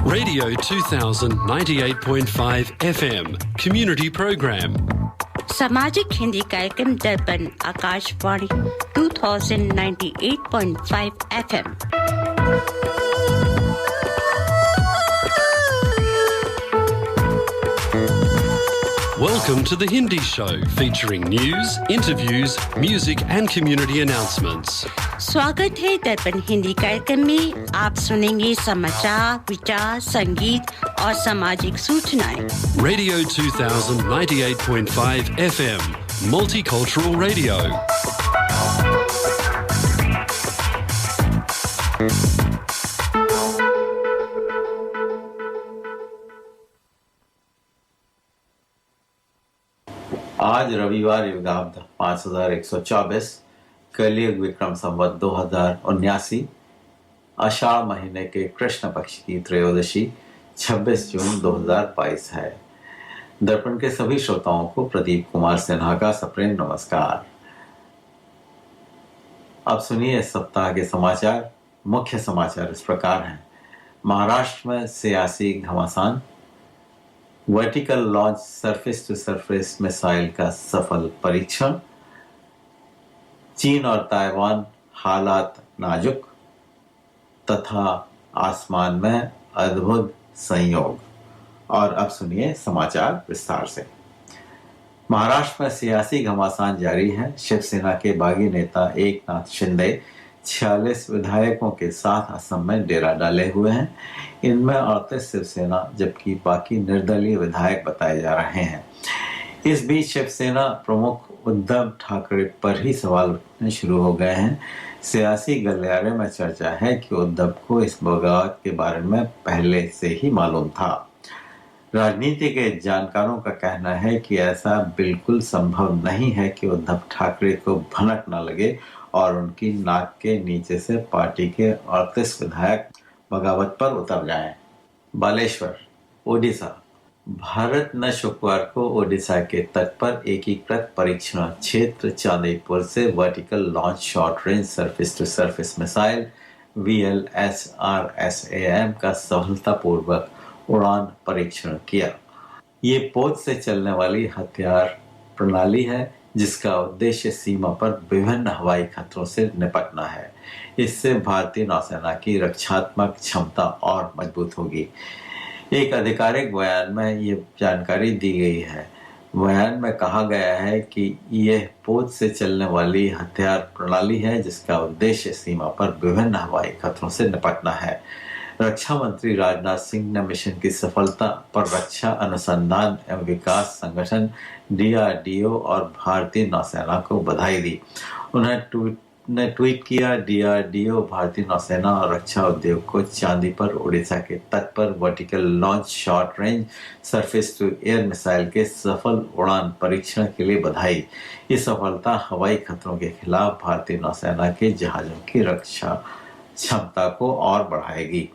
Radio 2000 98.5 FM Community Program. सामाजिक हिंदी कार्यक्रम दर्पण Akashvani 2098.5 FM। Welcome to the Hindi Show, featuring news, interviews, music and community announcements. स्वागत है दर्पण हिंदी कार्यक्रम में। आप सुनेंगे समाचार, विचार, संगीत और सामाजिक सूचनाएं। Radio 2000 98.5 FM Multicultural Radio. आज रविवार युगाब्द 5124 कलियुग विक्रम संवत 2079 आषाढ़ महीने के कृष्ण पक्ष की त्रयोदशी 26 जून 2022 है। दर्पण के सभी श्रोताओं को प्रदीप कुमार सिन्हा का सप्रेम नमस्कार। अब सुनिए इस सप्ताह के समाचार। मुख्य समाचार इस प्रकार हैं। महाराष्ट्र में सियासी घमासान, vertical launch surface to surface missile का सफल परीक्षण, चीन और ताइवान हालात नाजुक तथा आसमान में अद्भुत संयोग। और अब सुनिए समाचार विस्तार से। महाराष्ट्र में सियासी घमासान जारी है। शिवसेना के बागी नेता एकनाथ शिंदे 46 विधायकों के साथ असम में डेरा डाले हुए हैं। इनमें 38 शिवसेना जबकि बाकी निर्दलीय विधायक बताए जा रहे हैं। इस बीच शिवसेना प्रमुख उद्धव ठाकरे पर ही सवाल उठने शुरू हो गए हैं। सियासी गलियारे में चर्चा है कि उद्धव को इस बगावत के बारे में पहले से ही मालूम था। राजनीति के जानकारों का कहना है कि ऐसा बिल्कुल संभव नहीं है कि उद्धव ठाकरे को भनक न लगे और उनकी नाक के नीचे से पार्टी के 38 विधायक बगावत पर उतर जाएं। बालेश्वर, ओडिशा। भारत ने शुक्रवार को ओडिशा के तट पर एकीकृत परीक्षण क्षेत्र चांदीपुर से vertical launch short range surface to surface missile VLSRSAM का सफलतापूर्वक उड़ान परीक्षण किया। ये पोत से चलने वाली हथियार प्रणाली है जिसका उद्देश्य सीमा पर विभिन्न हवाई खतरों से निपटना है। इससे भारतीय नौसेना की रक्षात्मक क्षमता और मजबूत होगी। एक आधिकारिक बयान में ये जानकारी दी गई है। बयान में कहा गया है कि यह पोत से चलने वाली हथियार प्रणाली है जिसका उद्देश्य सीमा पर विभिन्न हवाई खतरों से निपटना है। रक्षा मंत्री राजनाथ सिंह ने मिशन की सफलता पर रक्षा अनुसंधान एवं विकास संगठन DRDO और भारतीय नौसेना को बधाई दी। उन्होंने ट्वीट किया, DRDO भारतीय नौसेना और रक्षा उद्योग को चांदी पर ओडिशा के तट पर vertical launch short range surface to air missile के सफल उड़ान परीक्षण के लिए बधाई। ये सफलता हवाई खतरों के खिलाफ भारतीय नौसेना के जहाजों की रक्षा क्षमता को और बढ़ाएगी।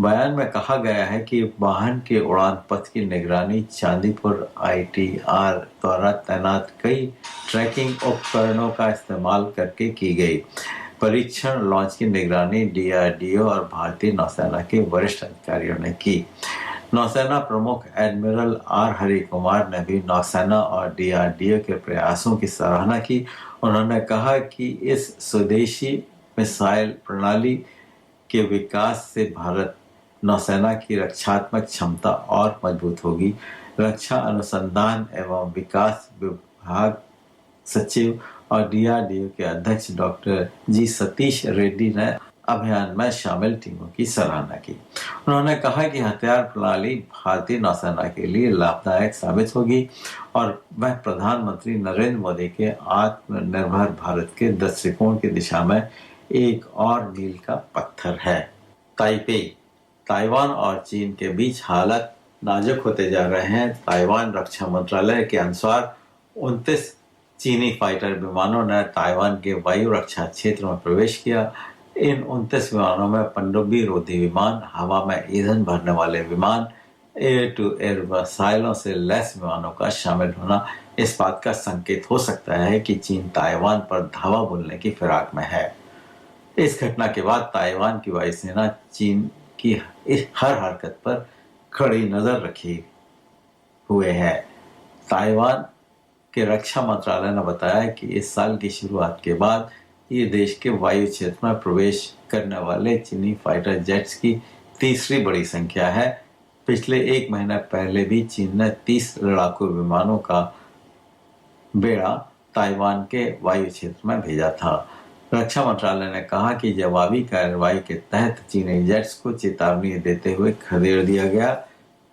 बयान में कहा गया है कि वाहन के उड़ान पथ की निगरानी चांदीपुर ITR द्वारा तैनात कई ट्रैकिंग उपकरणों का इस्तेमाल करके की गई। परीक्षण लॉन्च की निगरानी DRDO और भारतीय नौसेना के वरिष्ठ अधिकारियों ने की। नौसेना प्रमुख एडमिरल R हरि कुमार ने भी नौसेना और DRDO के प्रयासों की सराहना की। उन्होंने कहा कि इस स्वदेशी मिसाइल प्रणाली के विकास से भारत नौसेना की रक्षात्मक क्षमता और मजबूत होगी। रक्षा अनुसंधान एवं विकास विभाग सचिव और DRDO के अध्यक्ष डॉक्टर G सतीश रेड्डी ने अभियान में शामिल टीमों की सराहना की। उन्होंने कहा कि हथियार प्रणाली भारतीय नौसेना के लिए लाभदायक साबित होगी और वह प्रधानमंत्री नरेंद्र मोदी के आत्मनिर्भर भारत के दृष्टिकोण की दिशा में एक और मील का पत्थर है। ताइपे, ताइवान और चीन के बीच हालात नाजुक होते जा रहे हैं। ताइवान रक्षा मंत्रालय के अनुसार 29 चीनी फाइटर विमानों ने ताइवान के वायु रक्षा क्षेत्र में प्रवेश किया। इन 29 विमानों में पनडुब्बी रोधी विमान, हवा में ईंधन भरने वाले विमान, एयर टू एयर मिसाइलों से लैस विमानों का शामिल होना इस बात का संकेत हो सकता है कि चीन ताइवान पर धावा बोलने की फिराक में है। इस घटना के बाद ताइवान की वायुसेना चीन की हर हरकत पर कड़ी नजर रखी हुए है। ताइवान के रक्षा मंत्रालय ने बताया कि इस साल की शुरुआत के बाद ये देश के वायु क्षेत्र में प्रवेश करने वाले चीनी फाइटर जेट्स की तीसरी बड़ी संख्या है। पिछले एक महीना पहले भी चीन ने 30 लड़ाकू विमानों का बेड़ा ताइवान के वायु क्षेत्र में भेजा था। रक्षा मंत्रालय ने कहा कि जवाबी कार्रवाई के तहत चीनी जेट्स को चेतावनी देते हुए खदेड़ दिया गया,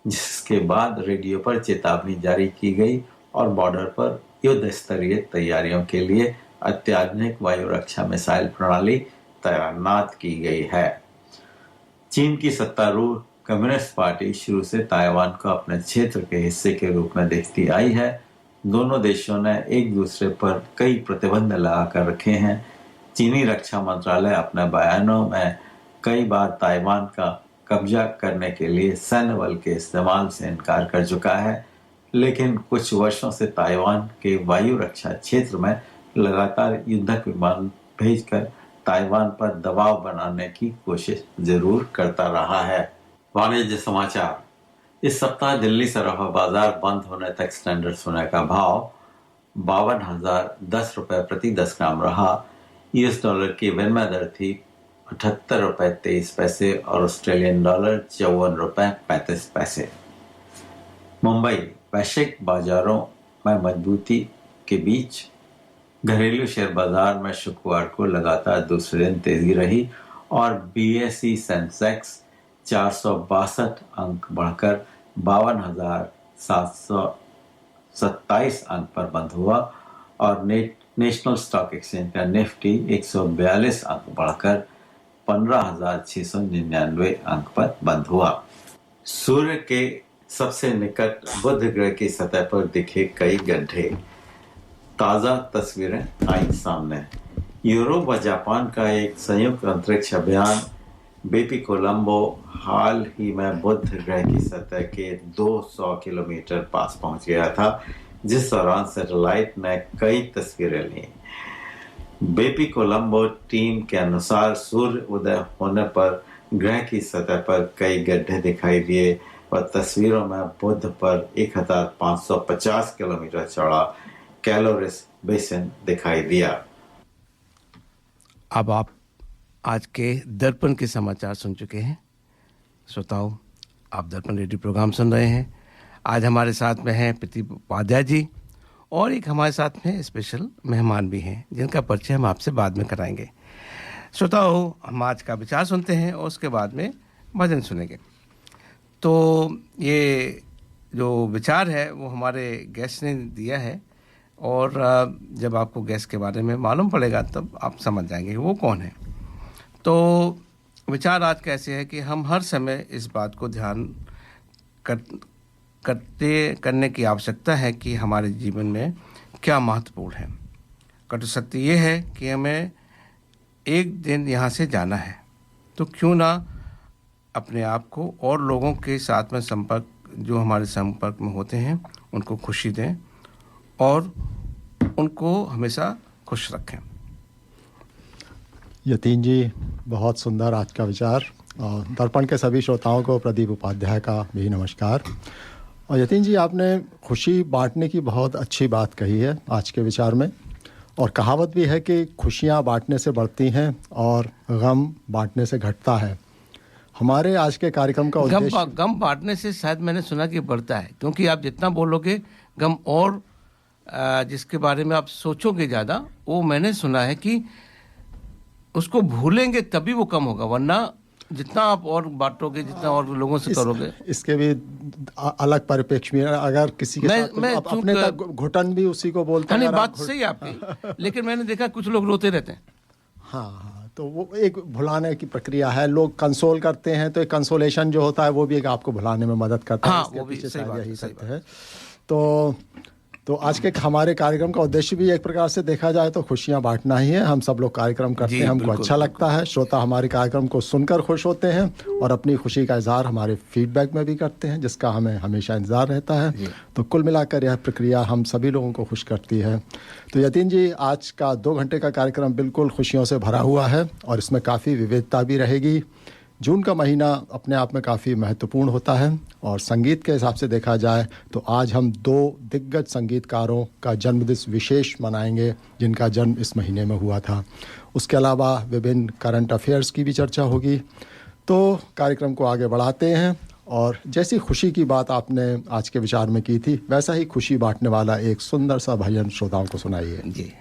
जिसके बाद रेडियो पर चेतावनी जारी की गई और बॉर्डर पर युद्ध स्तरीय तैयारियों के लिए अत्याधुनिक वायु रक्षा मिसाइल प्रणाली तैनात की गई है। चीन की सत्तारूढ़ कम्युनिस्ट पार्टी शुरू से ताइवान को अपने क्षेत्र के हिस्से के रूप में देखती आई है। दोनों देशों ने एक दूसरे पर कई प्रतिबंध लगाकर रखे हैं। चीनी रक्षा मंत्रालय अपने बयानों में कई बार ताइवान का कब्जा करने के लिए सैन्य बल के इस्तेमाल से इनकार कर चुका है, लेकिन कुछ वर्षों से ताइवान के वायु रक्षा क्षेत्र में लगातार युद्धक विमान भेजकर ताइवान पर दबाव बनाने की कोशिश जरूर करता रहा है। वाणिज्य समाचार। इस सप्ताह दिल्ली सराफा बाजार बंद होने तक स्टैंडर्ड सोने का भाव 52,010 रुपए प्रति 10 ग्राम रहा। US डॉलर की विनिमय दर थी 78 रुपए 23 पैसे और ऑस्ट्रेलियन डॉलर 54 रुपए 35 पैसे। मुंबई वैश्विक बाजारों में मजबूती के बीच घरेलू शेयर बाजार में शुक्रवार को लगातार दूसरे दिन तेजी रही और BSE सेंसेक्स 462 अंक बढ़कर 52,727 अंक पर बंद हुआ और नेशनल स्टॉक एक्सचेंज का निफ्टी 142 अंक बढ़कर 15,699 अंक पर बंद हुआ। सूर्य के सबसे निकट बुध ग्रह की सतह पर दिखे कई गड्ढे। ताजा तस्वीरें आई सामने। यूरोप व जापान का एक संयुक्त अंतरिक्ष अभियान बेपी कोलंबो हाल ही में बुध ग्रह की सतह के 200 किलोमीटर पास पहुंच गया था, जिस दौरान सैटेलाइट ने कई तस्वीरें ली। बेपी कोलंबो टीम के अनुसार सूर्य उदय होने पर ग्रह की सतह पर कई गड्ढे दिखाई दिए और तस्वीरों में बुध पर 1550 किलोमीटर चौड़ा कैलोरिस बेसिन दिखाई दिया। अब आप आज के दर्पण के समाचार सुन चुके हैं। श्रोताओं, आप दर्पण रेडियो प्रोग्राम सुन रहे हैं। आज हमारे साथ में हैं प्रदीप उपाध्याय जी और एक हमारे साथ में स्पेशल मेहमान भी हैं, जिनका परिचय हम आपसे बाद में कराएंगे। श्रोताओं, हम आज का विचार सुनते हैं और उसके बाद में भजन सुनेंगे। तो ये जो विचार है वो हमारे गेस्ट ने दिया है और जब आपको गेस्ट के बारे में मालूम पड़ेगा तब आप समझ जाएंगे वो कौन है। तो विचार आज कैसे है कि हम हर समय इस बात को ध्यान करने की आवश्यकता है कि हमारे जीवन में क्या महत्वपूर्ण है। कटु सत्य ये है कि हमें एक दिन यहाँ से जाना है, तो क्यों ना अपने आप को और लोगों के साथ में संपर्क, जो हमारे संपर्क में होते हैं, उनको खुशी दें और उनको हमेशा खुश रखें। यतीन जी, बहुत सुंदर आज का विचार। और दर्पण के सभी श्रोताओं को प्रदीप उपाध्याय का भी नमस्कार। और यतीन जी, आपने खुशी बांटने की बहुत अच्छी बात कही है आज के विचार में। और कहावत भी है कि खुशियाँ बांटने से बढ़ती हैं और गम बांटने से घटता है। हमारे आज के कार्यक्रम का उद्देश्य गम बांटने से शायद मैंने सुना कि बढ़ता है, क्योंकि आप जितना बोलोगे गम और जिसके बारे में आप सोचोगे ज़्यादा, वो मैंने सुना है कि उसको भूलेंगे तभी वो कम होगा, वरना जितना आप और बांटोगे, जितना और लोगों से करोगे। इसके भी अलग परिप्रेक्ष्य में अगर किसी के साथ अपने तक घुटन भी उसी को बोलते हैं। बात सही आपकी, लेकिन मैंने देखा कुछ लोग रोते रहते हैं। हाँ, तो वो एक भुलाने की प्रक्रिया है। लोग कंसोल करते हैं, तो एक कंसोलेशन जो होता है वो भी एक आपको भुलाने में मदद करता है। वो भी सही बात है। तो आज के हमारे कार्यक्रम का उद्देश्य भी एक प्रकार से देखा जाए तो खुशियां बांटना ही है। हम सब लोग कार्यक्रम करते हैं, हमको अच्छा लगता है। श्रोता हमारे कार्यक्रम को सुनकर खुश होते हैं और अपनी खुशी का इजहार हमारे फीडबैक में भी करते हैं, जिसका हमें हमेशा इंतजार रहता है। तो कुल मिलाकर यह प्रक्रिया हम सभी लोगों को खुश करती है। तो यतीन जी, आज का 2 घंटे का कार्यक्रम बिल्कुल खुशियों से भरा हुआ है और इसमें काफ़ी विविधता भी रहेगी। जून का महीना अपने आप में काफ़ी महत्वपूर्ण होता है और संगीत के हिसाब से देखा जाए तो आज हम 2 दिग्गज संगीतकारों का जन्मदिन विशेष मनाएंगे जिनका जन्म इस महीने में हुआ था। उसके अलावा विभिन्न करंट अफेयर्स की भी चर्चा होगी। तो कार्यक्रम को आगे बढ़ाते हैं और जैसी खुशी की बात आपने आज के विचार में की थी वैसा ही खुशी बांटने वाला एक सुंदर सा भजन श्रोताओं को सुनाइए। जी।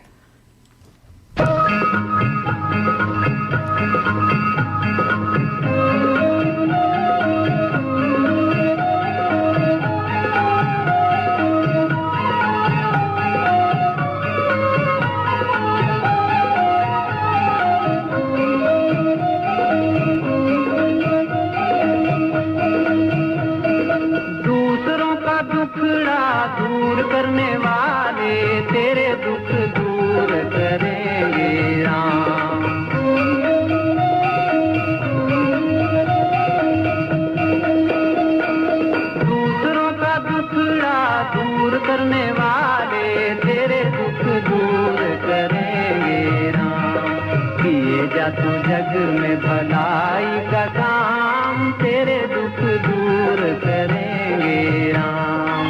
तू जग में भलाई का काम तेरे दुख दूर करेंगे राम।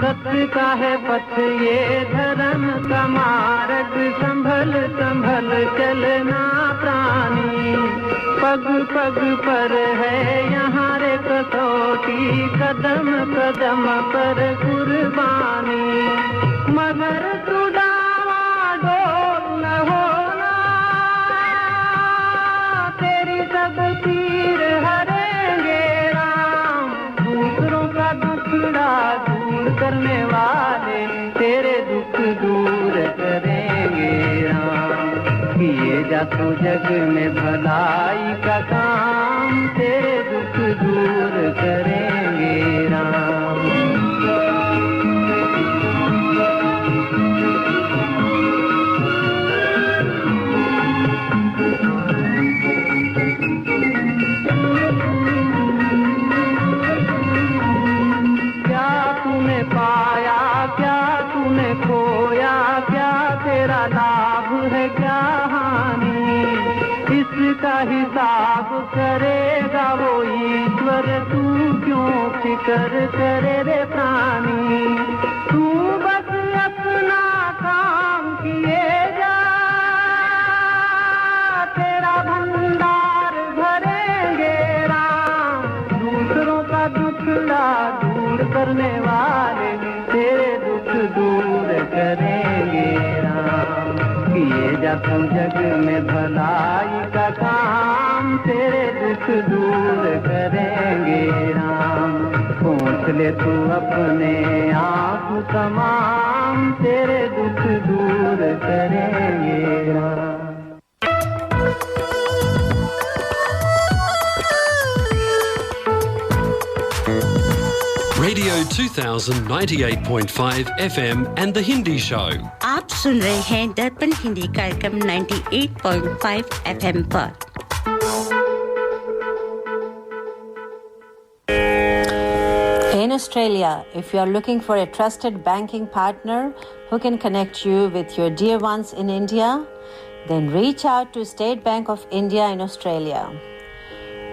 सत्य का है पथ ये धर्म का मार्ग संभल संभल चलना प्राणी। पग पग पर है यहाँ रे कसौटी कदम कदम पर कुर्बानी। मगर तू डावाडोल न होना तेरी सब तीर हरेंगे राम। दूसरों का दुखड़ा दूर करने वाले तेरे दुख दूर करेंगे राम। किए जा तू जग में भलाई का काम तेरे दुख दूर करेंगे राम। क्या तूने पाया क्या तूने खोया क्या तेरा लाभ है क्या इसका हिसाब करेगा वो ईश्वर। तू क्यों फिक्र करे रे प्राणी। तू बस अपना काम किए जा तेरा भंडार भरेंगे राम। दूसरों का दुखड़ा दूर करने वाले तेरे दुख दूर करेंगे राम। किए जा तू जग में भलाई का काम तेरे दुख दूर करेंगे राम। पूछ ले तू अपने आप तमाम तेरे दुख दूर करेंगे Ram. Radio 2000 98.5 FM and The Hindi Show. आप सुन रहे हैं दर्पण हिंदी कार्यक्रम 98.5 FM पर। In Australia, if you are looking for a trusted banking partner who can connect you with your dear ones in India, then reach out to State Bank of India in Australia.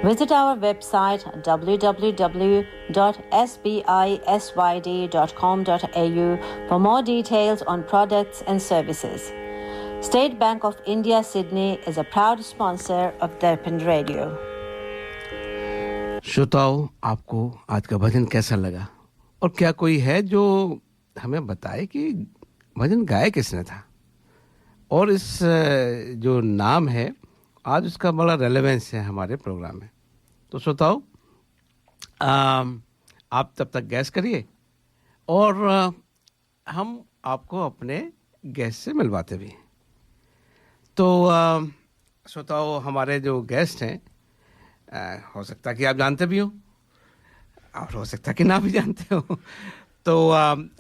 Visit our website www.sbisyd.com.au for more details on products and services. State Bank of India, Sydney is a proud sponsor of Darpan Radio. श्रोताओं, आपको आज का भजन कैसा लगा और क्या कोई है जो हमें बताए कि भजन गाया किसने था और इस जो नाम है आज उसका बड़ा रेलेवेंस है हमारे प्रोग्राम में। तो श्रोताओं, आप तब तक गैस करिए और हम आपको अपने गेस्ट से मिलवाते भी हैं। तो श्रोताओं, हमारे जो गेस्ट हैं हो सकता है कि आप जानते भी हो और हो सकता है कि ना भी जानते हो। तो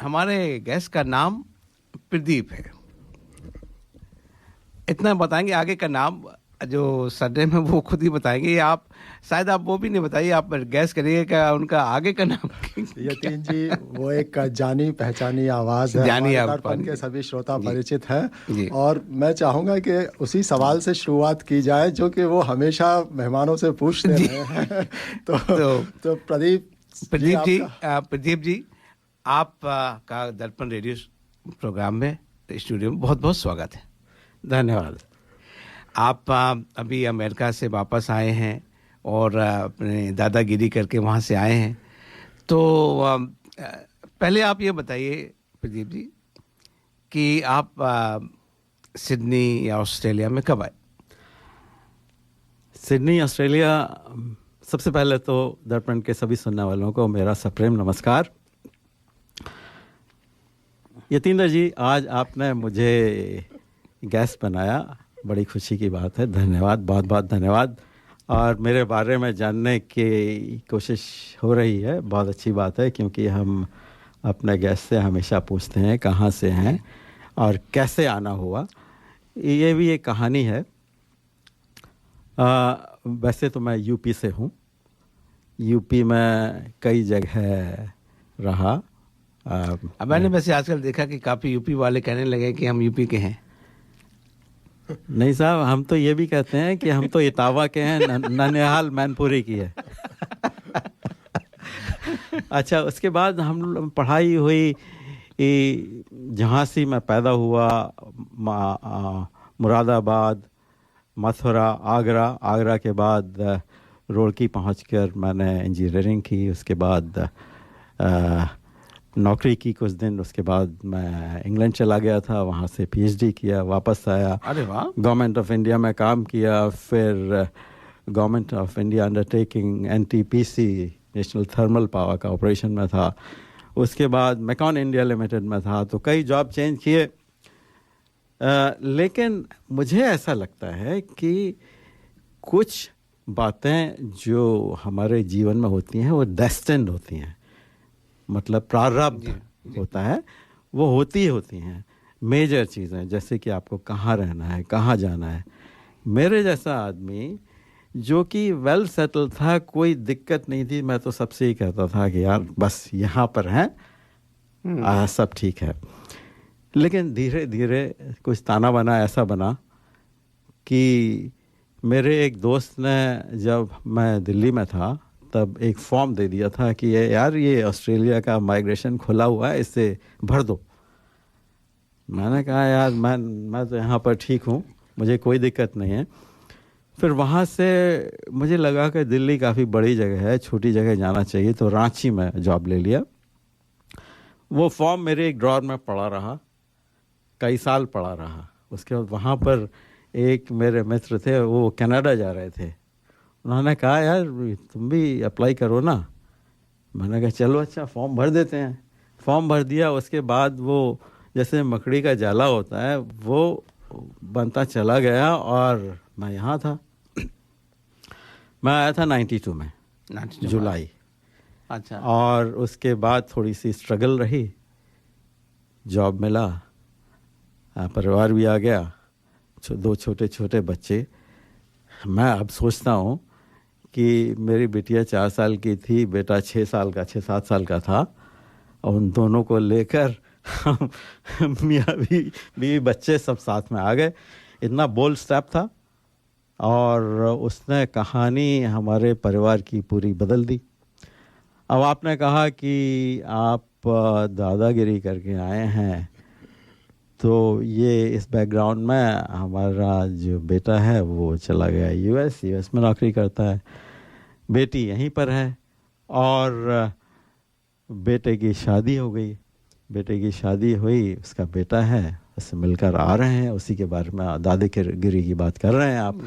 हमारे गेस्ट का नाम प्रदीप है। इतना बताएंगे, आगे का नाम जो सरनेम है वो खुद ही बताएंगे, आप शायद आप वो भी नहीं बताइए, आप गैस करिए क्या उनका आगे का नाम। यतीन जी वो एक जानी पहचानी आवाज है, जानी हमारे दर्पण के सभी श्रोता परिचित हैं। जी। और मैं चाहूंगा कि उसी सवाल से शुरुआत की जाए जो कि वो हमेशा मेहमानों से पूछते रहे हैं। तो प्रदीप जी आप का दर्पण रेडियो प्रोग्राम में स्टूडियो में बहुत बहुत स्वागत है। धन्यवाद। आप अभी अमेरिका से वापस आए हैं और अपने दादागिरी करके वहाँ से आए हैं, तो पहले आप ये बताइए प्रदीप जी कि आप सिडनी या ऑस्ट्रेलिया में कब आए? सिडनी ऑस्ट्रेलिया, सबसे पहले तो दर्पण के सभी सुनने वालों को मेरा सप्रेम नमस्कार। यतीन्द्र जी, आज आपने मुझे गेस्ट बनाया, बड़ी खुशी की बात है, धन्यवाद, बहुत बहुत धन्यवाद। और मेरे बारे में जानने की कोशिश हो रही है, बहुत अच्छी बात है, क्योंकि हम अपने गेस्ट से हमेशा पूछते हैं कहाँ से हैं और कैसे आना हुआ। ये भी एक कहानी है। वैसे तो मैं यूपी से हूँ, यूपी में कई जगह रहा। अब मैंने वैसे आजकल देखा कि काफ़ी यूपी वाले कहने लगे कि हम यूपी के हैं। नहीं साहब, हम तो ये भी कहते हैं कि हम तो इटावा के हैं, ननिहाल मैनपुरी की है। अच्छा, उसके बाद हम पढ़ाई हुई झांसी में पैदा हुआ, मुरादाबाद, मथुरा, आगरा के बाद रुड़की पहुंचकर मैंने इंजीनियरिंग की। उसके बाद नौकरी की कुछ दिन, उसके बाद मैं इंग्लैंड चला गया था, वहाँ से पीएचडी किया, वापस आया। अरे वाह। गवर्नमेंट ऑफ इंडिया में काम किया, फिर government of India undertaking NTPC, national thermal power का ऑपरेशन में था। उसके बाद मैकॉन इंडिया लिमिटेड में था, तो कई जॉब चेंज किए। लेकिन मुझे ऐसा लगता है कि कुछ बातें जो हमारे जीवन में होती हैं वो डेस्टिन्ड होती हैं, मतलब प्रारब्ध होता है, वो होती हैं मेजर चीज़ें, जैसे कि आपको कहाँ रहना है, कहाँ जाना है। मेरे जैसा आदमी जो कि वेल सेटल था, कोई दिक्कत नहीं थी, मैं तो सबसे ही कहता था कि यार बस यहाँ पर हैं, सब ठीक है। लेकिन धीरे धीरे कुछ ताना बाना ऐसा बना कि मेरे एक दोस्त ने, जब मैं दिल्ली में था, तब एक फॉर्म दे दिया था कि यार ये ऑस्ट्रेलिया का माइग्रेशन खुला हुआ है, इसे भर दो। मैंने कहा यार मैं तो यहाँ पर ठीक हूँ, मुझे कोई दिक्कत नहीं है। फिर वहाँ से मुझे लगा कि दिल्ली काफ़ी बड़ी जगह है, छोटी जगह जाना चाहिए, तो रांची में जॉब ले लिया। वो फॉर्म मेरे एक ड्रॉर में पड़ा रहा, कई साल पड़ा रहा। उसके बाद वहाँ पर एक मेरे मित्र थे, वो कनाडा जा रहे थे, उन्होंने कहा यार तुम भी अप्लाई करो ना। मैंने कहा चलो अच्छा, फॉर्म भर देते हैं। फॉर्म भर दिया। उसके बाद वो जैसे मकड़ी का जाला होता है वो बनता चला गया और मैं यहाँ था। मैं आया था 92 में, जुलाई। अच्छा। और उसके बाद थोड़ी सी स्ट्रगल रही, जॉब मिला, परिवार भी आ गया, दो छोटे छोटे बच्चे। मैं अब सोचता हूँ कि मेरी बिटिया 4 साल की थी, बेटा 6-7 साल का था, और उन दोनों को लेकर हम मियाँ भी बच्चे सब साथ में आ गए। इतना बोल्ड स्टेप था और उसने कहानी हमारे परिवार की पूरी बदल दी। अब आपने कहा कि आप दादागिरी करके आए हैं, तो ये इस बैकग्राउंड में हमारा जो बेटा है वो चला गया यूएस में नौकरी करता है, बेटी यहीं पर है, और बेटे की शादी हो गई। बेटे की शादी हुई, उसका बेटा है, उससे मिलकर आ रहे हैं, उसी के बारे में दादागिरी की बात कर रहे हैं आप।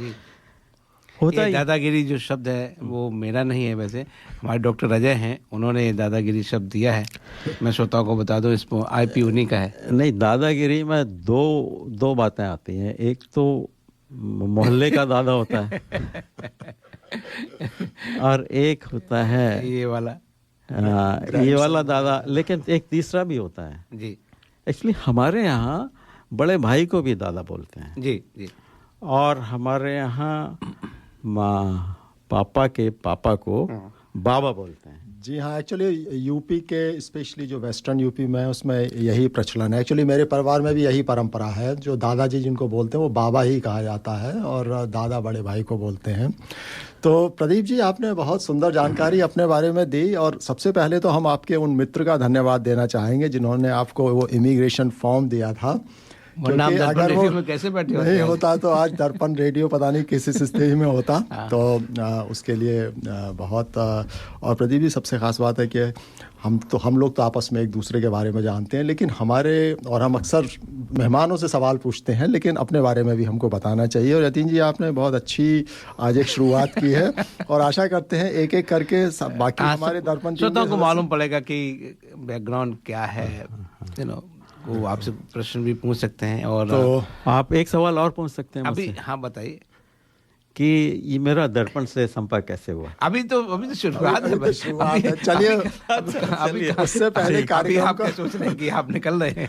होता है दादागिरी जो शब्द है वो मेरा नहीं है, वैसे हमारे डॉक्टर अजय हैं, उन्होंने दादागिरी शब्द दिया है। मैं श्रोताओं को बता दूं, इसको आईपी उन्हीं का है। नहीं, दादागिरी में दो बातें आती हैं। एक तो मोहल्ले का दादा होता है और एक होता है ये वाला दादा, लेकिन एक तीसरा भी होता है जी। एक्चुअली हमारे यहाँ बड़े भाई को भी दादा बोलते हैं जी जी। और हमारे यहाँ माँ पापा के पापा को बाबा बोलते हैं। जी हाँ, एक्चुअली यूपी के स्पेशली जो वेस्टर्न यूपी में है उसमें यही प्रचलन है। एक्चुअली मेरे परिवार में भी यही परंपरा है, जो दादाजी जिनको बोलते हैं वो बाबा ही कहा जाता है और दादा बड़े भाई को बोलते हैं। तो प्रदीप जी, आपने बहुत सुंदर जानकारी अपने बारे में दी और सबसे पहले तो हम आपके उन मित्र का धन्यवाद देना चाहेंगे जिन्होंने आपको वो इमिग्रेशन फॉर्म दिया था, क्योंकि अगर वो में कैसे बैठे नहीं होता तो आज दर्पण रेडियो पता नहीं किस स्थिति में होता। तो उसके लिए बहुत और प्रदीप जी, सबसे खास बात है कि हम लोग तो आपस में एक दूसरे के बारे में जानते हैं, लेकिन हम अक्सर मेहमानों से सवाल पूछते हैं, लेकिन अपने बारे में भी हमको बताना चाहिए। और यतीन जी, आपने बहुत अच्छी आज एक शुरुआत की है और आशा करते हैं एक एक करके बाकी हमारे दर्पण श्रोताओं को मालूम पड़ेगा कि बैकग्राउंड क्या है, वो आपसे प्रश्न भी पूछ सकते हैं। और तो आप एक सवाल और पूछ सकते हैं अभी। मुझसे। हाँ, बताइए कि ये मेरा दर्पण से संपर्क कैसे हुआ? अभी तो शुरुआत है। चलिए, अभी उससे पहले कार्यक्रम आप क्या सोच रहे हैं कि आप निकल रहे हैं?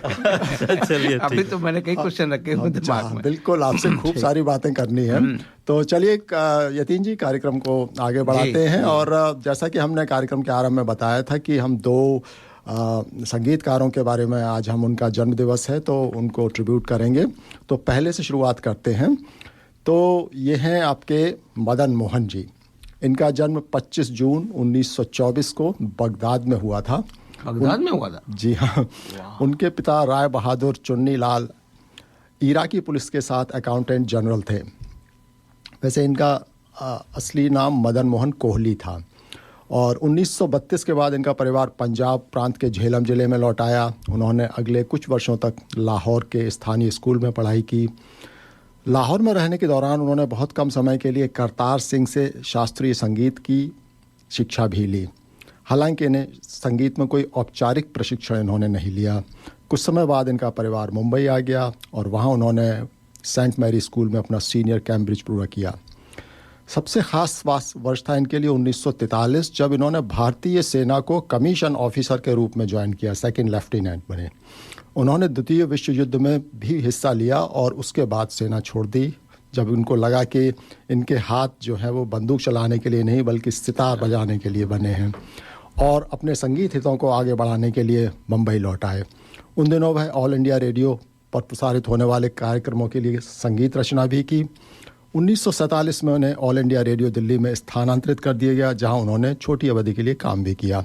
चलिए, अभी तो मैंने कई क्वेश्चन रखे हुए दिमाग में। बिल्कुल, आपसे खूब सारी बातें करनी है। तो चलिए यतीन जी, कार्यक्रम को आगे बढ़ाते हैं। और जैसा कि हमने कार्यक्रम के आरंभ में बताया था कि हम दो संगीतकारों के बारे में, आज हम उनका जन्म दिवस है तो उनको ट्रिब्यूट करेंगे। तो पहले से शुरुआत करते हैं। तो ये हैं आपके मदन मोहन जी। इनका जन्म 25 जून 1924 को बगदाद में हुआ था। बगदाद में हुआ था? जी हाँ। उनके पिता राय बहादुर चुन्नी लाल इराकी पुलिस के साथ अकाउंटेंट जनरल थे। वैसे इनका असली नाम मदन मोहन कोहली था। और 1932 के बाद इनका परिवार पंजाब प्रांत के झेलम ज़िले में लौट आया। उन्होंने अगले कुछ वर्षों तक लाहौर के स्थानीय स्कूल में पढ़ाई की। लाहौर में रहने के दौरान उन्होंने बहुत कम समय के लिए करतार सिंह से शास्त्रीय संगीत की शिक्षा भी ली। हालांकि इन्हें संगीत में कोई औपचारिक प्रशिक्षण इन्होंने नहीं लिया। कुछ समय बाद इनका परिवार मुंबई आ गया और वहाँ उन्होंने सेंट मैरी स्कूल में अपना सीनियर कैम्ब्रिज पूरा किया। सबसे खास वर्ष था इनके लिए 1943, जब इन्होंने भारतीय सेना को कमीशन ऑफिसर के रूप में ज्वाइन किया, सेकंड लेफ्टिनेंट बने। उन्होंने द्वितीय विश्व युद्ध में भी हिस्सा लिया और उसके बाद सेना छोड़ दी, जब उनको लगा कि इनके हाथ जो है वो बंदूक चलाने के लिए नहीं बल्कि सितार बजाने के लिए बने हैं, और अपने संगीत हितों को आगे बढ़ाने के लिए मुंबई लौट आए। उन दिनों वह ऑल इंडिया रेडियो पर प्रसारित होने वाले कार्यक्रमों के लिए संगीत रचना भी की। 1947 में उन्हें ऑल इंडिया रेडियो दिल्ली में स्थानांतरित कर दिया गया, जहां उन्होंने छोटी अवधि के लिए काम भी किया।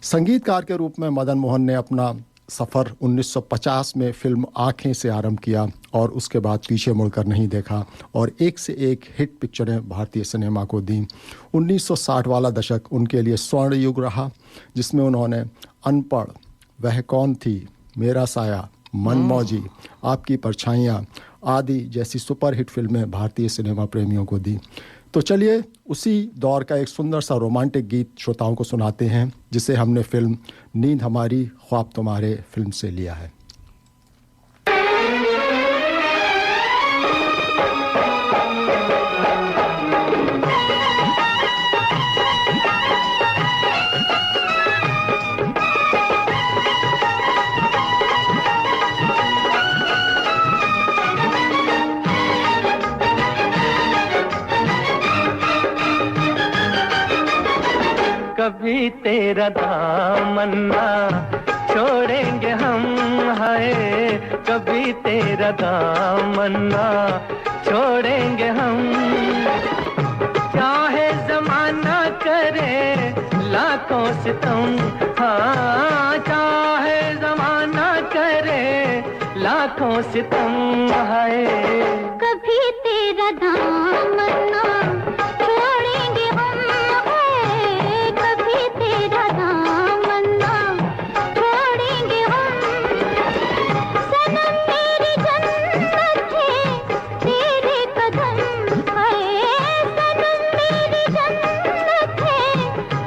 संगीतकार के रूप में मदन मोहन ने अपना सफ़र 1950 में फिल्म आँखें से आरंभ किया और उसके बाद पीछे मुड़कर नहीं देखा और एक से एक हिट पिक्चरें भारतीय सिनेमा को दी। 1960 वाला दशक उनके लिए स्वर्ण युग रहा, जिसमें उन्होंने अनपढ़, वह कौन थी, मेरा साया, मनमौजी, आपकी परछाइयाँ आदि जैसी सुपरहिट फिल्में भारतीय सिनेमा प्रेमियों को दी। तो चलिए उसी दौर का एक सुंदर सा रोमांटिक गीत श्रोताओं को सुनाते हैं, जिसे हमने फिल्म नींद हमारी ख्वाब तुम्हारे फिल्म से लिया है। कभी तेरा दामन ना छोड़ेंगे हम, हाय कभी तेरा दामन ना छोड़ेंगे हम। चाहे जमाना करे लाखों सितम, हाँ चाहे जमाना करे लाखों सितम, हाय कभी तेरा दामन ना छोड़ेंगे हम, कभी तेरा दामन ना छोड़ेंगे हम। सनम मेरी जन्नत है तेरे कदम, है सनम मेरी जन्नत है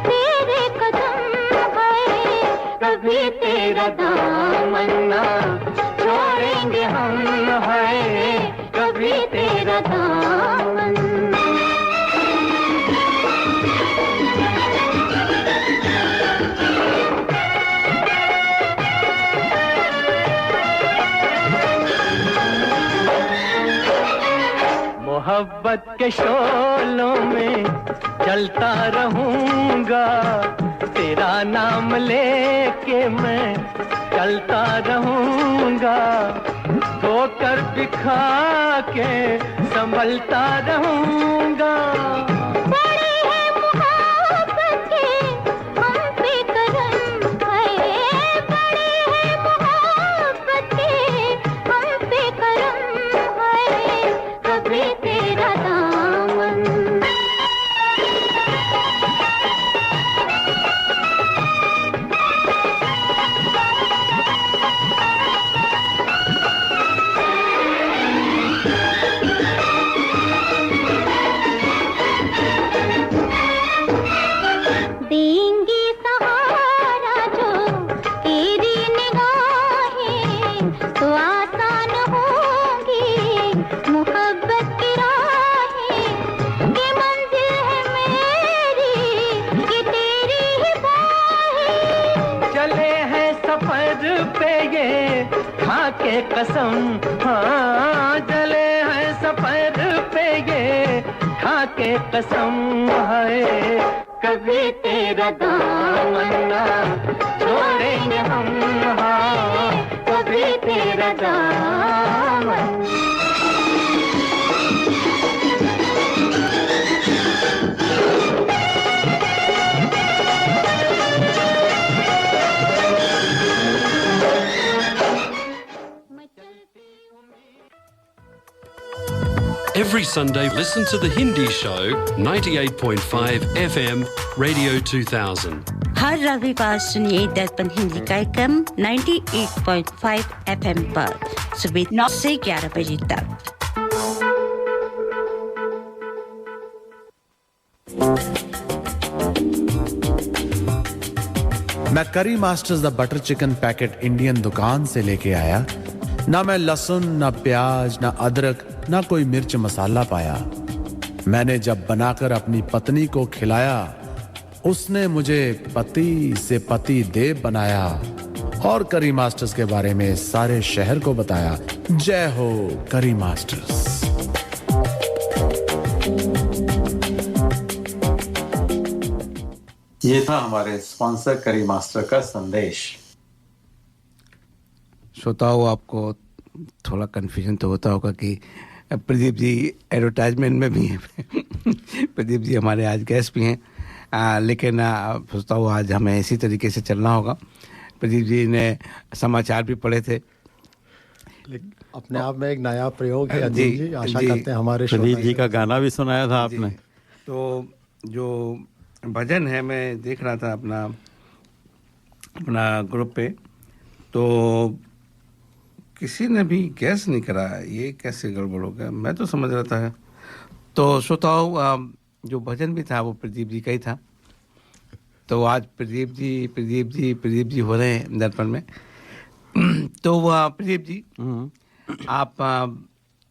तेरे कदम, है कभी तेरा दामन ना छोड़ेंगे हम, है मोहब्बत के शोलों में चलता रहूंगा, तेरा नाम लेके मैं चलता रहूंगा, धोकर बिखा के संभलता रहूंगा। बड़े हैं मोहब्बत के हम पे करम है, बड़े हैं मोहब्बत के हम पे करम है, कभी तेरा दामन देंगी सहारा जो तेरी निगाहें, तो आसान होंगी मोहब्बत की राहें, ये मंजिल है मेरी, ये तेरी ही बाहें। चले हैं सफर पे ये खा के कसम, हाँ चले हैं सफर पे ये खा के कसम है, कभी तेरा दामन ना छोड़ेंगे हम, हाँ कभी तेरा दामन। Every Sunday, listen to The Hindi Show, 98.5 FM, Radio 2000. हर रविवार सुनिए दर्पण हिंदी कार्यक्रम 98.5 FM पर सुबह 9 से 11 बजे तक। मैं करी masters the butter chicken packet Indian दुकान से लेके आया। ना मैं लहसुन, ना प्याज, ना अदरक, ना कोई मिर्च मसाला पाया। मैंने जब बनाकर अपनी पत्नी को खिलाया, उसने मुझे पति से पति देव बनाया और करी मास्टर्स के बारे में सारे शहर को बताया। जय हो करी मास्टर्स। ये था हमारे स्पॉन्सर करी मास्टर का संदेश। श्रोताओं, आपको थोड़ा कन्फ्यूजन तो होता होगा कि प्रदीप जी एडवर्टाइजमेंट में भी हैं। प्रदीप जी हमारे आज गेस्ट भी हैं, लेकिन सोचता हूँ आज हमें इसी तरीके से चलना होगा। प्रदीप जी ने समाचार भी पढ़े थे। अपने आप में एक नया प्रयोग है जी, अजीम जी, आशा करते हैं हमारे प्रदीप जी का गाना भी सुनाया था आपने। तो जो भजन है, मैं देख रहा था अपना ग्रुप पे, तो किसी ने भी गैस नहीं करा ये कैसे गड़बड़ हो गया, मैं तो समझ रहा था। तो श्रोताओं, जो भजन भी था वो प्रदीप जी का ही था। तो आज प्रदीप जी हो रहे हैं दर्पण में। तो प्रदीप जी, आप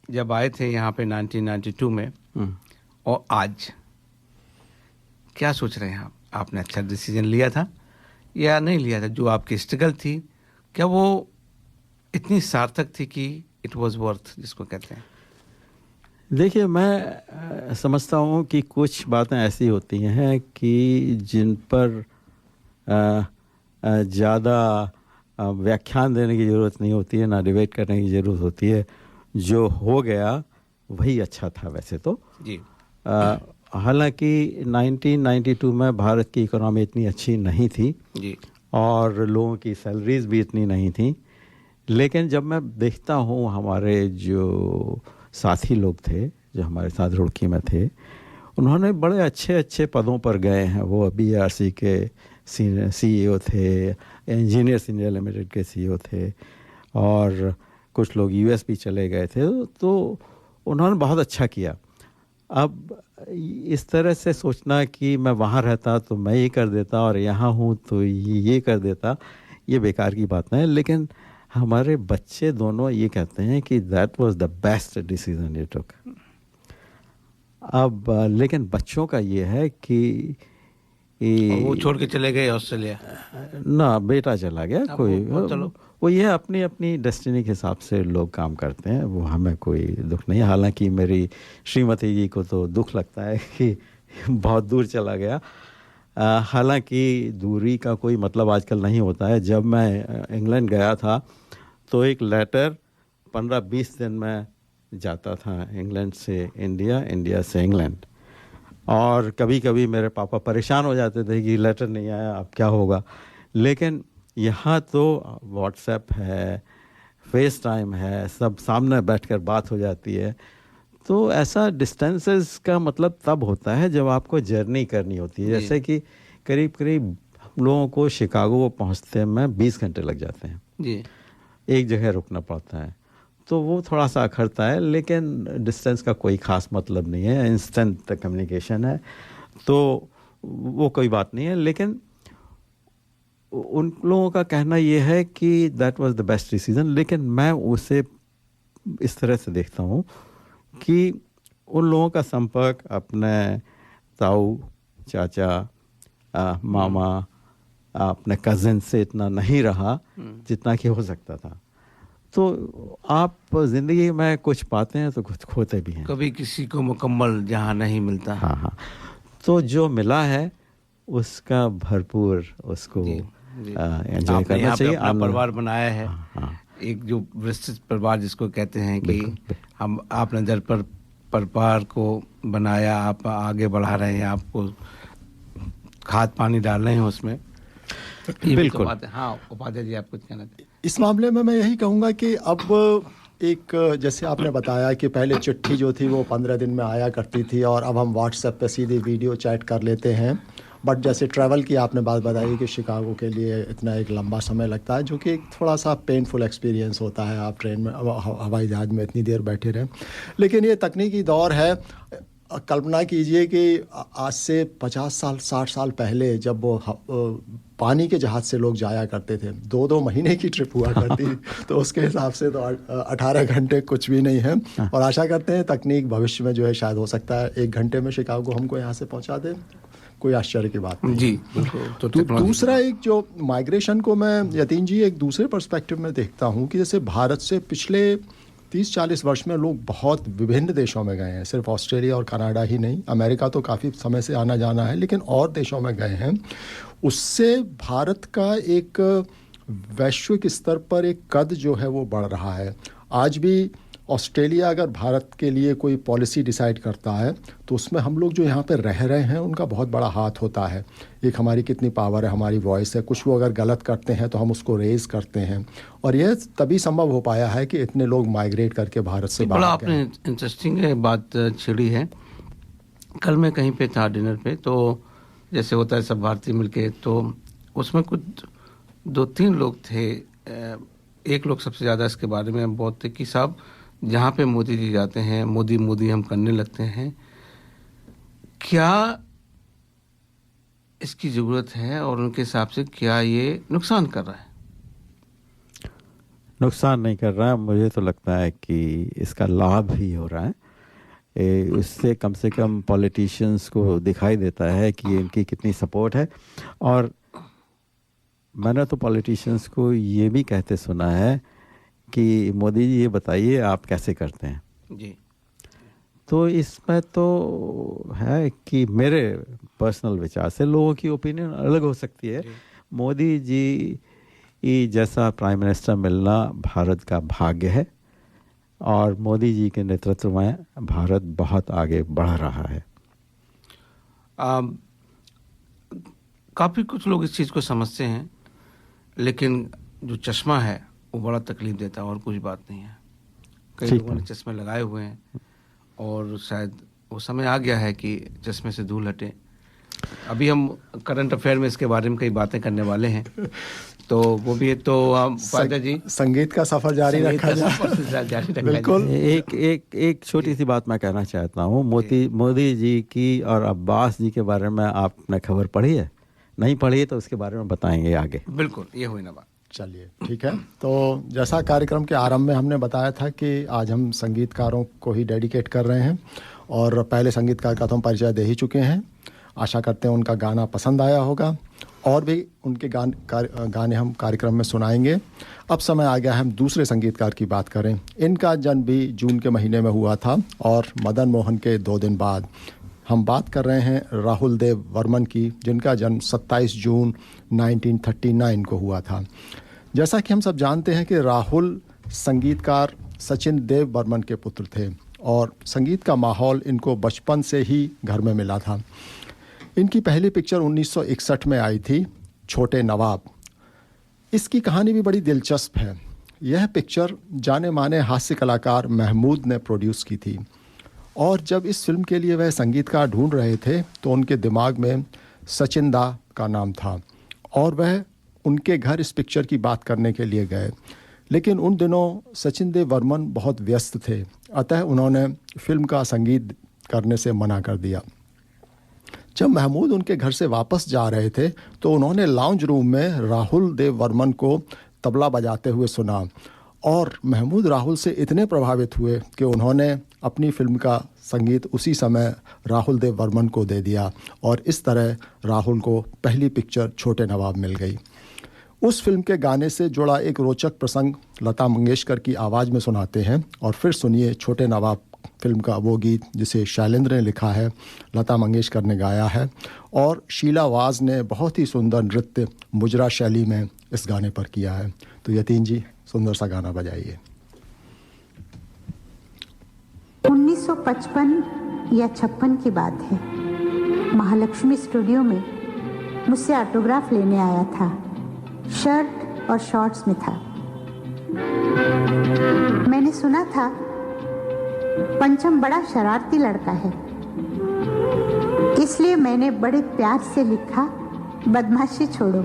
जब आए थे यहाँ पे 1992 में, और आज क्या सोच रहे हैं आप? आपने अच्छा डिसीजन लिया था या नहीं लिया था? जो आपकी स्ट्रगल थी, क्या वो इतनी सार्थक थी कि इट वाज वर्थ, जिसको कहते हैं? देखिए, मैं समझता हूँ कि कुछ बातें ऐसी होती हैं कि जिन पर ज़्यादा व्याख्यान देने की ज़रूरत नहीं होती है, ना डिबेट करने की ज़रूरत होती है। जो हो गया वही अच्छा था वैसे तो जी। हालांकि 1992 में भारत की इकोनॉमी इतनी अच्छी नहीं थी जी, और लोगों की सैलरीज भी इतनी नहीं थी। लेकिन जब मैं देखता हूँ हमारे जो साथी लोग थे जो हमारे साथ रुड़की में थे, उन्होंने बड़े अच्छे अच्छे पदों पर गए हैं। वो BRC के CEO थे, इंजीनियर्स इंडिया लिमिटेड के CEO थे, और कुछ लोग US भी चले गए थे। तो उन्होंने बहुत अच्छा किया। अब इस तरह से सोचना कि मैं वहाँ रहता तो मैं ये कर देता और यहाँ हूँ तो ये कर देता, ये बेकार की बात है। लेकिन हमारे बच्चे दोनों ये कहते हैं कि that was the best decision you took. अब लेकिन बच्चों का ये है कि और वो छोड़ के चले गए ऑस्ट्रेलिया। ना, बेटा चला गया। अब कोई वो चलो, वो ये अपनी अपनी डेस्टिनी के हिसाब से लोग काम करते हैं, वो हमें कोई दुख नहीं है। हालांकि मेरी श्रीमती जी को तो दुख लगता है कि बहुत दूर चला गया। हालांकि दूरी का कोई मतलब आजकल नहीं होता है। जब मैं इंग्लैंड गया था तो एक लेटर 15-20 दिन में जाता था, इंग्लैंड से इंडिया, इंडिया से इंग्लैंड। और कभी कभी मेरे पापा परेशान हो जाते थे कि लेटर नहीं आया, अब क्या होगा। लेकिन यहाँ तो व्हाट्सएप है, फेस टाइम है, सब सामने बैठकर बात हो जाती है। तो ऐसा डिस्टेंसेस का मतलब तब होता है जब आपको जर्नी करनी होती है। जैसे कि करीब करीब हम लोगों को शिकागो पहुँचते में 20 घंटे लग जाते हैं जी, एक जगह रुकना पड़ता है, तो वो थोड़ा सा अखरता है। लेकिन डिस्टेंस का कोई ख़ास मतलब नहीं है, इंस्टेंट कम्युनिकेशन है, तो वो कोई बात नहीं है। लेकिन उन लोगों का कहना ये है कि that was the best decision. लेकिन मैं उसे इस तरह से देखता हूँ कि उन लोगों का संपर्क अपने ताऊ, चाचा, मामा, अपने कज़न से इतना नहीं रहा जितना कि हो सकता था। तो आप ज़िंदगी में कुछ पाते हैं तो कुछ खोते भी हैं। कभी किसी को मुकम्मल जहाँ नहीं मिलता। हाँ हाँ, तो जो मिला है उसका भरपूर उसको एंजॉय करना चाहिए। अपना परिवार बनाया है। हाँ, एक जो विस्तृत परिवार जिसको कहते हैं कि हम आपने दर पर परिवार को बनाया, आप आगे बढ़ा रहे हैं, आपको खाद पानी डाल रहे हैं उसमें। बिल्कुल। हाँ उपाध्याय जी, आप कुछ कहना चाहिए? इस मामले में मैं यही कहूँगा कि अब एक, जैसे आपने बताया कि पहले चिट्ठी जो थी वो 15 दिन में आया करती थी और अब हम व्हाट्सएप पे सीधे वीडियो चैट कर लेते हैं। बट जैसे ट्रैवल की आपने बात बताई कि शिकागो के लिए इतना एक लंबा समय लगता है, जो कि एक थोड़ा सा पेनफुल एक्सपीरियंस होता है, आप ट्रेन में, हवाई जहाज़ में इतनी देर बैठे रहें। लेकिन ये तकनीकी दौर है। कल्पना कीजिए कि आज से 50 साल 60 साल पहले जब वो पानी के जहाज़ से लोग जाया करते थे, 2-2 महीने की ट्रिप हुआ करती थी। तो उसके हिसाब से तो 18 घंटे कुछ भी नहीं है। और आशा करते हैं तकनीक भविष्य में जो है शायद हो सकता है 1 घंटे में शिकागो हमको यहाँ से पहुँचा दे, कोई आश्चर्य की बात नहीं। जी, तो दूसरा एक जो माइग्रेशन को मैं यतीन जी एक दूसरे पर्सपेक्टिव में देखता हूँ कि जैसे भारत से पिछले 30-40 वर्ष में लोग बहुत विभिन्न देशों में गए हैं, सिर्फ ऑस्ट्रेलिया और कनाडा ही नहीं, अमेरिका तो काफ़ी समय से आना जाना है, लेकिन और देशों में गए हैं। उससे भारत का एक वैश्विक स्तर पर एक कद जो है वो बढ़ रहा है। आज भी ऑस्ट्रेलिया अगर भारत के लिए कोई पॉलिसी डिसाइड करता है तो उसमें हम लोग जो यहाँ पे रह रहे हैं उनका बहुत बड़ा हाथ होता है। एक हमारी कितनी पावर है, हमारी वॉइस है, कुछ वो अगर गलत करते हैं तो हम उसको रेज करते हैं। और यह तभी संभव हो पाया है कि इतने लोग माइग्रेट करके भारत से बाहर बड़ा आपने इंटरेस्टिंग बात छेड़ी है। कल मैं कहीं पे था डिनर पे, तो जैसे होता है सब भारतीय मिलके, तो उसमें कुछ 2-3 लोग थे। एक लोग सबसे ज़्यादा इसके बारे में बहुत थे कि साहब जहाँ पे मोदी जी जाते हैं मोदी मोदी हम करने लगते हैं, क्या इसकी ज़रूरत है और उनके हिसाब से क्या ये नुकसान कर रहा है? नुकसान नहीं कर रहा है, मुझे तो लगता है कि इसका लाभ ही हो रहा है। उससे कम से कम पॉलिटिशियंस को दिखाई देता है कि इनकी कितनी सपोर्ट है। और मैंने तो पॉलिटिशियंस को ये भी कहते सुना है कि मोदी जी ये बताइए आप कैसे करते हैं जी। तो इसमें तो है कि मेरे पर्सनल विचार से लोगों की ओपिनियन अलग हो सकती है। मोदी जी जैसा प्राइम मिनिस्टर मिलना भारत का भाग्य है और मोदी जी के नेतृत्व में भारत बहुत आगे बढ़ रहा है। काफ़ी कुछ लोग इस चीज़ को समझते हैं, लेकिन जो चश्मा है वो बड़ा तकलीफ देता है और कुछ बात नहीं है। कई लोगों ने चश्मे लगाए हुए हैं और शायद वो समय आ गया है कि चश्मे से धूल हटे। अभी हम करंट अफेयर में इसके बारे में कई बातें करने वाले हैं, तो वो भी है। तो उपाध्याय जी, संगीत का सफ़र जारी रखा जाए। बिल्कुल। एक छोटी सी बात मैं कहना चाहता हूँ। मोदी जी की और अब्बास जी के बारे में आपने खबर पढ़ी है? नहीं पढ़ी तो उसके बारे में बताएंगे आगे। बिल्कुल, ये हुई ना बात। चलिए ठीक है। तो जैसा कार्यक्रम के आरंभ में हमने बताया था कि आज हम संगीतकारों को ही डेडिकेट कर रहे हैं और पहले संगीतकार का तो हम परिचय दे ही चुके हैं। आशा करते हैं उनका गाना पसंद आया होगा और भी उनके गाने हम कार्यक्रम में सुनाएंगे। अब समय आ गया है हम दूसरे संगीतकार की बात करें। इनका जन्म भी जून के महीने में हुआ था और मदन मोहन के 2 दिन बाद। हम बात कर रहे हैं राहुल देव वर्मन की, जिनका जन्म 27 जून 1939 को हुआ था। जैसा कि हम सब जानते हैं कि राहुल संगीतकार सचिन देव बर्मन के पुत्र थे और संगीत का माहौल इनको बचपन से ही घर में मिला था। इनकी पहली पिक्चर 1961 में आई थी, छोटे नवाब। इसकी कहानी भी बड़ी दिलचस्प है। यह पिक्चर जाने माने हास्य कलाकार महमूद ने प्रोड्यूस की थी और जब इस फिल्म के लिए वह संगीतकार ढूंढ रहे थे तो उनके दिमाग में सचिन दा का नाम था और वह उनके घर इस पिक्चर की बात करने के लिए गए। लेकिन उन दिनों सचिन देव बर्मन बहुत व्यस्त थे, अतः उन्होंने फिल्म का संगीत करने से मना कर दिया। जब महमूद उनके घर से वापस जा रहे थे तो उन्होंने लाउंज रूम में राहुल देव बर्मन को तबला बजाते हुए सुना और महमूद राहुल से इतने प्रभावित हुए कि उन्होंने अपनी फिल्म का संगीत उसी समय राहुल देव बर्मन को दे दिया और इस तरह राहुल को पहली पिक्चर छोटे नवाब मिल गई। उस फिल्म के गाने से जुड़ा एक रोचक प्रसंग लता मंगेशकर की आवाज़ में सुनाते हैं और फिर सुनिए छोटे नवाब फिल्म का वो गीत जिसे शैलेंद्र ने लिखा है, लता मंगेशकर ने गाया है और शीला वाज ने बहुत ही सुंदर नृत्य मुजरा शैली में इस गाने पर किया है। तो यतीन जी सुंदर सा गाना बजाइए। 1955 या 56 की बात है। महालक्ष्मी स्टूडियो में मुझसे ऑटोग्राफ लेने आया था। शर्ट और शॉर्ट्स में था। मैंने सुना था पंचम बड़ा शरारती लड़का है, इसलिए मैंने बड़े प्यार से लिखा बदमाशी छोड़ो।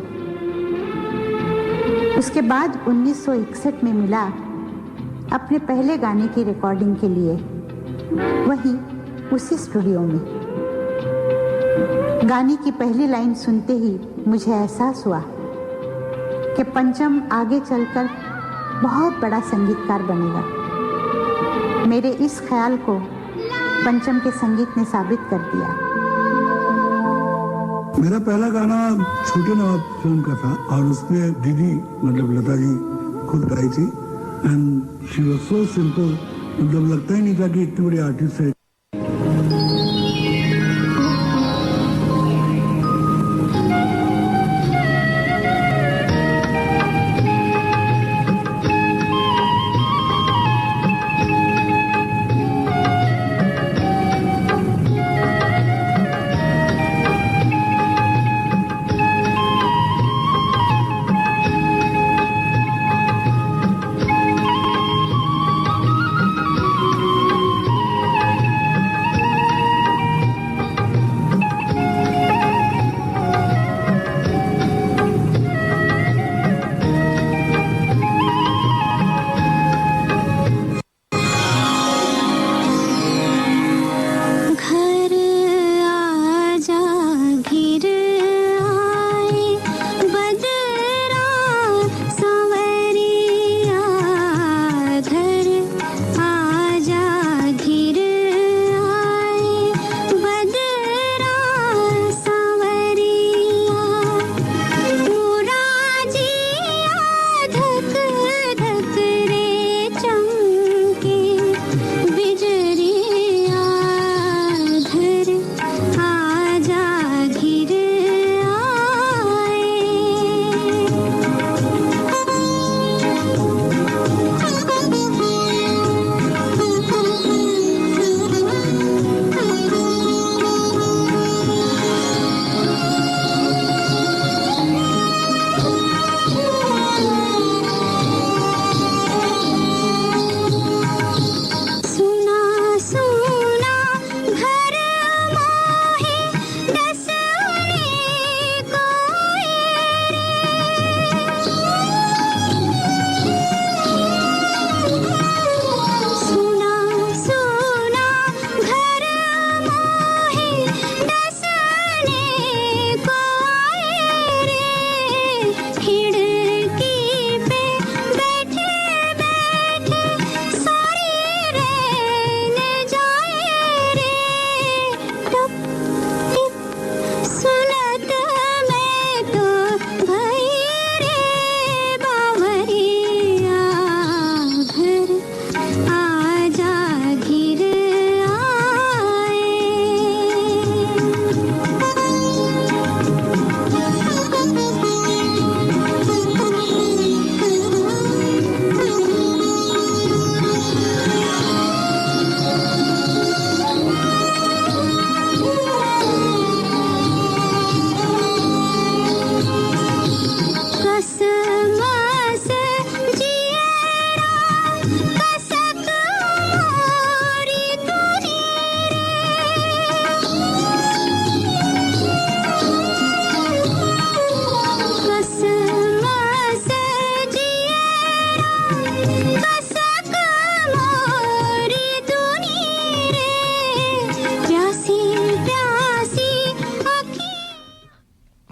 उसके बाद 1961 में मिला अपने पहले गाने की रिकॉर्डिंग के लिए, वहीं उसी स्टूडियो में। गाने की पहली लाइन सुनते ही मुझे एहसास हुआ कि पंचम आगे चलकर बहुत बड़ा संगीतकार बनेगा। मेरे इस ख्याल को पंचम के संगीत ने साबित कर दिया। मेरा पहला गाना छोटे नवाब फिल्म का था और उसमें दीदी मतलब लता जी खुद गाई थी and she was so simple, मतलब लगता ही नहीं था कि इतनी बड़ी आर्टिस्ट है।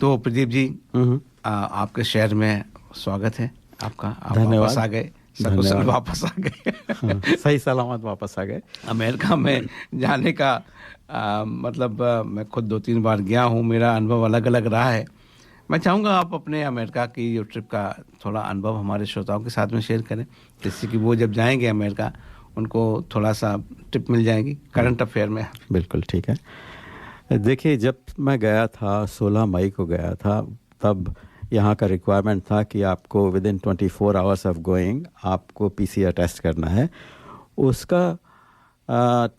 तो प्रदीप जी, आपके शहर में स्वागत है आपका। आप धन्यवाद। वापस आ गए, सकुशल वापस आ गए। सही सलामत वापस आ गए। अमेरिका में जाने का मतलब मैं खुद 2-3 बार गया हूँ, मेरा अनुभव अलग अलग रहा है। मैं चाहूँगा आप अपने अमेरिका की जो ट्रिप का थोड़ा अनुभव हमारे श्रोताओं के साथ में शेयर करें, जिससे कि वो जब जाएंगे अमेरिका उनको थोड़ा सा टिप मिल जाएगी करंट अफेयर में। बिल्कुल ठीक है। देखिए, जब मैं गया था 16 मई को गया था, तब यहाँ का रिक्वायरमेंट था कि आपको with in 24 hours of going आपको PCR टेस्ट करना है। उसका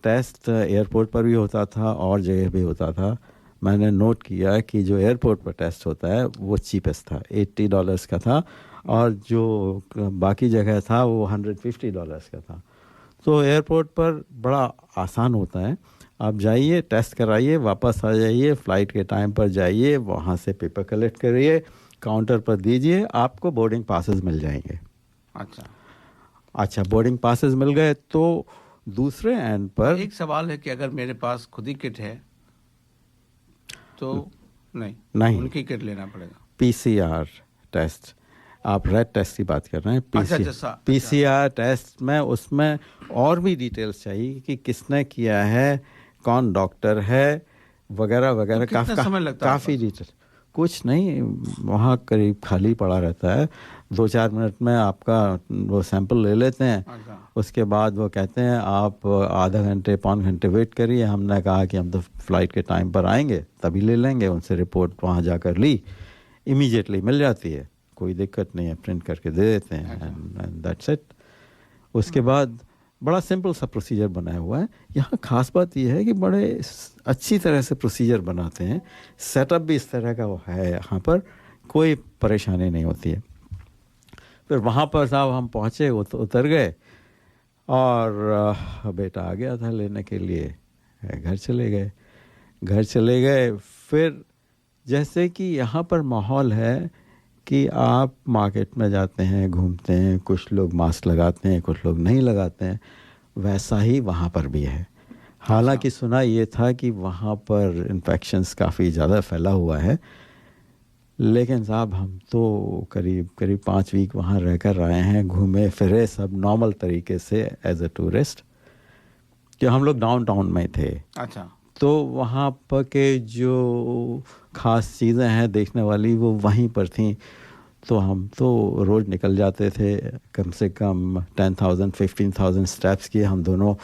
टेस्ट एयरपोर्ट पर भी होता था और जगह भी होता था। मैंने नोट किया कि जो एयरपोर्ट पर टेस्ट होता है वो चीपेस्ट था, $80 का था, और जो बाकी जगह था वो $150 का था। तो एयरपोर्ट पर बड़ा आसान होता है, आप जाइए, टेस्ट कराइए, वापस आ जाइए, फ़्लाइट के टाइम पर जाइए, वहाँ से पेपर कलेक्ट करिए, काउंटर पर दीजिए, आपको बोर्डिंग पासेस मिल जाएंगे। अच्छा, बोर्डिंग पासेस मिल गए तो दूसरे एंड पर एक सवाल है कि अगर मेरे पास खुद ही किट है तो नहीं, उनकी किट लेना पड़ेगा। PCR टेस्ट, आप रेड टेस्ट की बात कर रहे हैं। PCR टेस्ट में उसमें और भी डिटेल्स चाहिए कि किसने किया है, कौन डॉक्टर है, वगैरह वगैरह। काफ़ी डिटेल। कुछ नहीं, वहाँ करीब खाली पड़ा रहता है, 2-4 मिनट में आपका वो सैंपल ले लेते हैं। उसके बाद वो कहते हैं आप आधा घंटे 5 घंटे वेट करिए। हमने कहा कि हम तो फ़्लाइट के टाइम पर आएंगे तभी ले लेंगे। उनसे रिपोर्ट वहाँ जाकर ली, इमीडिएटली मिल जाती है, कोई दिक्कत नहीं है, प्रिंट करके दे देते हैं, एंड दैट्स इट। उसके बाद बड़ा सिंपल सा प्रोसीजर बनाया हुआ है। यहाँ खास बात यह है कि बड़े अच्छी तरह से प्रोसीजर बनाते हैं, सेटअप भी इस तरह का वो है, यहाँ पर कोई परेशानी नहीं होती है। फिर वहाँ पर साहब हम पहुँचे, उतर गए, और बेटा आ गया था लेने के लिए, घर चले गए। फिर जैसे कि यहाँ पर माहौल है कि आप मार्केट में जाते हैं, घूमते हैं, कुछ लोग मास्क लगाते हैं, कुछ लोग नहीं लगाते हैं, वैसा ही वहाँ पर भी है। हालांकि सुना ये था कि वहाँ पर इन्फेक्शंस काफ़ी ज़्यादा फैला हुआ है, लेकिन साहब हम तो करीब 5 वीक वहाँ रहकर आए हैं, घूमे फिरे सब नॉर्मल तरीके से एज अ टूरिस्ट। कि हम लोग डाउनटाउन में थे। अच्छा। तो वहाँ पर के जो ख़ास चीज़ें हैं देखने वाली वो वहीं पर थीं। तो हम तो रोज़ निकल जाते थे, कम से कम 10,000-15,000 स्टेप्स किए। हम दोनों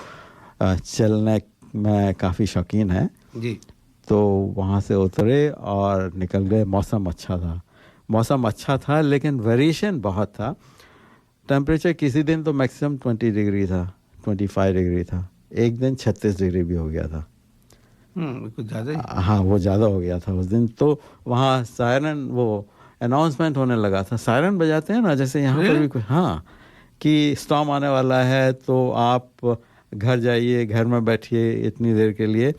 चलने में काफ़ी शौकीन हैं जी। तो वहाँ से उतरे और निकल गए। मौसम अच्छा था लेकिन वेरिएशन बहुत था। टेम्परेचर किसी दिन तो मैक्सिमम 20 डिग्री था, 25 डिग्री था, एक दिन 36 डिग्री भी हो गया था। कुछ ज़्यादा। हाँ, वो ज़्यादा हो गया था उस दिन। तो वहाँ सायरन, वो अनाउंसमेंट होने लगा था, सायरन बजाते हैं ना जैसे यहाँ पर भी कोई, हाँ, कि स्टॉर्म आने वाला है तो आप घर जाइए, घर में बैठिए इतनी देर के लिए।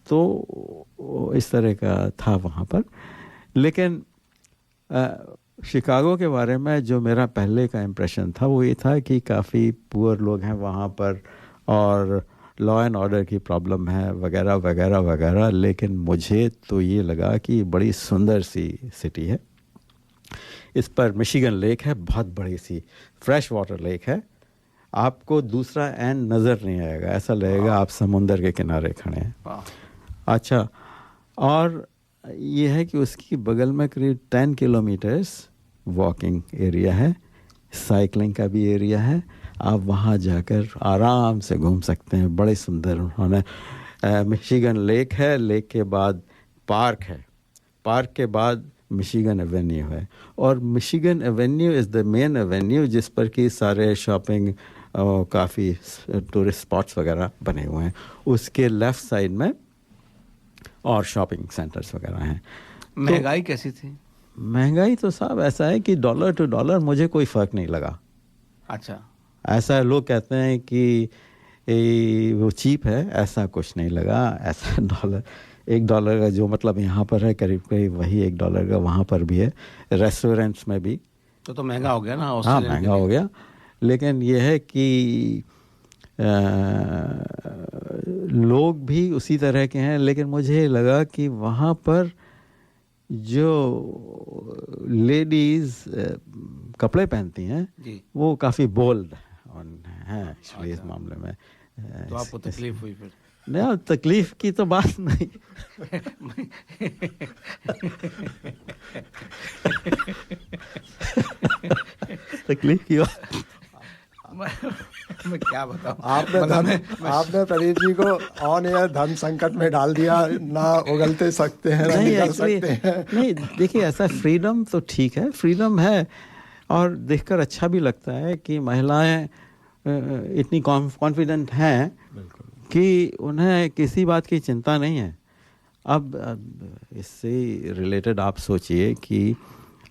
तो इस तरह का था वहाँ पर। लेकिन शिकागो के बारे में जो मेरा पहले का इम्प्रेशन था वो ये था कि काफ़ी पुअर लोग हैं वहाँ पर और लॉ एंड ऑर्डर की प्रॉब्लम है वगैरह वगैरह वगैरह। लेकिन मुझे तो ये लगा कि बड़ी सुंदर सी सिटी है। इस पर मिशिगन लेक है, बहुत बड़ी सी फ्रेश वाटर लेक है। आपको दूसरा एंड नज़र नहीं आएगा, ऐसा लगेगा आप समुंदर के किनारे खड़े हैं। अच्छा, और ये है कि उसकी बगल में करीब 10 किलोमीटर्स वॉकिंग एरिया है, साइकिलिंग का भी एरिया है। आप वहाँ जाकर आराम से घूम सकते हैं। बड़े सुंदर उन्होंने मिशिगन लेक है, लेक के बाद पार्क है, पार्क के बाद मिशिगन एवेन्यू है। और Michigan Avenue is the main Avenue जिस पर कि सारे शॉपिंग काफ़ी टूरिस्ट स्पॉट्स वगैरह बने हुए हैं। उसके लेफ़्ट साइड में और शॉपिंग सेंटर्स वगैरह हैं। महंगाई कैसी थी? महंगाई तो साहब ऐसा है कि डॉलर टू डॉलर मुझे कोई फ़र्क नहीं लगा। अच्छा, ऐसा लोग कहते हैं कि वो चीप है, ऐसा कुछ नहीं लगा। ऐसा $1 का जो मतलब यहाँ पर है करीब करीब वही $1 का वहाँ पर भी है, रेस्टोरेंट्स में भी। तो महंगा हो गया ना? हाँ, महंगा हो गया। लेकिन यह है कि लोग भी उसी तरह के हैं। लेकिन मुझे लगा कि वहाँ पर जो लेडीज कपड़े पहनती हैं जी। वो काफ़ी बोल्ड हैं एक्चुअली इस मामले में। तो आपको तकलीफ हुई फिर? नहीं, तकलीफ की तो बात नहीं। तकलीफ की बात मैं क्या बताऊं? आपने प्रदीप जी को ऑन एयर धन संकट में डाल दिया, ना उगलते सकते हैं ना निकल सकते हैं। नहीं, देखिए ऐसा फ्रीडम तो ठीक है, फ्रीडम है, और देखकर अच्छा भी लगता है कि महिलाएं इतनी कॉन्फिडेंट हैं कि उन्हें किसी बात की चिंता नहीं है। अब इससे रिलेटेड आप सोचिए कि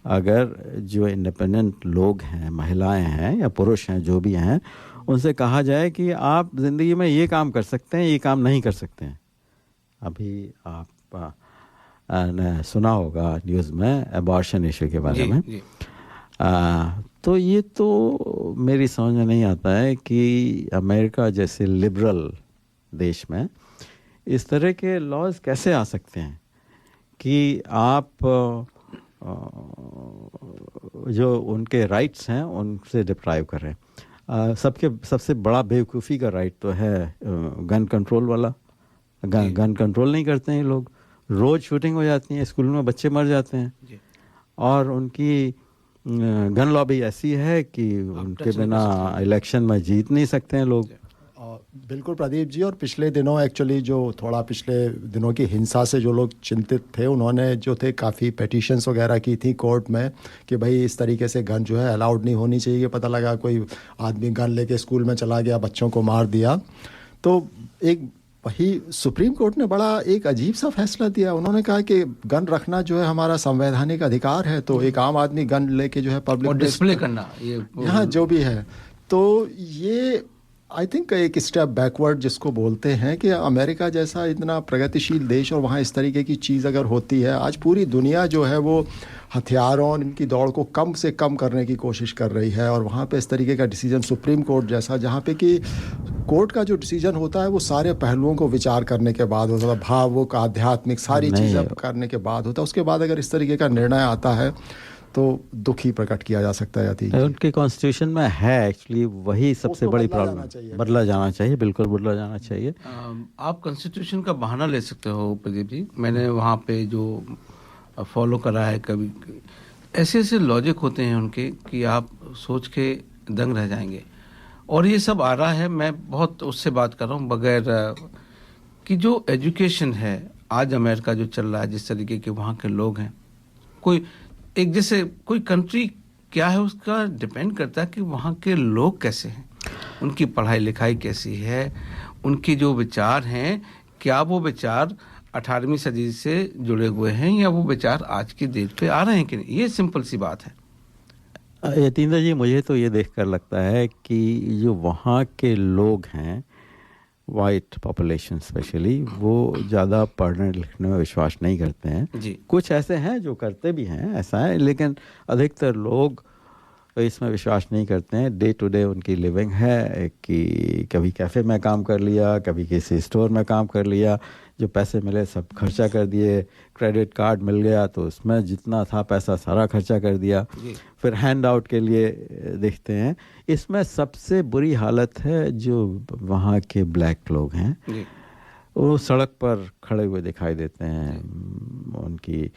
अगर जो इंडिपेंडेंट लोग हैं, महिलाएं हैं या पुरुष हैं, जो भी हैं, उनसे कहा जाए कि आप ज़िंदगी में ये काम कर सकते हैं, ये काम नहीं कर सकते हैं। अभी आप ने सुना होगा न्यूज़ में अबॉर्शन इशू के बारे में। तो ये तो मेरी समझ में नहीं आता है कि अमेरिका जैसे लिबरल देश में इस तरह के लॉज कैसे आ सकते हैं कि आप जो उनके राइट्स हैं उनसे डिप्राइव कर रहे हैं। सबसे बड़ा बेवकूफ़ी का राइट तो है गन कंट्रोल वाला। गन कंट्रोल नहीं करते हैं लोग, रोज़ शूटिंग हो जाती है, स्कूल में बच्चे मर जाते हैं, और उनकी गन लॉबी ऐसी है कि उनके बिना इलेक्शन में जीत नहीं सकते हैं लोग। बिल्कुल प्रदीप जी, और पिछले दिनों एक्चुअली जो थोड़ा पिछले दिनों की हिंसा से जो लोग चिंतित थे, उन्होंने जो थे काफ़ी पेटिशंस वगैरह की थी कोर्ट में कि भाई इस तरीके से गन जो है अलाउड नहीं होनी चाहिए। पता लगा कोई आदमी गन लेके स्कूल में चला गया, बच्चों को मार दिया। तो एक वही सुप्रीम कोर्ट ने बड़ा एक अजीब सा फैसला दिया। उन्होंने कहा कि गन रखना जो है हमारा संवैधानिक अधिकार है, तो एक आम आदमी गन लेके जो है पब्लिक डिस्प्ले करना यहाँ जो भी है, तो ये आई थिंक एक स्टेप बैकवर्ड जिसको बोलते हैं कि अमेरिका जैसा इतना प्रगतिशील देश और वहाँ इस तरीके की चीज़ अगर होती है, आज पूरी दुनिया जो है वो हथियारों इनकी दौड़ को कम से कम करने की कोशिश कर रही है, और वहाँ पे इस तरीके का डिसीजन सुप्रीम कोर्ट जैसा, जहाँ पे कि कोर्ट का जो डिसीजन होता है वो सारे पहलुओं को विचार करने के बाद होता है, भावुक आध्यात्मिक सारी चीज़ें करने के बाद होता है। उसके बाद अगर इस तरीके का निर्णय आता है तो दुख ही प्रकट किया जा सकता है। उनके कॉन्स्टिट्यूशन में है एक्चुअली, वही सबसे बड़ी प्रॉब्लम। बदला जाना चाहिए, बिल्कुल बदला जाना चाहिए। आप कॉन्स्टिट्यूशन का बहाना ले सकते हो प्रदीप जी। मैंने वहाँ पे जो फॉलो करा है, कभी ऐसे ऐसे लॉजिक होते हैं उनके कि आप सोच के दंग रह जाएंगे। और ये सब आ रहा है, मैं बहुत उससे बात कर रहा हूँ बगैर कि जो एजुकेशन है आज अमेरिका जो चल रहा है, जिस तरीके के वहाँ के लोग हैं, कोई एक जैसे कोई कंट्री क्या है उसका डिपेंड करता है कि वहाँ के लोग कैसे हैं, उनकी पढ़ाई लिखाई कैसी है, उनके जो विचार हैं, क्या वो विचार 18वीं सदी से जुड़े हुए हैं या वो विचार आज की डेट पे आ रहे हैं कि नहीं। ये सिंपल सी बात है। यतीन्द्र जी, मुझे तो ये देखकर लगता है कि जो वहाँ के लोग हैं, वाइट पॉपुलेशन स्पेशली, वो ज़्यादा पढ़ने लिखने में विश्वास नहीं करते हैं जी। कुछ ऐसे हैं जो करते भी हैं, ऐसा है, लेकिन अधिकतर लोग इसमें विश्वास नहीं करते हैं। डे टू डे उनकी लिविंग है कि कभी कैफ़े में काम कर लिया, कभी किसी स्टोर में काम कर लिया, जो पैसे मिले सब खर्चा कर दिए, क्रेडिट कार्ड मिल गया तो उसमें जितना था पैसा सारा खर्चा कर दिया, फिर हैंड आउट के लिए देखते हैं। इसमें सबसे बुरी हालत है जो वहाँ के ब्लैक लोग हैं, वो सड़क पर खड़े हुए दिखाई देते हैं, उनकी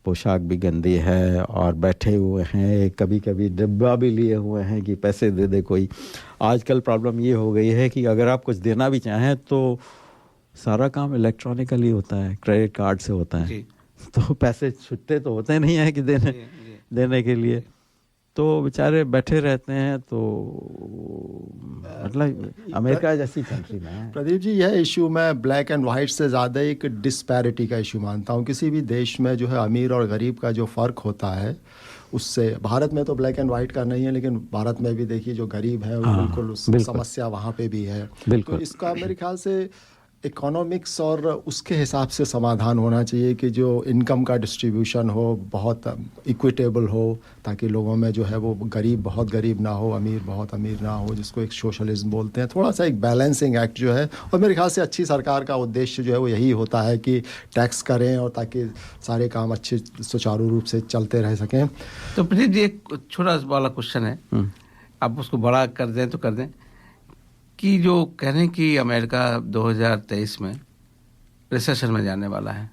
पोशाक भी गंदी है और बैठे हुए हैं, कभी कभी डिब्बा भी लिए हुए हैं कि पैसे दे दे कोई। आजकल प्रॉब्लम ये हो गई है कि अगर आप कुछ देना भी चाहें तो सारा काम इलेक्ट्रॉनिकली होता है, क्रेडिट कार्ड से होता है, तो पैसे छुट्टे तो होते नहीं हैं कि देने के लिए, तो बेचारे बैठे रहते हैं। तो मतलब अमेरिका जैसी कंट्री में प्रदीप जी, यह इशू मैं ब्लैक एंड वाइट से ज़्यादा एक डिस्पैरिटी का इशू मानता हूँ। किसी भी देश में जो है अमीर और गरीब का जो फ़र्क होता है, उससे भारत में तो ब्लैक एंड वाइट का नहीं है, लेकिन भारत में भी देखिए जो गरीब है बिल्कुल समस्या वहाँ पे भी है। तो इसका मेरे ख्याल से इकोनॉमिक्स और उसके हिसाब से समाधान होना चाहिए कि जो इनकम का डिस्ट्रीब्यूशन हो बहुत इक्विटेबल हो, ताकि लोगों में जो है वो गरीब बहुत गरीब ना हो, अमीर बहुत अमीर ना हो, जिसको एक सोशलिज्म बोलते हैं। थोड़ा सा एक बैलेंसिंग एक्ट जो है, और मेरे ख्याल से अच्छी सरकार का उद्देश्य जो है वो यही होता है कि टैक्स करें और ताकि सारे काम अच्छे सुचारू रूप से चलते रह सकें। तो प्रदीप जी, एक छोटा वाला क्वेश्चन है, आप उसको बड़ा कर दें तो कर दें, कि जो कह रहे हैं कि अमेरिका 2023 में रिसेशन में जाने वाला है,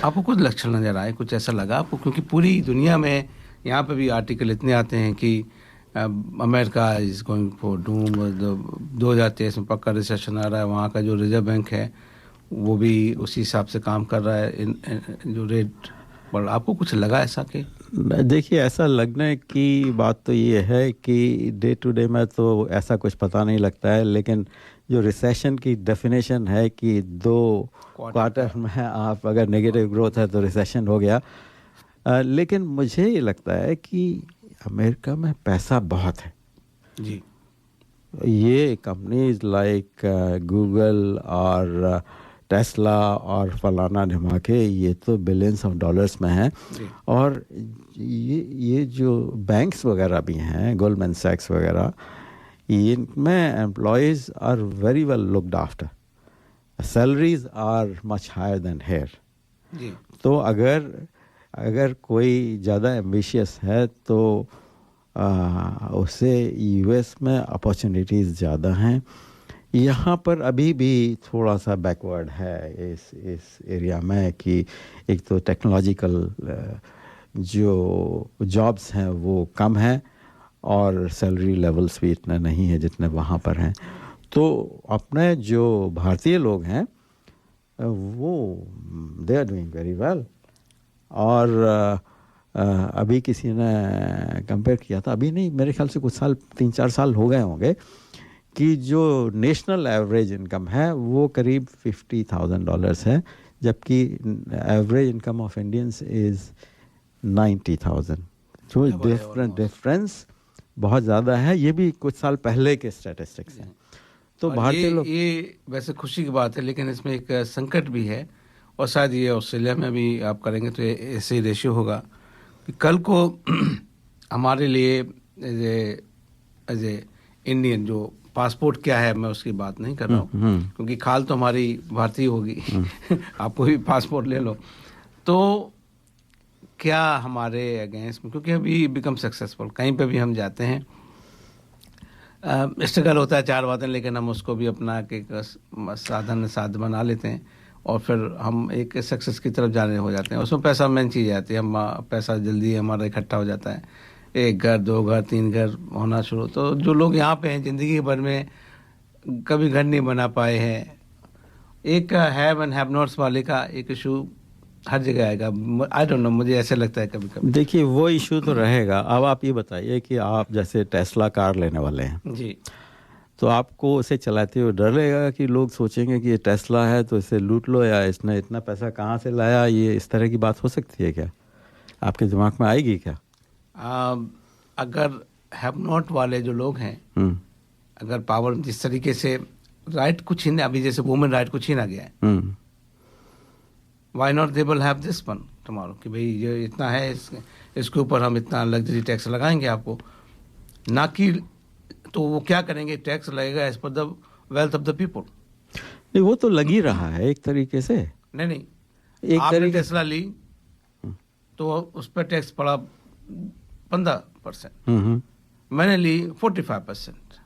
आपको कुछ लक्षण नजर आए, कुछ ऐसा लगा आपको? क्योंकि पूरी दुनिया में यहाँ पे भी आर्टिकल इतने आते हैं कि America is going for doom, 2023 में पक्का रिसेशन आ रहा है। वहाँ का जो रिजर्व बैंक है वो भी उसी हिसाब से काम कर रहा है, जो रेट बढ़। आपको कुछ लगा ऐसा कि? देखिए, ऐसा लगने की बात तो ये है कि डे टू डे में तो ऐसा कुछ पता नहीं लगता है, लेकिन जो रिसेशन की डेफिनेशन है कि 2 क्वार्टर में आप अगर नेगेटिव ग्रोथ है तो रिसेशन हो गया। लेकिन मुझे ये लगता है कि अमेरिका में पैसा बहुत है जी। ये कंपनीज लाइक गूगल और टेस्ला और फलाना ढिमाके, ये तो बिलियंस ऑफ डॉलर्स में हैं। और ये जो बैंक्स वगैरह भी हैं, गोल्डमैन सैक्स वगैरह, इनमें employees are very well looked after, salaries are much higher than here. तो अगर कोई ज़्यादा एम्बिशियस है तो उसे यूएस में अपॉर्चुनिटीज़ ज़्यादा हैं। यहाँ पर अभी भी थोड़ा सा बैकवर्ड है इस एरिया में कि एक तो टेक्नोलॉजिकल जो जॉब्स हैं वो कम हैं और सैलरी लेवल्स भी इतने नहीं हैं जितने वहाँ पर हैं। तो अपने जो भारतीय लोग हैं वो they are doing very well. और अभी किसी ने कंपेयर किया था, अभी नहीं, मेरे ख्याल से कुछ साल, 3-4 साल हो गए होंगे, कि जो नेशनल एवरेज इनकम है वो करीब $50,000 है, जबकि average income of Indians is 90,000। तो डिफरेंस बहुत ज़्यादा है। ये भी कुछ साल पहले के स्टैटिस्टिक्स हैं। तो भारतीय लोग, ये वैसे खुशी की बात है, लेकिन इसमें एक संकट भी है, और शायद ये ऑस्ट्रेलिया में भी आप करेंगे तो ऐसे ही रेशियो होगा कि कल को हमारे लिए एज ए इंडियन जो पासपोर्ट क्या है, मैं उसकी बात नहीं कर रहा हूँ, क्योंकि खाल तो हमारी भारतीय होगी आपको भी पासपोर्ट ले लो, तो क्या हमारे अगेंस्ट में, क्योंकि अभी बिकम सक्सेसफुल, कहीं पे भी हम जाते हैं स्ट्रगल होता है 4 बातें, लेकिन हम उसको भी अपना के साधन बना लेते हैं और फिर हम एक सक्सेस की तरफ जाने हो जाते हैं। उसमें पैसा मेन चीज़ आती है, हम पैसा जल्दी हमारा इकट्ठा हो जाता है, 1 घर 2 घर 3 घर होना शुरू। तो जो लोग यहाँ पे हैं ज़िंदगी भर में कभी घर नहीं बना पाए हैं, एक हैव एंड हैव नॉट्स वाले का एक इशू हर जगह आएगा। आई डोंट नो, मुझे ऐसे लगता है कभी कभी। देखिए, वो इशू तो रहेगा। अब आप ये बताइए कि आप जैसे टेस्ला कार लेने वाले हैं जी, तो आपको उसे चलाते हुए डर लगेगा कि लोग सोचेंगे कि ये टेस्ला है तो इसे लूट लो, या इसने इतना पैसा कहाँ से लाया, ये इस तरह की बात हो सकती है क्या? आपके दिमाग में आएगी क्या? अगर हैव नॉट वाले जो लोग हैं, अगर पावर जिस तरीके से राइट कुछ ही, अभी जैसे वुमेन राइट कुछ ही ना गया है, why not they will have this one tomorrow, कि भाई ये इतना है, इसके ऊपर हम इतना लग्जरी टैक्स लगाएंगे आपको, ना कि तो वो क्या करेंगे, टैक्स लगेगा as per the wealth of the people. नहीं, वो तो लग ही रहा है एक तरीके से। नहीं, एक आपने टेस्ला ली तो उस पर टैक्स पड़ा 15%, मैंने ली 45%।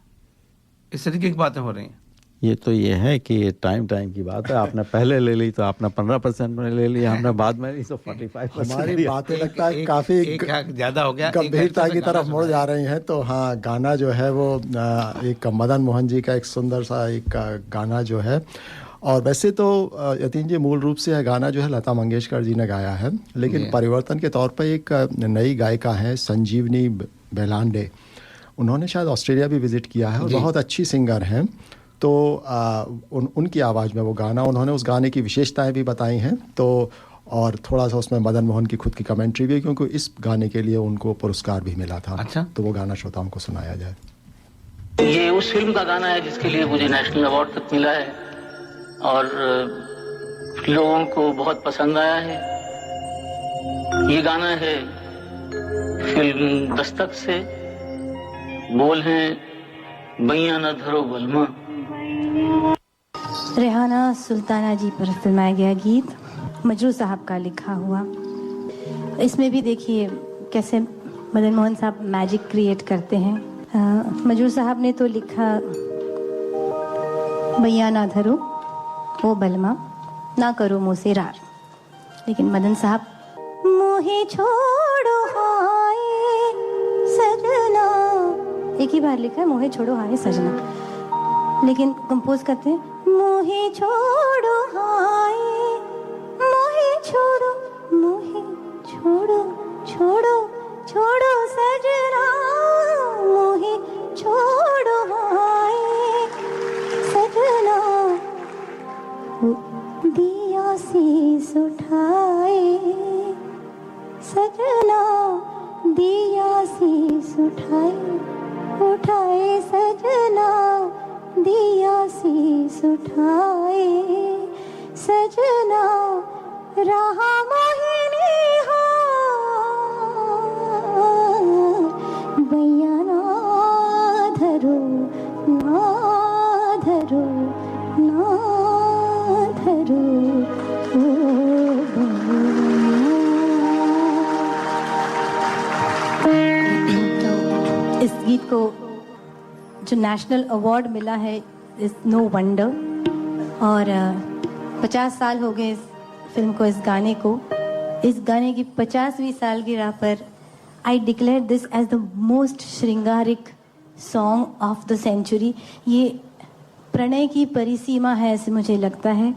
इस तरीके की बातें हो रही हैं। ये तो ये है कि टाइम की बात है। आपने पहले ले ली तो आपने 15% में ले लिया, हमने बाद में ली तो 45%। हमारी बातें लगता है काफी ज्यादा हो गया, गंभीरता की तरफ मुड़ जा रही हैं। तो हाँ, गाना जो है वो एक मदन मोहन जी का एक सुंदर सा एक गाना जो है, और वैसे तो यतीन जी मूल रूप से यह गाना जो है लता मंगेशकर जी ने गाया है, लेकिन परिवर्तन के तौर पर एक नई गायिका है संजीवनी बेलांडे, उन्होंने शायद ऑस्ट्रेलिया भी विजिट किया है और बहुत अच्छी सिंगर हैं। तो उनकी आवाज़ में वो गाना, उन्होंने उस गाने की विशेषताएं भी बताई हैं। तो और थोड़ा सा उसमें मदन मोहन की खुद की कमेंट्री भी है, क्योंकि इस गाने के लिए उनको पुरस्कार भी मिला था। अच्छा, तो वो गाना श्रोताओं को सुनाया जाए। ये उस फिल्म का गाना है जिसके लिए मुझे नेशनल अवार्ड तक मिला है, और लोगों को बहुत पसंद आया है। ये गाना है फिल्म दस्तक से, बोल हैं बैया न धरो बलमा। रेहाना सुल्ताना जी पर फिल्माया गया गीत मजरू साहब का लिखा हुआ। इसमें भी देखिए कैसे मदन मोहन साहब मैजिक क्रिएट करते हैं। मजरू साहब ने तो लिखा बैया ना धरो ओ बलमा ना करो मुझसे रार, लेकिन मदन साहब मोहे छोड़ो हाय सजना, एक ही बार लिखा है मोहे छोड़ो हाय सजना, लेकिन कंपोज करते हैं मोहे छोड़ो हाय, मोहे छोड़ो, मोहे छोड़ो, छोड़ो छोड़ो सजना, मोहे छोड़ो हाय सजना, दिया शीस उठाए सजना, दिया शीस उठाए, उठाए सजना, दिया शीस उठाए सजना, रहा मोहिनी हो बैया ना धरो, ना धरो, ना धरो इस गीत को जो नेशनल अवार्ड मिला है इस नो वंडर, और 50 साल हो गए इस फिल्म को, इस गाने को। इस गाने की 50वीं सालगिरह पर I declare this as the most श्रृंगारिक सॉन्ग ऑफ द सेंचुरी। ये प्रणय की परिसीमा है ऐसे मुझे लगता है।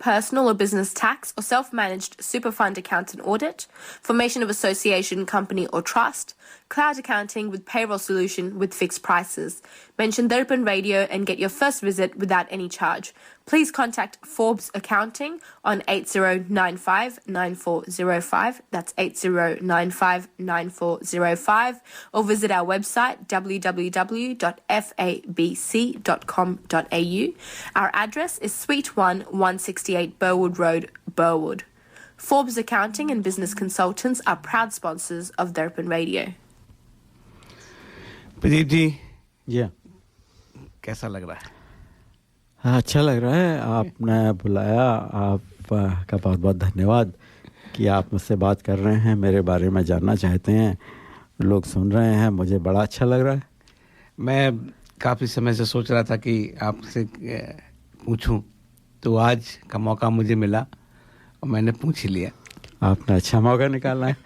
Personal or business tax or self-managed super fund account and audit, formation of association, company or trust, cloud accounting with payroll solution with fixed prices. Mention Darpan Radio and get your first visit without any charge. Please contact Forbes Accounting on 8095-9405, that's 8095-9405, or visit our website www.fabc.com.au. Our address is Suite 1, 168 Burwood Road, Burwood. Forbes Accounting and Business Consultants are proud sponsors of Darpan Radio. Pradeep ji, जी कैसा लग रहा है? हाँ, अच्छा लग रहा है। आपने बुलाया, आपका बहुत बहुत धन्यवाद कि आप मुझसे बात कर रहे हैं, मेरे बारे में जानना चाहते हैं, लोग सुन रहे हैं, मुझे बड़ा अच्छा लग रहा है। मैं काफ़ी समय से सोच रहा था कि आपसे पूछूं, तो आज का मौका मुझे मिला और मैंने पूछ ही लिया। आपने अच्छा मौका निकाला है।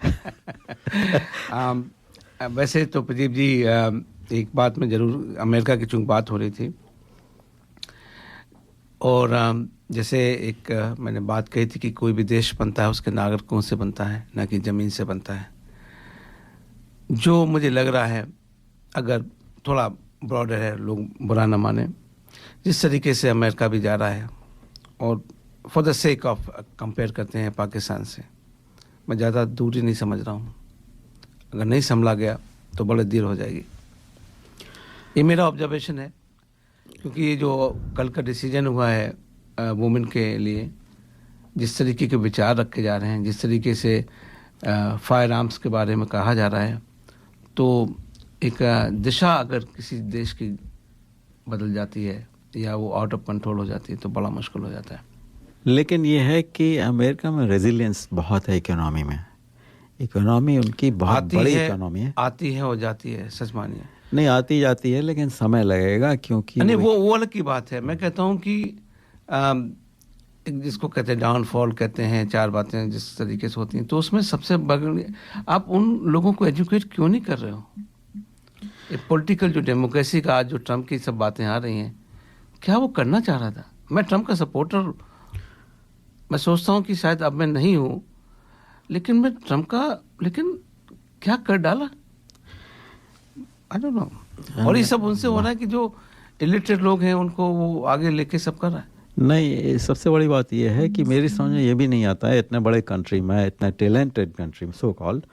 वैसे तो प्रदीप जी एक बात में ज़रूर, अमेरिका की चूंकि बात हो रही थी, और जैसे एक मैंने बात कही थी कि कोई भी देश बनता है उसके नागरिकों से बनता है, ना कि ज़मीन से बनता है। जो मुझे लग रहा है, अगर थोड़ा ब्रॉडर है, लोग बुरा न माने, जिस तरीके से अमेरिका भी जा रहा है, और for the sake of compare करते हैं पाकिस्तान से, मैं ज़्यादा दूरी नहीं समझ रहा हूँ। अगर नहीं संभला गया तो बड़े देर हो जाएगी। ये मेरा ऑब्जर्वेशन है, क्योंकि ये जो कल का डिसीजन हुआ है वुमेन के लिए, जिस तरीके के विचार रखे जा रहे हैं, जिस तरीके से फायर आर्म्स के बारे में कहा जा रहा है, तो एक दिशा अगर किसी देश की बदल जाती है या वो आउट ऑफ कंट्रोल हो जाती है तो बड़ा मुश्किल हो जाता है। लेकिन ये है कि अमेरिका में रेजिलियंस बहुत है इकोनॉमी में। इकोनॉमी उनकी बहुत बड़ी इकोनॉमी है। आती है और जाती है, सच मानिए। नहीं, आती जाती है, लेकिन समय लगेगा, क्योंकि नहीं, वो अलग की बात है। मैं कहता हूँ कि जिसको कहते हैं डाउनफॉल कहते हैं, चार बातें जिस तरीके से होती हैं, तो उसमें सबसे बड़ी, आप उन लोगों को एजुकेट क्यों नहीं कर रहे हो? ये पॉलिटिकल जो डेमोक्रेसी का आज जो ट्रम्प की सब बातें आ रही हैं, क्या वो करना चाह रहा था? मैं ट्रम्प का सपोर्टर, मैं सोचता हूँ कि शायद अब मैं नहीं हूँ, लेकिन मैं ट्रम्प का, लेकिन क्या कर डाला, आई डोंट नो। और ये सब उनसे हो रहा है कि जो इलिटरेट लोग हैं उनको वो आगे लेके सब कर रहा है। नहीं, सबसे बड़ी बात यह है कि मेरी समझ में ये भी नहीं आता है, इतने बड़े कंट्री में, इतना टैलेंटेड कंट्री में, सो कॉल्ड,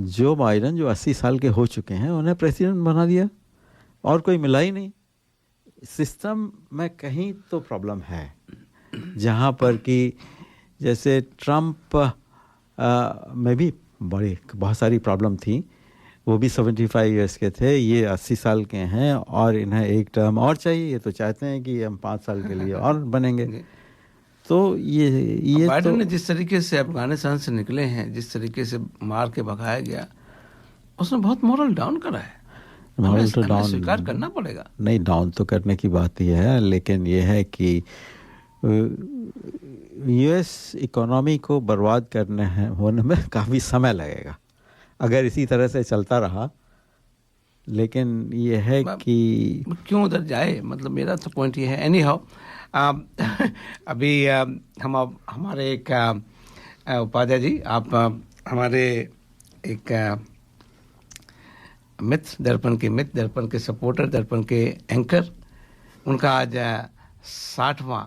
जो बाइडन जो 80 साल के हो चुके हैं, उन्हें प्रेसिडेंट बना दिया और कोई मिला ही नहीं। सिस्टम में कहीं तो प्रॉब्लम है, जहाँ पर कि जैसे ट्रम्प में भी बहुत सारी प्रॉब्लम थी। वो भी 75 इयर्स के थे, ये 80 साल के हैं, और इन्हें एक टर्म और चाहिए। ये तो चाहते हैं कि हम 5 साल के लिए और बनेंगे। तो ये बाइडन तो ने जिस तरीके से अफगानिस्तान से निकले हैं, जिस तरीके से मार के भगाया गया, उसने बहुत मोरल डाउन करा है। मोरल तो डाउन स्वीकार करना पड़ेगा। नहीं, डाउन तो करने की बात ही है, लेकिन ये है कि यूएस इकोनॉमी को बर्बाद होने में काफ़ी समय लगेगा अगर इसी तरह से चलता रहा। लेकिन ये है कि क्यों उधर जाए, मतलब मेरा तो पॉइंट ये है। एनी हाउ, अभी हम हमारे एक उपाध्याय जी, आप हमारे एक दर्पण के सपोर्टर, दर्पण के एंकर, उनका आज 60वां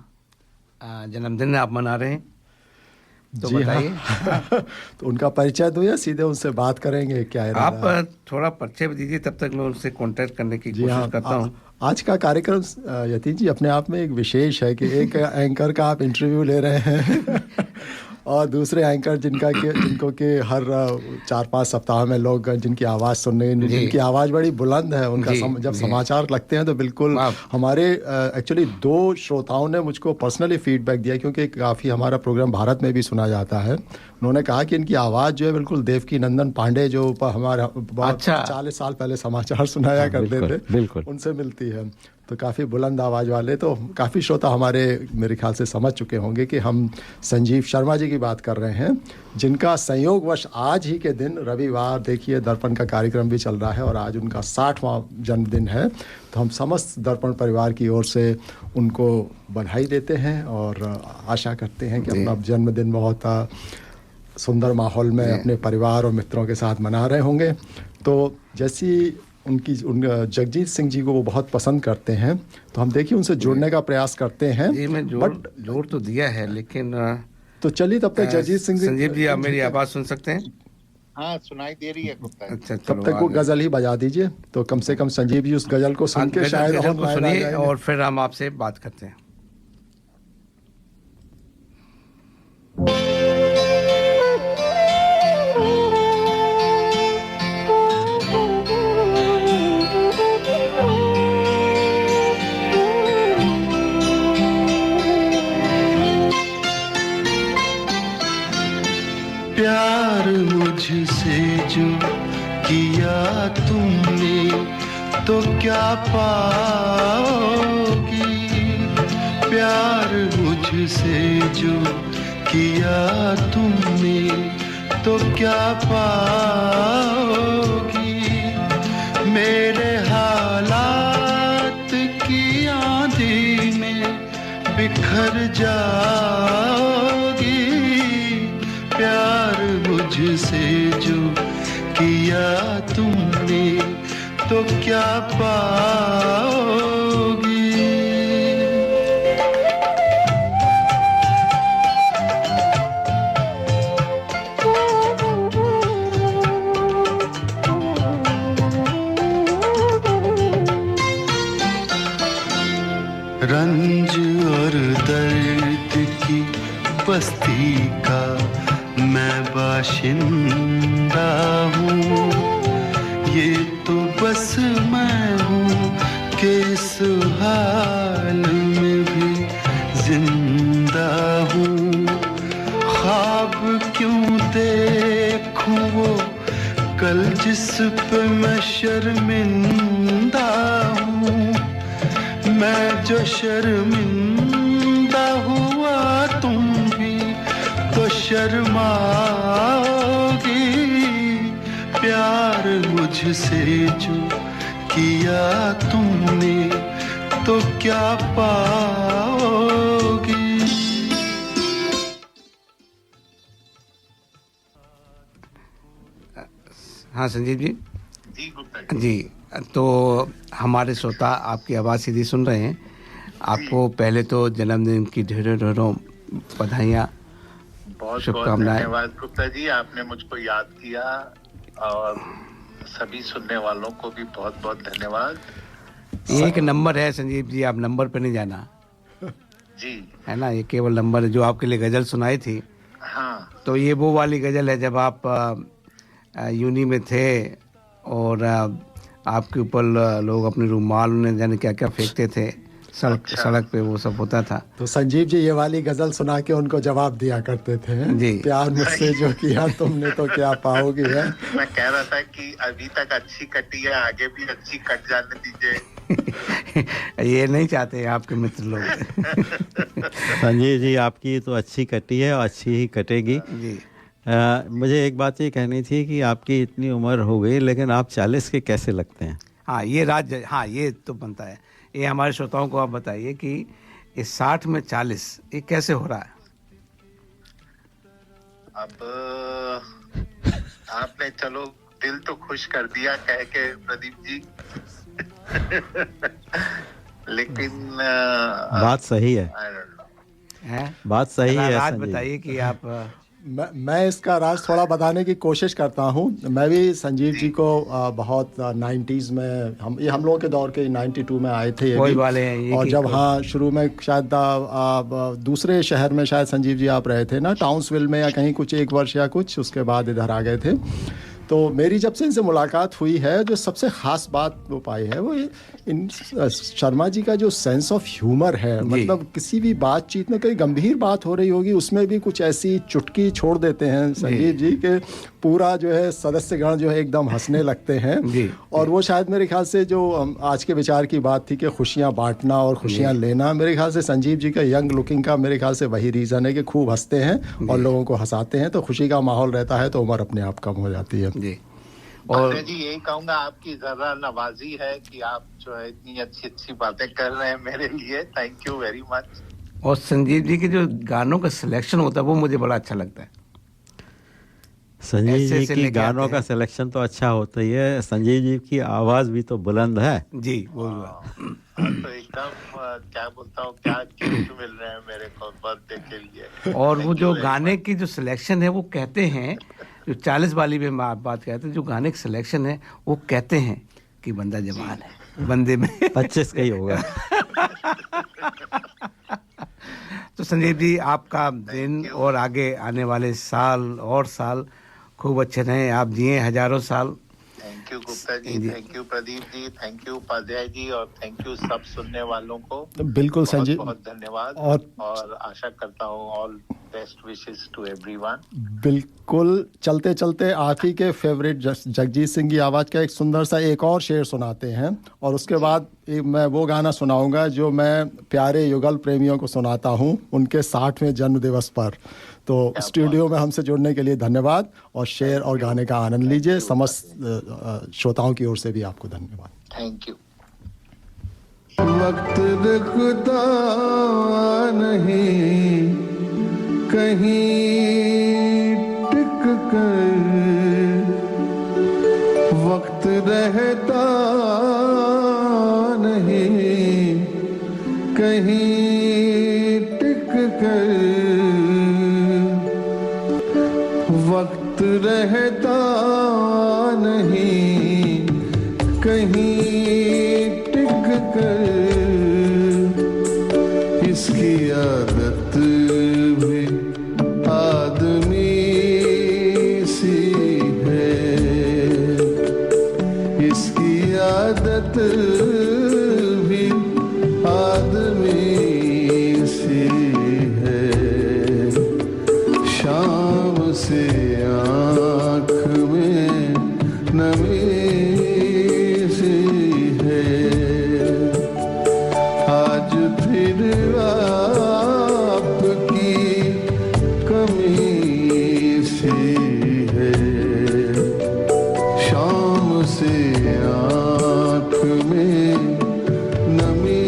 जन्मदिन आप मना रहे हैं, तो बताइए। हाँ। तो उनका परिचय दो या सीधे उनसे बात करेंगे, क्या है? आप थोड़ा परिचय दीजिए, तब तक मैं उनसे कांटेक्ट करने की कोशिश करता हूँ। आज का कार्यक्रम यतीन जी अपने आप में एक विशेष है कि एक एंकर का आप इंटरव्यू ले रहे हैं और दूसरे एंकर जिनको कि हर 4-5 सप्ताह में लोग जिनकी आवाज़ सुनने, जिनकी आवाज़ बड़ी बुलंद है, उनका जब समाचार लगते हैं तो बिल्कुल हमारे एक्चुअली 2 श्रोताओं ने मुझको पर्सनली फीडबैक दिया, क्योंकि काफ़ी हमारा प्रोग्राम भारत में भी सुना जाता है। उन्होंने कहा कि इनकी आवाज़ जो है बिल्कुल देवकी नंदन पांडे, जो हमारे 40 साल पहले समाचार सुनाया करते थे, उनसे मिलती है। तो काफ़ी बुलंद आवाज़ वाले, तो काफ़ी श्रोता हमारे मेरे ख्याल से समझ चुके होंगे कि हम संजीव शर्मा जी की बात कर रहे हैं, जिनका संयोगवश आज ही के दिन रविवार, देखिए दर्पण का कार्यक्रम भी चल रहा है और आज उनका 60वां जन्मदिन है। तो हम समस्त दर्पण परिवार की ओर से उनको बधाई देते हैं और आशा करते हैं कि अपना जन्मदिन बहुत सुंदर माहौल में अपने परिवार और मित्रों के साथ मना रहे होंगे। तो जैसी जगजीत सिंह जी को वो बहुत पसंद करते हैं, तो हम देखिए उनसे जुड़ने का प्रयास करते हैं। जी, मैं जोड़ तो दिया है, लेकिन तो चलिए तब तक जगजीत सिंह जी, संजीव जी, आप मेरी आवाज़ सुन सकते हैं? हाँ, सुनाई दे रही है। अच्छा, तब तक वो गजल ही बजा दीजिए, तो कम से कम संजीव जी उस गजल को सुन के शायद सुनिए और फिर हम आपसे बात करते हैं। प्यार मुझसे जो किया तुमने तो क्या पाओगी, प्यार मुझसे जो किया तुमने तो क्या पाओगी, मेरे हालात की आंधी में बिखर जाओगी, प्यार मुझसे जो किया तुमने तो क्या पाओगी। रंज और दर्द की बस्ती का मैं बाशिंदा हूँ, ये तो बस मैं हूँ कि इस हाल में भी जिंदा हूँ। ख्वाब क्यों देखूं वो कल जिस पे मैं शर्मिंदा हूँ, मैं जो शर्मिंदा हुआ तुम भी तो शर्माओगी, प्यार मुझसे जो किया तुमने तो क्या पाओगी। हाँ संजीव जी। जी, तो हमारे श्रोता आपकी आवाज़ सीधी सुन रहे हैं। आपको पहले तो जन्मदिन की ढेरों ढेरों बधाइयाँ, बहुत शुभकामनाएं। धन्यवाद गुप्ता जी, आपने मुझको याद किया और सभी सुनने वालों को भी बहुत बहुत धन्यवाद। एक नंबर है संजीव जी, आप नंबर पे नहीं जाना जी, है ना, ये केवल नंबर है। जो आपके लिए गज़ल सुनाई थी, हाँ, तो ये वो वाली गज़ल है जब आप यूनी में थे और आपके ऊपर लोग अपने रुमाल ने जाने क्या क्या फेंकते थे सड़क पे, वो सब होता था। तो संजीव जी ये वाली गजल सुना के उनको जवाब दिया करते थे जी, प्यार मुझसे जो किया तुमने तो क्या पाओगे। है मैं कह रहा था कि अभी तक अच्छी कटी है, आगे भी अच्छी कट जाने दीजिए। ये नहीं चाहते आपके मित्र लोग। संजीव जी आपकी तो अच्छी कटी है और अच्छी ही कटेगी जी। मुझे एक बात ये कहनी थी कि आपकी इतनी उम्र हो गई लेकिन आप 40 के कैसे लगते हैं? हाँ ये तो बनता है। ये हमारे श्रोताओं को आप बताइए कि इस 60 में 40 ये कैसे हो रहा है? अब आपने चलो दिल तो खुश कर दिया कह के प्रदीप जी। लेकिन बात सही है, बात सही है। राज बताइए कि आप मैं इसका राज थोड़ा बताने की कोशिश करता हूँ। मैं भी संजीव जी को बहुत 90s में हम लोगों के दौर के 92 में आए थे वही वाले हैं ये। और जब हाँ शुरू में शायद दूसरे शहर में शायद संजीव जी आप रहे थे ना, टाउन्सविल में या कहीं कुछ 1 वर्ष या कुछ, उसके बाद इधर आ गए थे। तो मेरी जब से इनसे मुलाकात हुई है, जो सबसे ख़ास बात वो पाई है वो इन शर्मा जी का जो सेंस ऑफ ह्यूमर है। मतलब किसी भी बातचीत में कोई गंभीर बात हो रही होगी, उसमें भी कुछ ऐसी चुटकी छोड़ देते हैं संजीव जी के पूरा जो है सदस्यगण जो है एकदम हंसने लगते हैं। और वो शायद मेरे ख्याल से जो आज के विचार की बात थी कि खुशियाँ बांटना और खुशियाँ लेना, मेरे ख्याल से संजीव जी का यंग लुकिंग का मेरे ख्याल से वही रीज़न है कि खूब हंसते हैं और लोगों को हंसाते हैं, तो खुशी का माहौल रहता है तो उम्र अपने आप कम हो जाती है। जी। और जी यही कहूँगा, आपकी जरा नवाजी है कि आप जो है इतनी अच्छी अच्छी बातें कर रहे हैं मेरे लिए। Thank you very much. और संजीव जी के जो गानों का सिलेक्शन होता है वो मुझे बड़ा अच्छा लगता है। संजीव जी की गानों का सिलेक्शन तो अच्छा होता ही है, संजीव जी की आवाज भी तो बुलंद है। जी वो तो एकदम क्या बोलता हूँ, क्या गिफ्ट मिल रहे हैं मेरे को बर्थडे के लिए। और वो जो गाने की जो सिलेक्शन है वो कहते हैं, जो 40 वाली में आप बात कहते हैं, जो गाने की सिलेक्शन है वो कहते हैं कि बंदा जवान है, बंदे में 25 का ही होगा। तो संजीव जी आपका दिन और आगे आने वाले साल और साल खूब अच्छे रहें, आप जिए हजारों साल। Thank you Gupta ji, thank you Pradeep ji, thank you Upadhyay ji, और थैंक यू सब सुनने वालों को। बिल्कुल संजीव, बहुत धन्यवाद और आशा करता हूँ all best wishes to everyone. बिल्कुल। चलते चलते आप ही के फेवरेट जगजीत सिंह की आवाज़ का एक सुंदर सा एक और शेर सुनाते हैं, और उसके बाद मैं वो गाना सुनाऊंगा जो मैं प्यारे युगल प्रेमियों को सुनाता हूँ उनके 60वें जन्म दिवस पर। तो स्टूडियो में हमसे जुड़ने के लिए धन्यवाद और शेर और गाने का आनंद लीजिए। समस्त श्रोताओं की ओर से भी आपको धन्यवाद। Thank you. वक्त रुकता नहीं कहीं टिक कर, वक्त रहता नहीं कहीं टिक कर, वक्त रहता नहीं कहीं टिक कर, इसकी आदत भी आदमी सी है, इसकी आदत भी आदमी सी है, शाम से आँख में नमी सी है, आज फिर आपकी कमी सी है, शाम से आँख में नमी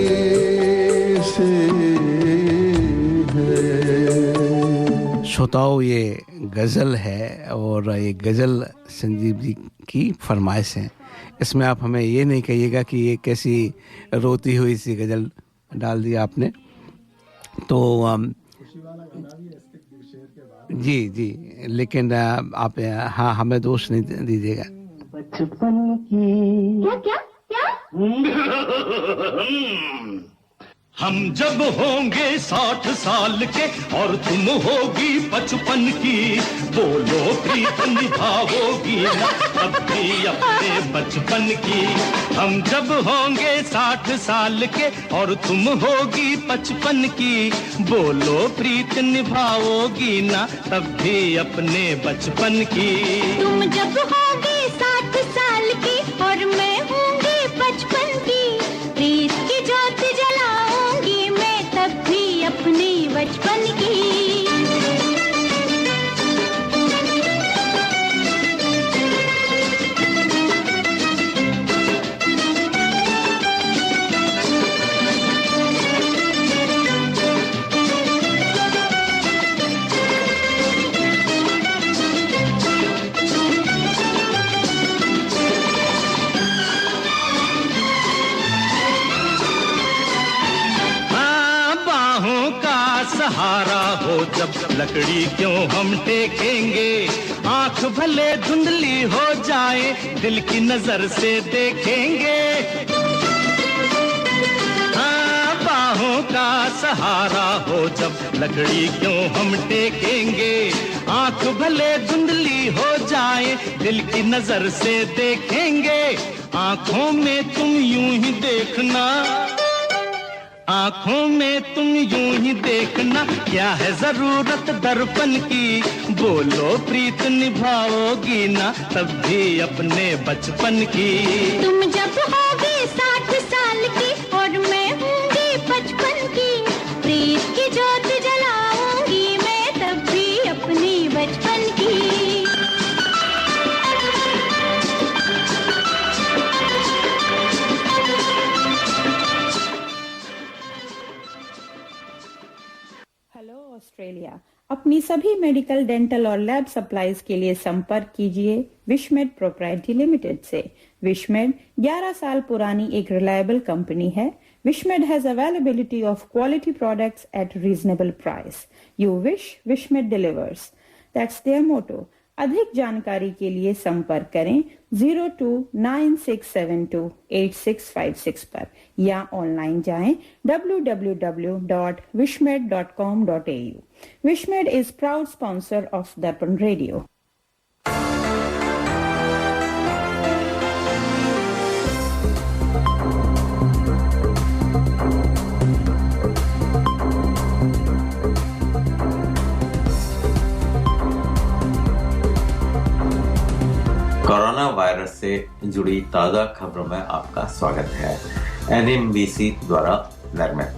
से है। श्रोताओं, ये गज़ल है और ये गज़ल संजीव जी की फरमाइश है। इसमें आप हमें ये नहीं कहिएगा कि ये कैसी रोती हुई सी गज़ल डाल दी आपने। तो जी जी, लेकिन आप हाँ हमें दोष नहीं दीजिएगा। बचपन की क्या क्या क्या हम जब होंगे 60 साल के और तुम होगी 55 की, बोलो प्रीत निभाओगी ना अब भी अपने बचपन की। हम जब होंगे 60 साल के और तुम होगी 55 की, बोलो प्रीत निभाओगी ना तब भी अपने बचपन की। तुम जब होगी 60 साल की और मैं होंगी 55 की, प्रीत की ज्योत जलाऊंगी मैं तब भी अपनी बचपन की। सहारा हो जब लकड़ी क्यों हम टेकेंगे, आंख भले धुंधली हो जाए दिल की नजर से देखेंगे। हाँ, बाहों का सहारा हो जब लकड़ी क्यों हम टेकेंगे, आंख भले धुंधली हो जाए दिल की नजर से देखेंगे। आंखों में तुम यूं ही देखना, आंखों में तुम यूं ही देखना, क्या है जरूरत दर्पण की, बोलो प्रीत निभाओगी ना तब भी अपने बचपन की। तुम जब होगी 60 साल की और मैं होंगी 55 की, प्रीत की ज्योत जलाऊंगी मैं तब भी अपनी बचपन की। ऑस्ट्रेलिया। अपनी सभी मेडिकल, डेंटल और लैब सप्लाईज के लिए संपर्क कीजिए विशमेड प्रोप्राइटरी लिमिटेड से। विशमेड 11 साल पुरानी एक रिलायबल कंपनी है। Wishmade has availability of quality products at reasonable price. You wish, Wishmade delivers. That's their motto. अधिक जानकारी के लिए संपर्क करें 0296728656 पर या ऑनलाइन जाएं www.wishmed.com.au। Wishmed is proud sponsor of Darpan Radio. Corona virus से जुड़ी ताज़ा खबरों में आपका स्वागत है। NMBC द्वारा निर्मित।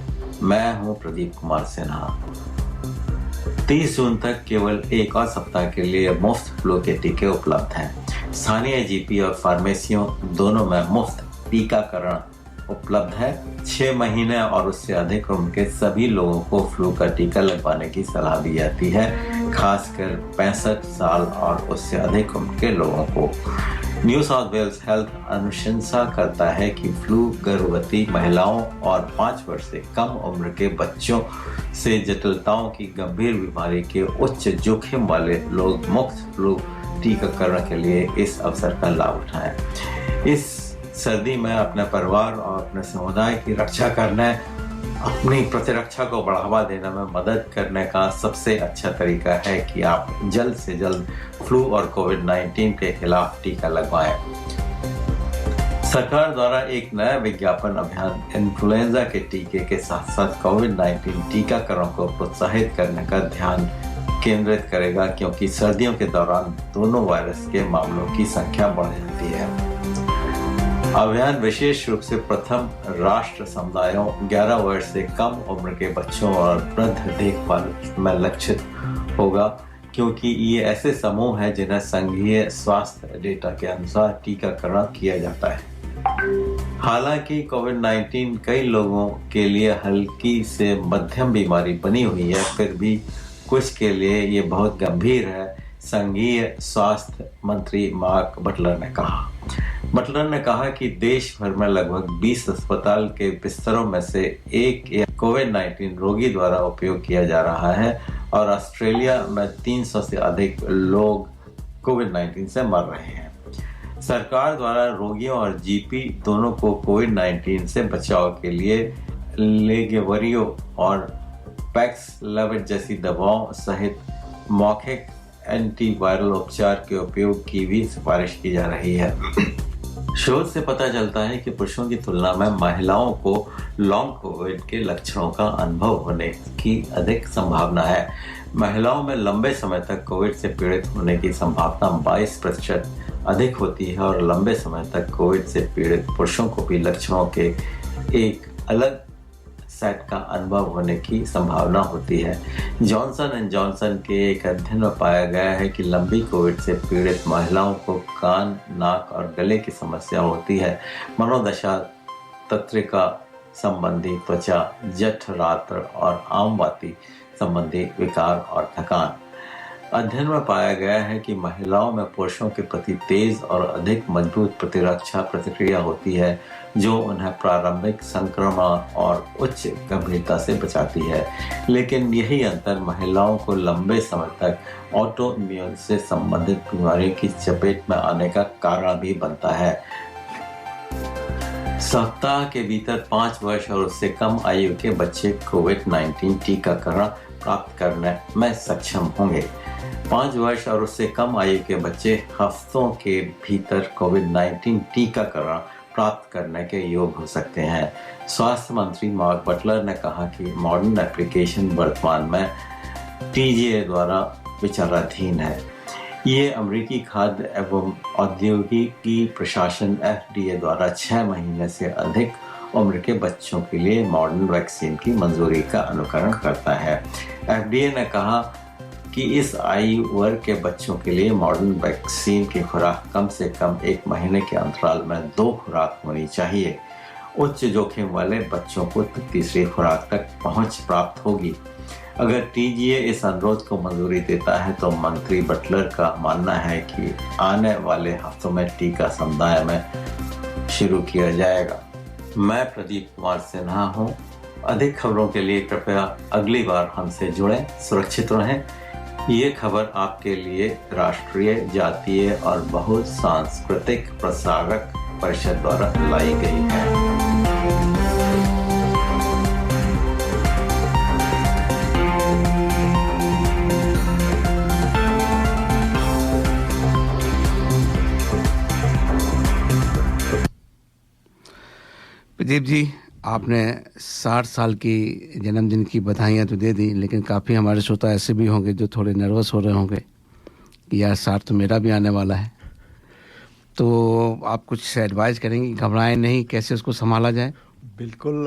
मैं हूं प्रदीप कुमार सिन्हा। 30 जून तक केवल एक और सप्ताह के लिए मुफ्त फ्लू के टीके उपलब्ध हैं। स्थानीय जीपी और फार्मेसियों दोनों में मुफ्त टीकाकरण उपलब्ध है। 6 महीने और उससे अधिक उम्र के सभी लोगों को फ्लू का टीका लगवाने की सलाह दी जाती है, खासकर 65 साल और उससे अधिक उम्र के लोगों को। न्यू साउथ वेल्स हेल्थ अनुशंसा करता है कि फ्लू गर्भवती महिलाओं और 5 वर्ष से कम उम्र के बच्चों से जटिलताओं की गंभीर बीमारी के उच्च जोखिम वाले लोग मुफ्त फ्लू टीकाकरण के लिए इस अवसर का लाभ उठाएं। इस सर्दी में अपने परिवार और अपने समुदाय की रक्षा करने, अपनी प्रतिरक्षा को बढ़ावा देने में मदद करने का सबसे अच्छा तरीका है कि आप जल्द से जल्द फ्लू और कोविड-19 के खिलाफ टीका लगवाएं। सरकार द्वारा एक नया विज्ञापन अभियान इन्फ्लुएंजा के टीके के साथ साथ कोविड-19 टीकाकरण को प्रोत्साहित करने का ध्यान केंद्रित करेगा, क्योंकि सर्दियों के दौरान दोनों वायरस के मामलों की संख्या बढ़ जाती है। अभियान विशेष रूप से प्रथम राष्ट्र समुदायों, 11 वर्ष से कम उम्र के बच्चों और वृद्ध देखभाल में लक्षित होगा, क्योंकि ये ऐसे समूह हैं जिन्हें संघीय स्वास्थ्य डेटा के अनुसार टीकाकरण किया जाता है। हालांकि कोविड-19 कई लोगों के लिए हल्की से मध्यम बीमारी बनी हुई है, फिर भी कुछ के लिए ये बहुत गंभीर है, संघीय स्वास्थ्य मंत्री मार्क बटलर ने कहा। बटलर ने कहा कि देश भर में लगभग 20 अस्पताल के बिस्तरों में से एक कोविड-19 रोगी द्वारा उपयोग किया जा रहा है और ऑस्ट्रेलिया में 300 से अधिक लोग कोविड-19 से मर रहे हैं। सरकार द्वारा रोगियों और जीपी दोनों को कोविड-19 से बचाव के लिए लेगेवरियो और पैक्सलविड जैसी दवाओं सहित मौखिक एंटीवायरल उपचार के उपयोग की भी सिफारिश की जा रही है। शोध से पता चलता है कि पुरुषों की तुलना में महिलाओं को लॉन्ग कोविड के लक्षणों का अनुभव होने की अधिक संभावना है। महिलाओं में लंबे समय तक कोविड से पीड़ित होने की संभावना 22% अधिक होती है और लंबे समय तक कोविड से पीड़ित पुरुषों को भी लक्षणों के एक अलग सेट का अनुभव होने की संभावना होती है। जॉनसन एंड जॉनसन के एक अध्ययन में पाया गया है कि लंबी कोविड से पीड़ित महिलाओं को कान, नाक और गले की समस्या होती है, मनोदशा, तंत्रिका संबंधी, त्वचा, जठरांत्र और आमवाती संबंधी विकार और थकान। अध्ययन में पाया गया है कि महिलाओं में पुरुषों के प्रति तेज और अधिक मजबूत प्रतिरक्षा प्रतिक्रिया होती है, जो उन्हें प्रारंभिक संक्रमण और उच्च गंभीरता से बचाती है। लेकिन यही अंतर महिलाओं को लंबे समय तक ऑटो इम्यून से संबंधित बीमारियों की चपेट में आने का कारण भी बनता है। सप्ताह के भीतर 5 वर्ष और उससे कम आयु के बच्चे कोविड-19 टीकाकरण प्राप्त करने में सक्षम होंगे। 5 वर्ष और उससे कम आयु के बच्चे हफ्तों के भीतर कोविड-19 टीकाकरण प्राप्त करने के योग्य हो सकते हैं। स्वास्थ्य मंत्री मार्क बटलर ने कहा कि मॉडर्न एप्लीकेशन वर्तमान में टीजीए द्वारा विचाराधीन है। ये अमेरिकी खाद्य एवं औद्योगिकी प्रशासन FDA द्वारा 6 महीने से अधिक उम्र के बच्चों के लिए मॉडर्न वैक्सीन की मंजूरी का अनुकरण करता है। FDA ने कहा कि इस आयु वर्ग के बच्चों के लिए मॉडर्न वैक्सीन की खुराक कम से कम 1 महीने के अंतराल में 2 खुराक होनी चाहिए। उच्च जोखिम वाले बच्चों को तीसरी खुराक तक पहुंच प्राप्त होगी। अगर टीजीए इस अनुरोध को मंजूरी देता है तो मंत्री बटलर का मानना है कि आने वाले हफ्तों में टीका समुदाय में शुरू किया जाएगा। मैं प्रदीप कुमार सिन्हा हूँ। अधिक खबरों के लिए कृपया अगली बार हमसे जुड़ें। सुरक्षित रहें। ये खबर आपके लिए राष्ट्रीय, जातीय और बहुसांस्कृतिक प्रसारक परिषद द्वारा लाई गई है। प्रदीप जी, आपने 60 साल की जन्मदिन की बधाइयाँ तो दे दी, लेकिन काफ़ी हमारे श्रोता ऐसे भी होंगे जो थोड़े नर्वस हो रहे होंगे कि यार 60 तो मेरा भी आने वाला है। तो आप कुछ एडवाइस करेंगे? घबराएं नहीं, कैसे उसको संभाला जाए? बिल्कुल,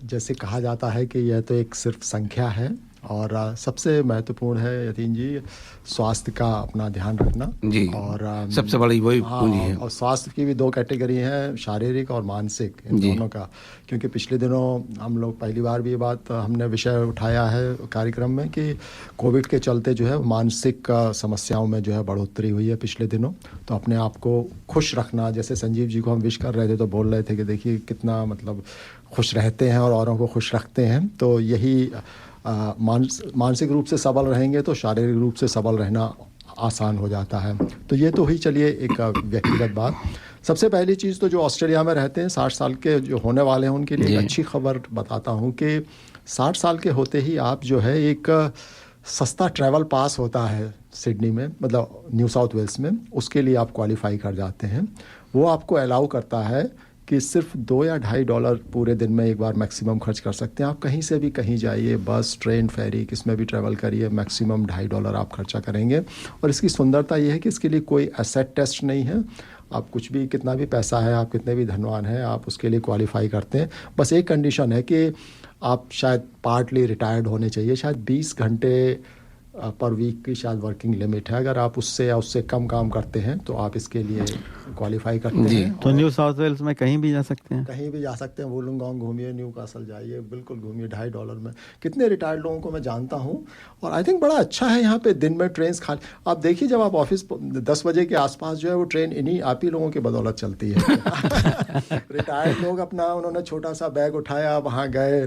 जैसे कहा जाता है कि यह तो एक सिर्फ संख्या है और सबसे महत्वपूर्ण है यतीन जी स्वास्थ्य का अपना ध्यान रखना जी। और सबसे बड़ी वही पूंजी है। और स्वास्थ्य की भी 2 कैटेगरी हैं, शारीरिक और मानसिक, इन दोनों का। क्योंकि पिछले दिनों हम लोग पहली बार भी ये बात हमने विषय उठाया है कार्यक्रम में कि कोविड के चलते जो है मानसिक समस्याओं में जो है बढ़ोतरी हुई है पिछले दिनों। तो अपने आप को खुश रखना, जैसे संजीव जी को हम विश कर रहे थे तो बोल रहे थे कि देखिए कितना मतलब खुश रहते हैं और औरों को खुश रखते हैं। तो यही मानसिक रूप से सबल रहेंगे तो शारीरिक रूप से सबल रहना आसान हो जाता है। तो ये तो ही चलिए एक व्यक्तिगत बात। सबसे पहली चीज़ तो जो ऑस्ट्रेलिया में रहते हैं 60 साल के जो होने वाले हैं उनके लिए एक अच्छी खबर बताता हूँ कि 60 साल के होते ही आप जो है एक सस्ता ट्रैवल पास होता है सिडनी में, मतलब न्यू साउथ वेल्स में, उसके लिए आप क्वालिफाई कर जाते हैं। वो आपको अलाउ करता है कि सिर्फ $2 या $2.5 पूरे दिन में एक बार मैक्सिमम खर्च कर सकते हैं। आप कहीं से भी कहीं जाइए, बस, ट्रेन, फेरी, किस में भी ट्रैवल करिए, मैक्सिमम $2.5 आप खर्चा करेंगे। और इसकी सुंदरता ये है कि इसके लिए कोई एसेट टेस्ट नहीं है। आप कुछ भी, कितना भी पैसा है, आप कितने भी धनवान हैं, आप उसके लिए क्वालिफाई करते हैं। बस एक कंडीशन है कि आप शायद पार्टली रिटायर्ड होने चाहिए, शायद 20 घंटे पर वीक की शायद वर्किंग लिमिट है। अगर आप उससे या उससे कम काम करते हैं तो आप इसके लिए क्वालिफाई करते हैं। तो न्यू साउथ वेल्स में कहीं भी जा सकते हैं, कहीं भी जा सकते हैं। वुलुंगोंग घूमिए, न्यू कासल जाइए, बिल्कुल घूमिए $2.5 में। कितने रिटायर्ड लोगों को मैं जानता हूँ और आई थिंक बड़ा अच्छा है यहाँ पे दिन में ट्रेन खाली। आप देखिए जब आप ऑफिस 10 बजे के आसपास जो है वो ट्रेन इन्हीं आप ही लोगों की बदौलत चलती है। रिटायर्ड लोग अपना, उन्होंने छोटा सा बैग उठाया, वहाँ गए,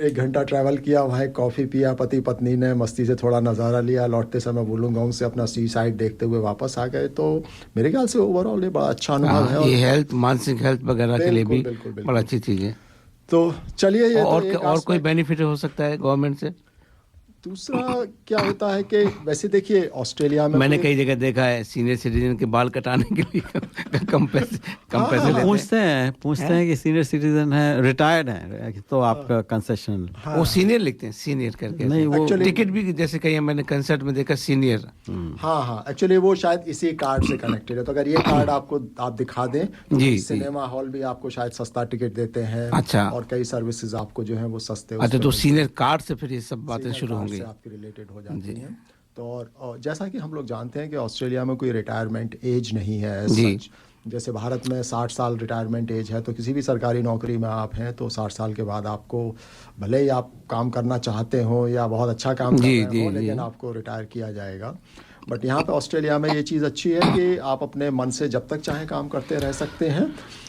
1 घंटा ट्रैवल किया, वहाँ कॉफ़ी पिया, पति पत्नी ने मस्ती से थोड़ा नज़ारा लिया, लौटते समय वुलुंगोंग से अपना सी साइड देखते हुए वापस आ गए। तो मेरे ख्याल से ओवरऑल ये बड़ा अच्छा अनुभव है। ये हेल्थ, मानसिक हेल्थ वगैरह के लिए भी बड़ा अच्छी चीज़ है। तो चलिए ये और कोई बेनिफिट हो सकता है गवर्नमेंट से? दूसरा क्या होता है कि वैसे देखिए ऑस्ट्रेलिया में मैंने कई जगह देखा है सीनियर सिटीजन के बाल कटाने के लिए कम पैसे पूछते हैं कि सीनियर सिटीजन है, रिटायर्ड है तो आपका कंसेशन। वो सीनियर लिखते हैं, सीनियर करके। नहीं, वो टिकट भी जैसे कहीं मैंने कंसर्ट में देखा सीनियर। हाँ, एक्चुअली वो शायद इसी कार्ड से कनेक्टेड है। तो अगर ये कार्ड आपको आप दिखा दें तो सिनेमा हॉल भी आपको शायद सस्ता टिकट देते हैं। अच्छा। और कई सर्विसेज आपको जो है वो सस्ते। अच्छा, तो सीनियर कार्ड से फिर ये सब बातें शुरू होंगी, आपके रिलेटेड हो जाती हैं। तो और जैसा कि हम लोग जानते हैं कि ऑस्ट्रेलिया में कोई रिटायरमेंट एज नहीं है सच। जैसे भारत में 60 साल रिटायरमेंट एज है, तो किसी भी सरकारी नौकरी में आप हैं तो 60 साल के बाद आपको, भले ही आप काम करना चाहते हो या बहुत अच्छा काम कर रहे हो, लेकिन आपको रिटायर किया जाएगा। बट यहाँ पे ऑस्ट्रेलिया में ये चीज़ अच्छी है कि आप अपने मन से जब तक चाहें काम करते रह सकते हैं।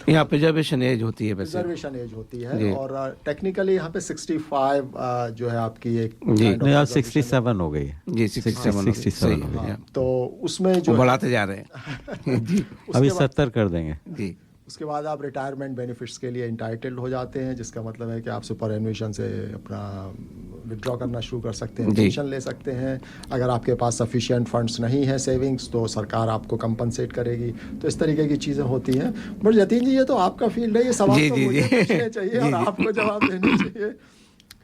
यहाँ प्रिजर्वेशन एज होती है, वैसे रिजर्वेशन एज होती है। और टेक्निकली यहाँ पे 65 जो है आपकी एक 67 हो गई है जी, 67 हो गई। तो उसमें जो बढ़ाते जा रहे हैं अभी 70 कर देंगे जी। उसके बाद आप रिटायरमेंट बेनिफिट्स के लिए इंटाइटल्ड हो जाते हैं, जिसका मतलब है कि आप सुपर एनुएशन से अपना विड्रॉ करना शुरू कर सकते हैं, पेंशन ले सकते हैं। अगर आपके पास सफिशिएंट फंड्स नहीं है सेविंग्स तो सरकार आपको कंपनसेट करेगी। तो इस तरीके की चीज़ें होती हैं। बट यतीन जी ये तो आपका फील्ड है, ये सवाल तो मुझे पूछने चाहिए और आपको जवाब देने चाहिए।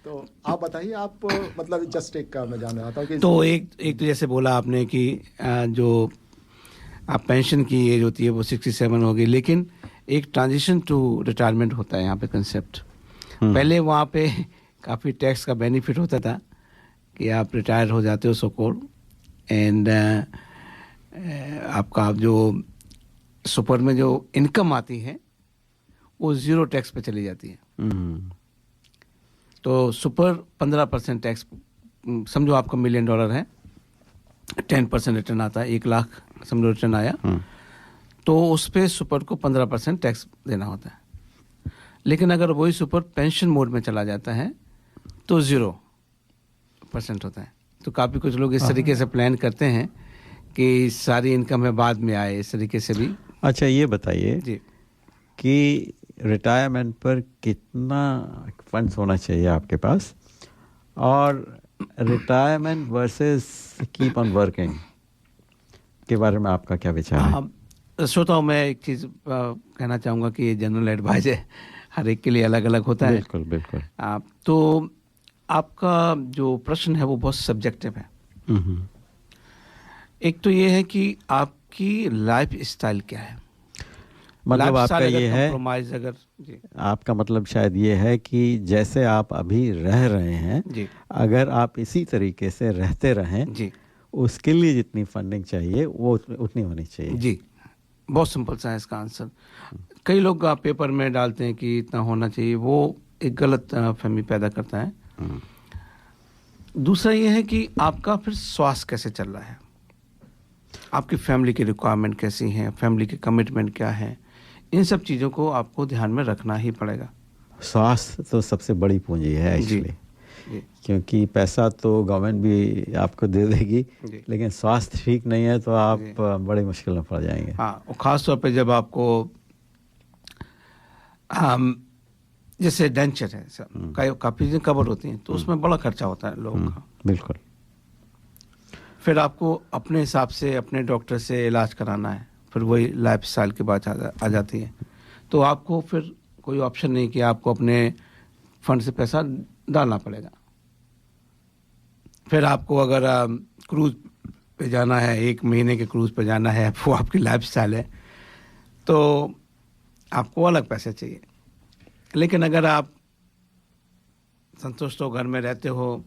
तो आप बताइए, आप मतलब जस्ट एक का मैं जानना चाहता हूँ कि तो एक तो जैसे बोला आपने कि जो आप पेंशन की एज होती है वो 67 हो गई, लेकिन एक ट्रांजिशन टू रिटायरमेंट होता है यहाँ पे कंसेप्ट। पहले वहाँ पे काफ़ी टैक्स का बेनिफिट होता था कि आप रिटायर हो जाते हो सो-कॉल्ड, एंड आपका जो सुपर में जो इनकम आती है वो 0 टैक्स पे चली जाती है। तो सुपर 15% टैक्स, समझो आपका $1 मिलियन है, 10% रिटर्न आता है, 1 लाख समझो रिटर्न आया, तो उस पर सुपर को 15% टैक्स देना होता है। लेकिन अगर वही सुपर पेंशन मोड में चला जाता है तो 0% होता है। तो काफ़ी कुछ लोग इस तरीके से प्लान करते हैं कि सारी इनकम है बाद में आए, इस तरीके से भी। अच्छा, ये बताइए जी कि रिटायरमेंट पर कितना फंड्स होना चाहिए आपके पास, और retirement versus keep on working के बारे में आपका क्या विचार है? श्रोताओं, मैं एक चीज़ कहना चाहूँगा कि ये जनरल एडवाइस है, हर एक के लिए अलग अलग होता है। बिल्कुल बिल्कुल। तो आपका जो प्रश्न है वो बहुत सब्जेक्टिव है। एक तो ये है कि आपकी लाइफ स्टाइल क्या है। मतलब आपका ये है, अगर जी, आपका मतलब शायद ये है कि जैसे आप अभी रह रहे हैं जी, अगर आप इसी तरीके से रहते रहें जी, उसके लिए जितनी फंडिंग चाहिए वो उतनी होनी चाहिए। जी, बहुत सिंपल सा है इसका आंसर। कई लोग पेपर में डालते हैं कि इतना होना चाहिए, वो एक गलत फहमी पैदा करता है। दूसरा ये है कि आपका फिर स्वास्थ्य कैसे चल रहा है, आपकी फैमिली की रिक्वायरमेंट कैसी हैं, फैमिली की कमिटमेंट क्या है, इन सब चीज़ों को आपको ध्यान में रखना ही पड़ेगा। स्वास्थ्य तो सबसे बड़ी पूंजी है एक्चुअली, क्योंकि पैसा तो गवर्नमेंट भी आपको दे देगी, लेकिन स्वास्थ्य ठीक नहीं है तो आप बड़ी मुश्किल में पड़ जाएंगे। हाँ, और ख़ास तौर पे जब आपको जैसे डेंचर है, काफ़ी चीज़ें कवर होती हैं तो उसमें बड़ा खर्चा होता है लोगों का। बिल्कुल। फिर आपको अपने हिसाब से अपने डॉक्टर से इलाज कराना है, फिर वही लाइफ स्टाइल की बात आ जाती है। तो आपको फिर कोई ऑप्शन नहीं कि आपको अपने फंड से पैसा डालना पड़ेगा। फिर आपको अगर क्रूज़ पे जाना है, 1 महीने के क्रूज़ पे जाना है, वो आपकी लाइफ स्टाइल है, तो आपको अलग पैसे चाहिए। लेकिन अगर आप संतुष्ट हो, घर में रहते हो,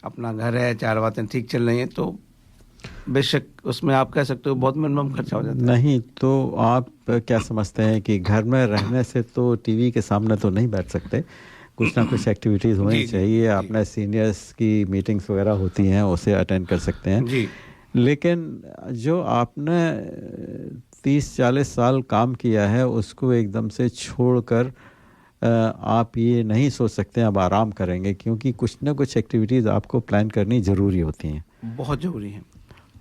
अपना घर है, 4 बातें ठीक चल रही हैं, तो बेशक उसमें आप कह सकते हो बहुत मिनिमम खर्चा हो जाता है। नहीं तो आप क्या समझते हैं कि घर में रहने से तो टीवी के सामने तो नहीं बैठ सकते, कुछ ना कुछ एक्टिविटीज़ होनी चाहिए। अपने सीनियर्स की मीटिंग्स वगैरह होती हैं, उसे अटेंड कर सकते हैं जी। लेकिन जो आपने 30-40 साल काम किया है उसको एकदम से छोड़कर आप ये नहीं सोच सकते अब आराम करेंगे, क्योंकि कुछ ना कुछ एक्टिविटीज़ आपको प्लान करनी ज़रूरी होती हैं, बहुत ज़रूरी है।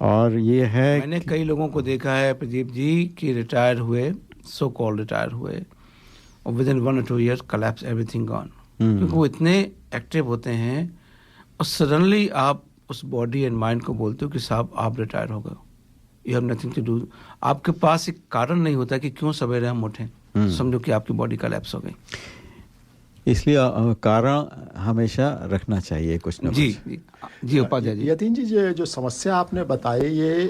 और ये है मैंने कई लोगों को देखा है प्रदीप जी कि रिटायर हुए, सो कॉल्ड रिटायर हुए, और with in 1 or 2 years collapse everything gone, क्योंकि वो इतने एक्टिव होते हैं और सडनली आप उस बॉडी एंड माइंड को बोलते हो कि साहब आप रिटायर हो गए, you have nothing to do. आपके पास एक कारण नहीं होता कि क्यों सवेरे हम उठें, समझो कि आपकी बॉडी कोलैप्स हो गई। इसलिए कारण हमेशा रखना चाहिए कुछ ना कुछ। जी उपाध्याय जी। यतीन जी, ये जो समस्या आपने बताई ये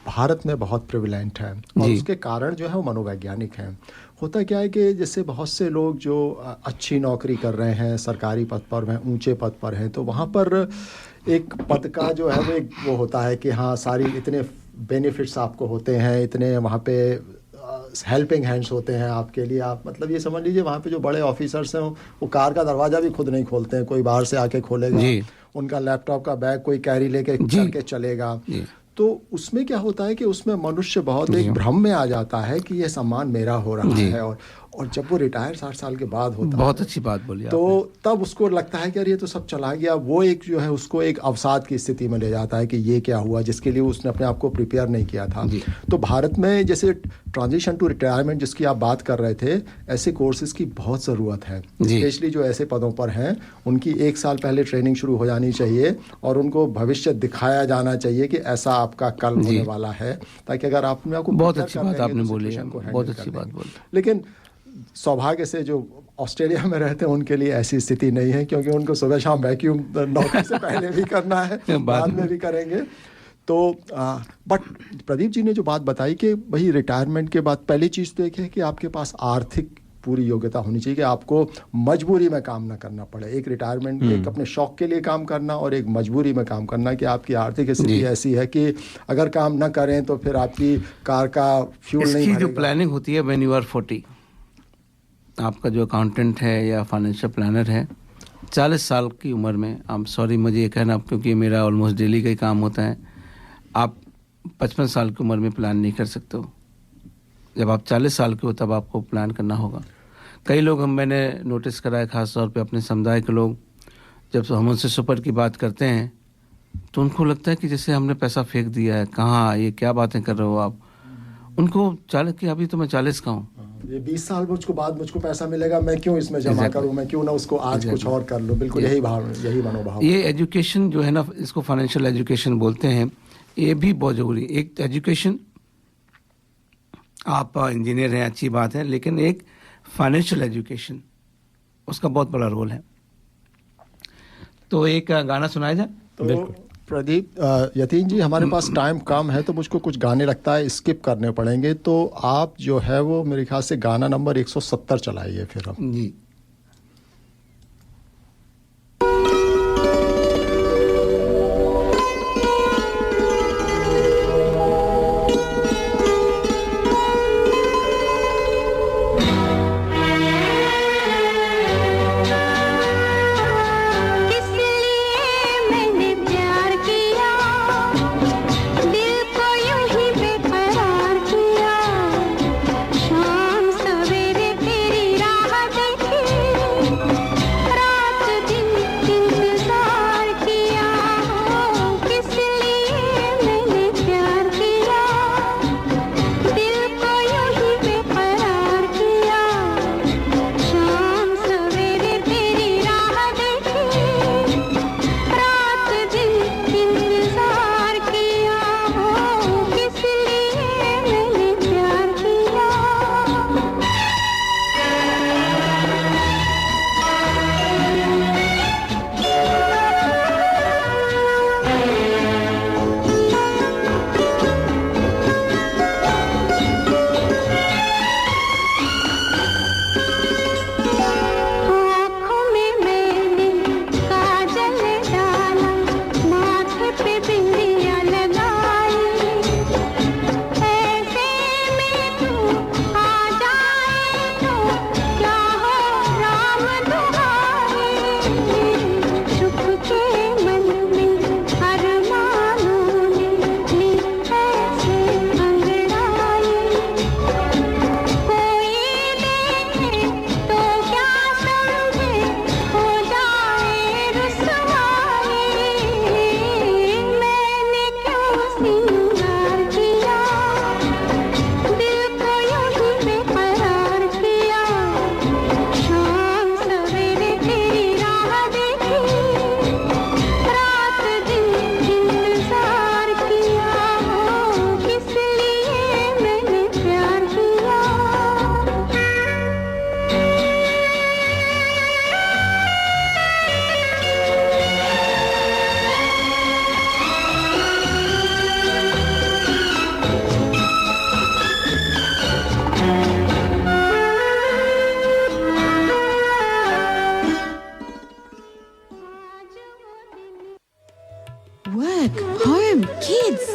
भारत में बहुत प्रिविलेंट है, और उसके कारण जो है वो मनोवैज्ञानिक हैं। होता क्या है कि जैसे बहुत से लोग जो अच्छी नौकरी कर रहे हैं, सरकारी पद पर हैं, ऊंचे पद पर हैं, तो वहाँ पर एक पद का जो है वो होता है कि हाँ सारी इतने बेनिफिट्स आपको होते हैं, इतने वहाँ पे हेल्पिंग हैंड्स होते हैं आपके लिए। आप मतलब ये समझ लीजिए वहाँ पे जो बड़े ऑफिसर्स हैं वो कार का दरवाज़ा भी खुद नहीं खोलते हैं, कोई बाहर से आके खोलेगा, उनका लैपटॉप का बैग कोई कैरी लेके करके चलेगा। तो उसमें क्या होता है कि उसमें मनुष्य बहुत एक भ्रम में आ जाता है कि ये सम्मान मेरा हो रहा है, और जब वो रिटायर 60 साल के बाद होता है, बहुत अच्छी बात बोली तो तब उसको लगता है कि यार ये तो सब चला गया। वो एक जो है उसको एक अवसाद की स्थिति में ले जाता है कि ये क्या हुआ, जिसके लिए उसने अपने आप को प्रिपेयर नहीं किया था। तो भारत में जैसे ट्रांजिशन टू रिटायरमेंट जिसकी आप बात कर रहे थे, ऐसे कोर्सेज की बहुत ज़रूरत है, स्पेशली जो ऐसे पदों पर हैं उनकी 1 साल पहले ट्रेनिंग शुरू हो जानी चाहिए, और उनको भविष्य दिखाया जाना चाहिए कि ऐसा आपका कल होने वाला है, ताकि अगर आपने आपको बहुत अच्छी बात आपने बोली है, बहुत अच्छी बात बोली। लेकिन सौभाग्य से जो ऑस्ट्रेलिया में रहते हैं उनके लिए ऐसी स्थिति नहीं है, क्योंकि उनको सुबह शाम वैक्यूम नौकरी से पहले भी करना है, बाद में भी करेंगे। तो बट प्रदीप जी ने जो बात बताई कि भाई रिटायरमेंट के बाद पहली चीज़ तो एक है कि आपके पास आर्थिक पूरी योग्यता होनी चाहिए कि आपको मजबूरी में काम ना करना पड़े। एक रिटायरमेंट एक अपने शौक के लिए काम करना, और एक मजबूरी में काम करना कि आपकी आर्थिक स्थिति ऐसी है कि अगर काम ना करें तो फिर आपकी कार का फ्यूल नहीं भरेगा। जो प्लानिंग होती है व्हेन यू आर 40, आपका जो अकाउंटेंट है या फाइनेंशियल प्लानर है, 40 साल की उम्र में, आई एम सॉरी मुझे ये कहना क्योंकि मेरा ऑलमोस्ट डेली का ही काम होता है, आप 55 साल की उम्र में प्लान नहीं कर सकते हो। जब आप 40 साल के हो तब आपको प्लान करना होगा। कई लोग मैंने नोटिस करा है, ख़ास तौर पे अपने समुदाय के लोग, जब हम उनसे सुपर की बात करते हैं तो उनको लगता है कि जैसे हमने पैसा फेंक दिया है, कहाँ ये क्या बातें कर रहे हो आप। उनको 40 की, अभी तो मैं 40 का हूँ, ये 20 साल मुझको पैसा मिलेगा, मैं क्यों इसमें जमा करूं, मैं क्यों ना उसको आज कुछ और कर लूं। बिल्कुल यही मनोभाव। ये एजुकेशन जो है ना, इसको फाइनेंशियल एजुकेशन बोलते हैं, ये भी बहुत जरूरी। एक एजुकेशन, आप इंजीनियर हैं अच्छी बात है, लेकिन एक फाइनेंशियल एजुकेशन उसका बहुत बड़ा रोल है। तो एक गाना सुनाया जाए। तो प्रदीप, यतीन जी, हमारे पास टाइम कम है तो मुझको कुछ गाने लगता है स्किप करने पड़ेंगे, तो आप जो है वो मेरे ख्याल से गाना नंबर 170 चलाइए फिर हम। जी। Work, home, kids.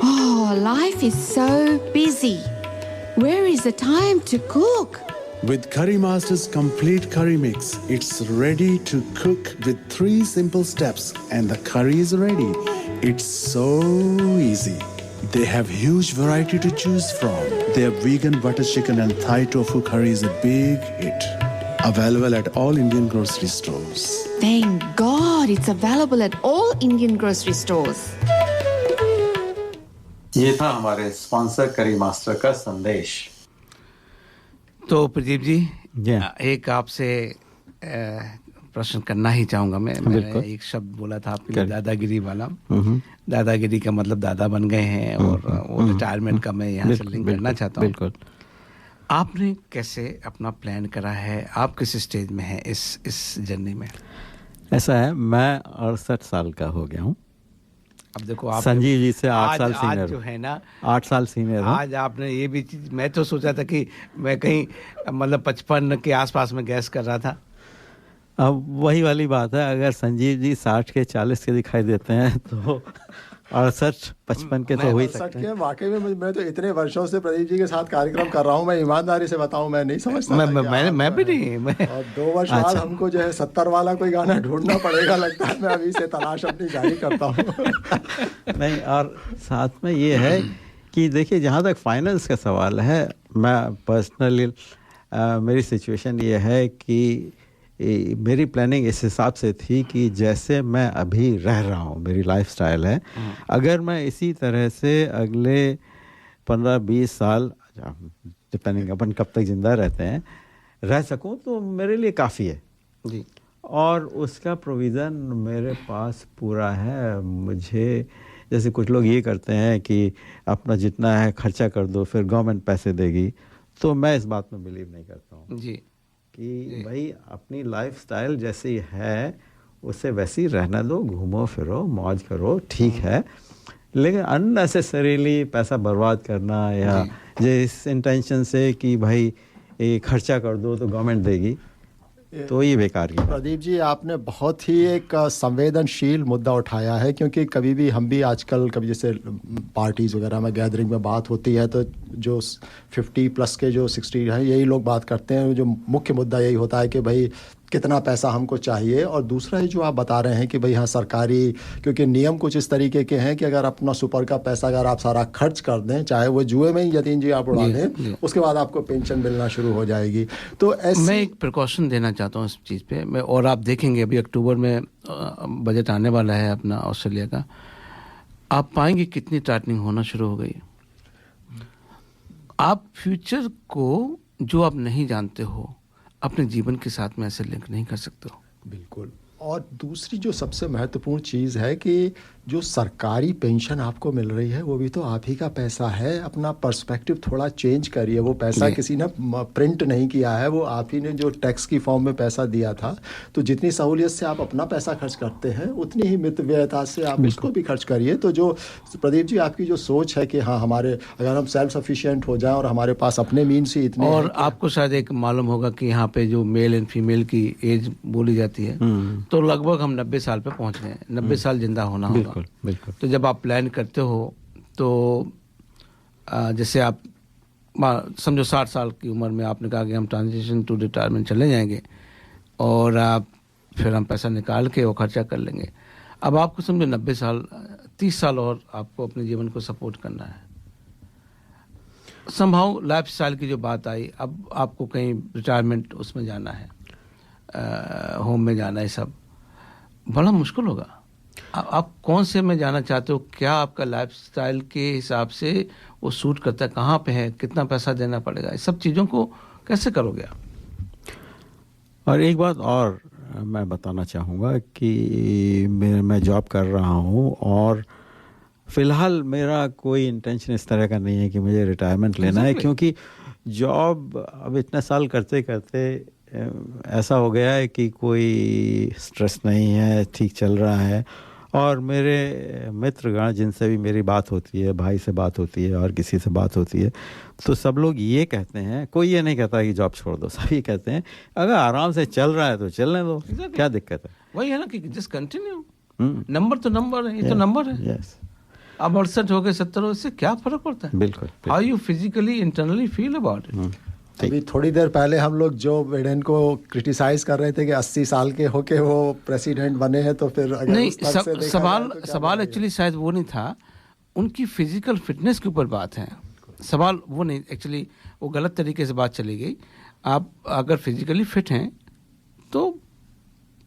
Oh, life is so busy. Where is the time to cook? With Curry Master's complete curry mix, it's ready to cook with 3 simple steps and the curry is ready. It's so easy. They have huge variety to choose from. Their vegan butter chicken and Thai tofu curry is a big hit. Available at all Indian grocery stores. Thank God it's available at all Indian grocery stores. ये था हमारे sponsor करी master का संदेश। तो प्रदीप जी, एक आपसे प्रश्न करना ही चाहूंगा मैंने एक शब्द बोला था आपके लिए, दादागिरी वाला। दादागिरी का मतलब दादा बन गए हैं और वो रिटायरमेंट का मैं यहाँ से लिंक करना चाहता हूँ। बिल्कुल। आपने कैसे अपना प्लान करा है? आप किस स्टेज में हैं इस जर्नी में? ऐसा है, मैं 68 साल का हो गया हूँ। अब देखो, आप संजीव जी से 8 साल सीनियर, आज जो है ना 8 साल सीनियर हूँ। आज आपने ये भी चीज, मैं तो सोचा था कि मैं कहीं मतलब 55 के आसपास में गैस कर रहा था। अब वही वाली बात है, अगर संजीव जी 60 के 40 के दिखाई देते हैं तो 68 55 के तो हो ही सकते हैं। वाकई में मैं तो इतने वर्षों से प्रदीप जी के साथ कार्यक्रम कर रहा हूँ, मैं ईमानदारी से बताऊँ मैं नहीं समझता। मैं भी नहीं। और 2 वर्ष बाद हमको जो है 70 वाला कोई गाना ढूंढना पड़ेगा, लगता है। मैं अभी से तलाश अपनी जारी करता हूँ। नहीं, और साथ में ये है कि देखिए, जहाँ तक फाइनेंस का सवाल है, मैं पर्सनली मेरी सिचुएशन ये है कि मेरी प्लानिंग इस हिसाब से थी कि जैसे मैं अभी रह रहा हूँ, मेरी लाइफस्टाइल है, अगर मैं इसी तरह से अगले 15-20 साल, डिपेंडिंग अपन कब तक ज़िंदा रहते हैं, रह सकूँ तो मेरे लिए काफ़ी है जी। और उसका प्रोविज़न मेरे पास पूरा है। मुझे, जैसे कुछ लोग ये करते हैं कि अपना जितना है खर्चा कर दो, फिर गवर्नमेंट पैसे देगी, तो मैं इस बात में बिलीव नहीं करता हूँ जी। कि भाई अपनी लाइफस्टाइल जैसी है उससे वैसे ही रहना दो, घूमो फिरो, मौज करो, ठीक है, लेकिन अननेसेसरीली पैसा बर्बाद करना या जिस इंटेंशन से कि भाई ये खर्चा कर दो तो गवर्नमेंट देगी, तो ये बेकार की। प्रदीप जी, आपने बहुत ही एक संवेदनशील मुद्दा उठाया है, क्योंकि कभी भी हम भी आजकल कभी जैसे पार्टीज़ वगैरह में गैदरिंग में बात होती है तो जो 50 प्लस के जो 60 हैं यही लोग बात करते हैं, जो मुख्य मुद्दा यही होता है कि भाई कितना पैसा हमको चाहिए। और दूसरा ही जो आप बता रहे हैं कि भाई हाँ सरकारी, क्योंकि नियम कुछ इस तरीके के हैं कि अगर अपना सुपर का पैसा अगर आप सारा खर्च कर दें, चाहे वो जुए में ही यतीन जी आप उड़ा दें, उसके बाद आपको पेंशन मिलना शुरू हो जाएगी। तो मैं एक प्रिकॉशन देना चाहता हूँ इस चीज़ पे मैं, और आप देखेंगे अभी अक्टूबर में बजट आने वाला है अपना ऑस्ट्रेलिया का, आप पाएंगे कितनी टाइटनिंग होना शुरू हो गई। आप फ्यूचर को जो आप नहीं जानते हो अपने जीवन के साथ में ऐसे लिंक नहीं कर सकते हो। बिल्कुल। और दूसरी जो सबसे महत्वपूर्ण चीज़ है कि जो सरकारी पेंशन आपको मिल रही है वो भी तो आप ही का पैसा है। अपना पर्सपेक्टिव थोड़ा चेंज करिए। वो पैसा किसी ने प्रिंट नहीं किया है, वो आप ही ने जो टैक्स की फॉर्म में पैसा दिया था। तो जितनी सहूलियत से आप अपना पैसा खर्च करते हैं उतनी ही मितव्ययता से आप उसको भी खर्च करिए। तो जो प्रदीप जी आपकी जो सोच है कि हाँ हमारे अगर हम सेल्फ सफिशिएंट हो जाएं और हमारे पास अपने मीन्स ही इतने, और आपको शायद एक मालूम होगा कि यहाँ पे जो मेल एंड फीमेल की एज बोली जाती है तो लगभग हम 90 साल पे पहुँच गए हैं। 90 साल जिंदा होना होगा। बिल्कुल। तो जब आप प्लान करते हो तो जैसे आप समझो 60 साल की उम्र में आपने कहा कि हम ट्रांजिशन टू रिटायरमेंट चले जाएंगे और फिर हम पैसा निकाल के वो खर्चा कर लेंगे। अब आपको समझो 90 साल 30 साल और आपको अपने जीवन को सपोर्ट करना है। संभव लाइफ स्टाइल की जो बात आई, अब आपको कहीं रिटायरमेंट उसमें जाना है, होम में जाना है, सब बड़ा मुश्किल होगा। आप कौन से में जाना चाहते हो, क्या आपका लाइफस्टाइल के हिसाब से वो सूट करता है, कहाँ पे है, कितना पैसा देना पड़ेगा, इस सब चीज़ों को कैसे करोगे आप? और एक बात और मैं बताना चाहूँगा कि मैं जॉब कर रहा हूँ और फ़िलहाल मेरा कोई इंटेंशन इस तरह का नहीं है कि मुझे रिटायरमेंट लेना है, क्योंकि जॉब अब इतने साल करते करते ऐसा हो गया है कि कोई स्ट्रेस नहीं है, ठीक चल रहा है। और मेरे मित्रगण जिनसे भी मेरी बात होती है, भाई से बात होती है और किसी से बात होती है, तो सब लोग ये कहते हैं, कोई ये नहीं कहता कि जॉब छोड़ दो, सभी कहते हैं अगर आराम से चल रहा है तो चलने दो, क्या दिक्कत है। वही है ना कि जस्ट कंटिन्यू, नंबर तो नंबर है, ये तो नंबर है। यस। अब 68 हो गए 70 हो, इससे क्या फर्क पड़ता है। बिल्कुल। How you physically internally feel about it. अभी थोड़ी देर पहले हम लोग जो बिडेन को क्रिटिसाइज कर रहे थे कि 80 साल के होके वो प्रेसिडेंट बने हैं, तो फिर अगर नहीं, सवाल एक्चुअली शायद वो नहीं था, उनकी फिजिकल फिटनेस के ऊपर बात है। सवाल वो नहीं, एक्चुअली वो गलत तरीके से बात चली गई। आप अगर फिजिकली फिट हैं तो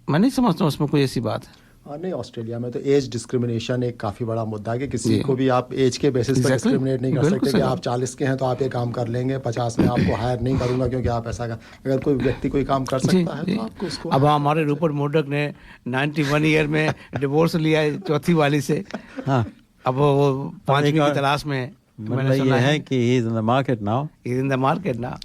मैं नहीं समझता हूँ उसमें कोई ऐसी बात है। नहीं, ऑस्ट्रेलिया में तो एज डिस्क्रिमिनेशन एक काफ़ी बड़ा मुद्दा है कि किसी को भी आप एज के बेसिस पर डिस्क्रिमिनेट नहीं कर सकते कि आप 40 के हैं तो आप ये काम कर लेंगे, 50 में आपको हायर नहीं करूंगा क्योंकि आप ऐसा अगर कोई व्यक्ति कोई काम कर सकता है तो आपको उसको। अब हमारे रूपर्ट मर्डॉक ने 91 ईयर में डिवोर्स लिया है चौथी वाली से। हाँ। अब वो 5वीं की तलाश में है। मैंने सुना है कि he is in the market now.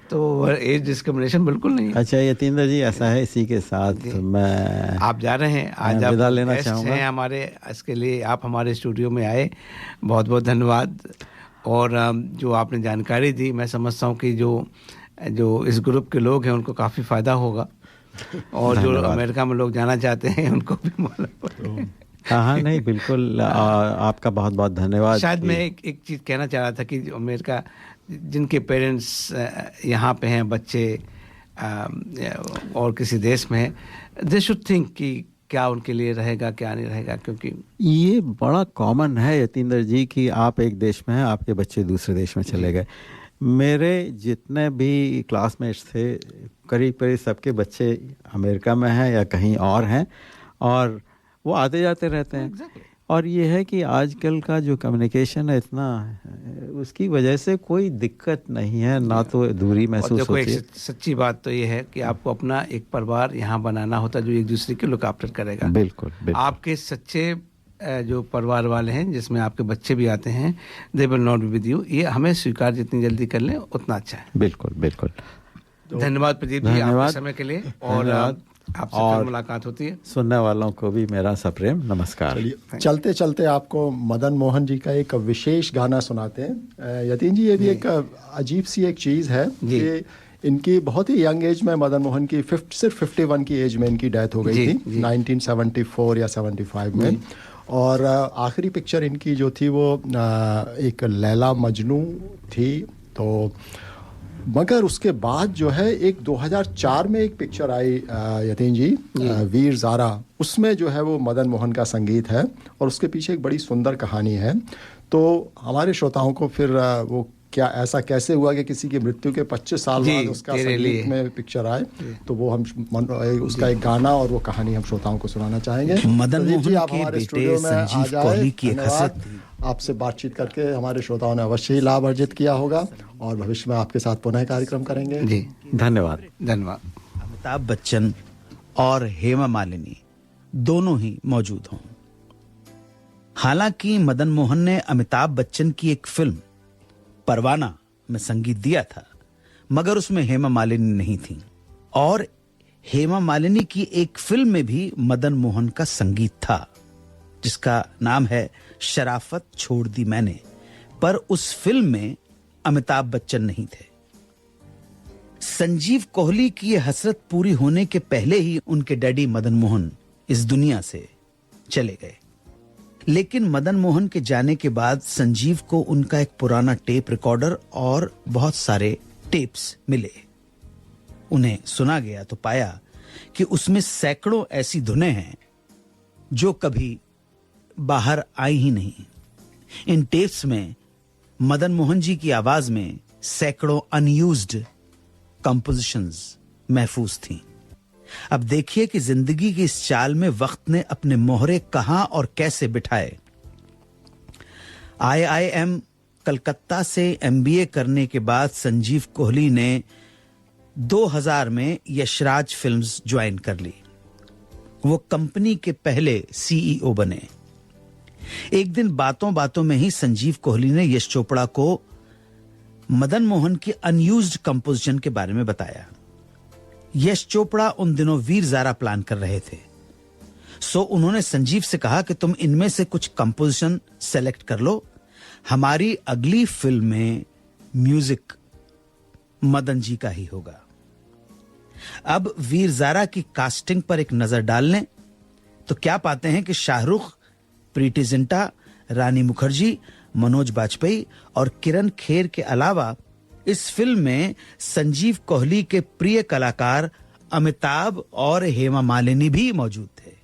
तो एज डिस्क्रिमिनेशन बिल्कुल नहीं। अच्छा यतीन्द्र जी, ऐसा है, इसी के साथ मैं आप जा रहे हैं, आज आप विदा लेना चाहूँगा हमारे, इसके लिए आप हमारे स्टूडियो में आए, बहुत बहुत धन्यवाद। और जो आपने जानकारी दी, मैं समझता हूँ कि जो इस ग्रुप के लोग हैं उनको काफ़ी फ़ायदा होगा, और जो अमेरिका में लोग जाना चाहते हैं उनको भी मालूम। हाँ, नहीं बिल्कुल, आपका बहुत बहुत धन्यवाद। शायद मैं एक चीज़ कहना चाह रहा था कि अमेरिका जिनके पेरेंट्स यहाँ पे हैं, बच्चे और किसी देश में हैं, दे शुड थिंक कि क्या उनके लिए रहेगा क्या नहीं रहेगा, क्योंकि ये बड़ा कॉमन है यतीन्द्र जी कि आप एक देश में हैं, आपके बच्चे दूसरे देश में चले गए। मेरे जितने भी क्लासमेट्स थे करीब करीब सबके बच्चे अमेरिका में हैं या कहीं और हैं, और वो आते जाते रहते हैं। और ये है कि आजकल का जो कम्युनिकेशन है इतना, उसकी वजह से कोई दिक्कत नहीं है, ना तो दूरी महसूस होती है। सच्ची बात तो ये है कि आपको अपना एक परिवार यहाँ बनाना होता है जो एक दूसरे के लुक आफ्टर करेगा। बिल्कुल, बिल्कुल। आपके सच्चे जो परिवार वाले हैं जिसमें आपके बच्चे भी आते हैं, they will not be with you. ये हमें स्वीकार जितनी जल्दी कर लें उतना अच्छा है। बिल्कुल बिल्कुल। धन्यवाद प्रदीप जी आपके समय के लिए। और आपसे और फिर मुलाकात होती है। सुनने वालों को भी मेरा सप्रेम नमस्कार। चलिए चलते चलते आपको मदन मोहन जी का एक विशेष गाना सुनाते हैं। यतीन जी, ये भी एक अजीब सी एक चीज़ है कि इनकी बहुत ही यंग एज में मदन मोहन की सिर्फ 51 की एज में इनकी डेथ हो गई थी 1974 या 75 में। और आखिरी पिक्चर इनकी जो थी वो एक लैला मजनू थी। तो मगर उसके बाद जो है एक 2004 में एक पिक्चर आई यतीन जी, वीर ज़ारा, उसमें जो है वो मदन मोहन का संगीत है और उसके पीछे एक बड़ी सुंदर कहानी है। तो हमारे श्रोताओं को फिर वो क्या ऐसा कैसे हुआ कि किसी की मृत्यु के 25 साल बाद उसका संगीत में पिक्चर आए, तो वो हम उसका एक गाना और वो कहानी हम श्रोताओं को सुनाना चाहेंगे। मदन मोहन जी, आप के हमारे बेटे स्टूडियो में आ संजीव जाए। कोहली की एक धन्यवाद। हसरत आपसे बातचीत करके हमारे श्रोताओं ने अवश्य ही लाभ अर्जित किया होगा और भविष्य में आपके साथ पुनः कार्यक्रम करेंगे। जी, धन्यवाद। धन्यवाद। अमिताभ बच्चन और हेमा मालिनी दोनों ही मौजूद हों। हालांकि मदन मोहन ने अमिताभ बच्चन की एक फिल्म परवाना में संगीत दिया था, मगर उसमें हेमा मालिनी नहीं थी। और हेमा मालिनी की एक फिल्म में भी मदन मोहन का संगीत था जिसका नाम है शराफत छोड़ दी मैंने, पर उस फिल्म में अमिताभ बच्चन नहीं थे। संजीव कोहली की यह हसरत पूरी होने के पहले ही उनके डैडी मदन मोहन इस दुनिया से चले गए। लेकिन मदन मोहन के जाने के बाद संजीव को उनका एक पुराना टेप रिकॉर्डर और बहुत सारे टेप्स मिले। उन्हें सुना गया तो पाया कि उसमें सैकड़ों ऐसी धुनें हैं जो कभी बाहर आई ही नहीं। इन टेप्स में मदन मोहन जी की आवाज में सैकड़ों अनयूज्ड कंपोजिशंस महफूज थीं। अब देखिए कि जिंदगी की इस चाल में वक्त ने अपने मोहरे कहां और कैसे बिठाए। IIM कलकत्ता से MBA करने के बाद संजीव कोहली ने 2000 में यशराज फिल्म्स ज्वाइन कर ली। वो कंपनी के पहले CEO बने। एक दिन बातों बातों में ही संजीव कोहली ने यश चोपड़ा को मदन मोहन की अनयूज्ड कंपोजिशन के बारे में बताया। यश चोपड़ा उन दिनों वीर ज़ारा प्लान कर रहे थे, सो उन्होंने संजीव से कहा कि तुम इनमें से कुछ कंपोजिशन सेलेक्ट कर लो, हमारी अगली फिल्म में म्यूजिक मदन जी का ही होगा। अब वीर ज़ारा की कास्टिंग पर एक नजर डाल लें तो क्या पाते हैं कि शाहरुख, प्रीति जिंटा, रानी मुखर्जी, मनोज बाजपेयी और किरण खेर के अलावा इस फिल्म में संजीव कोहली के प्रिय कलाकार अमिताभ और हेमा मालिनी भी मौजूद थे।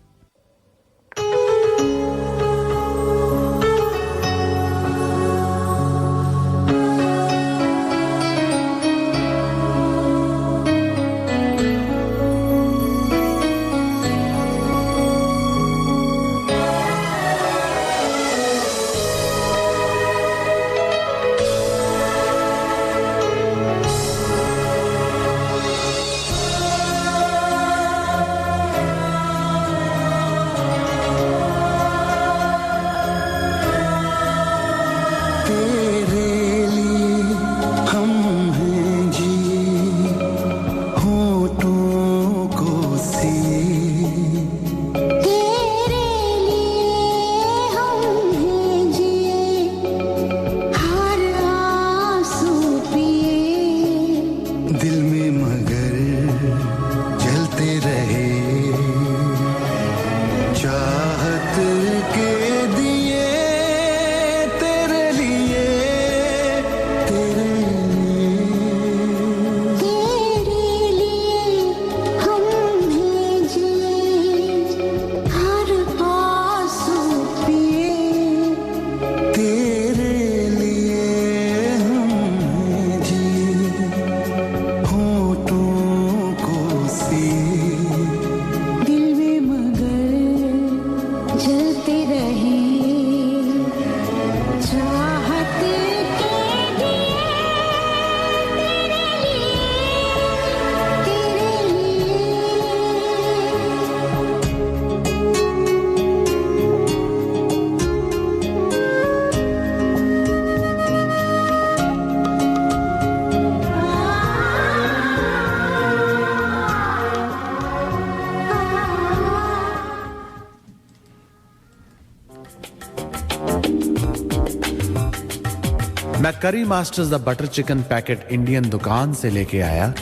मैं करी masters the butter chicken packet Indian दुकान से लेके आया।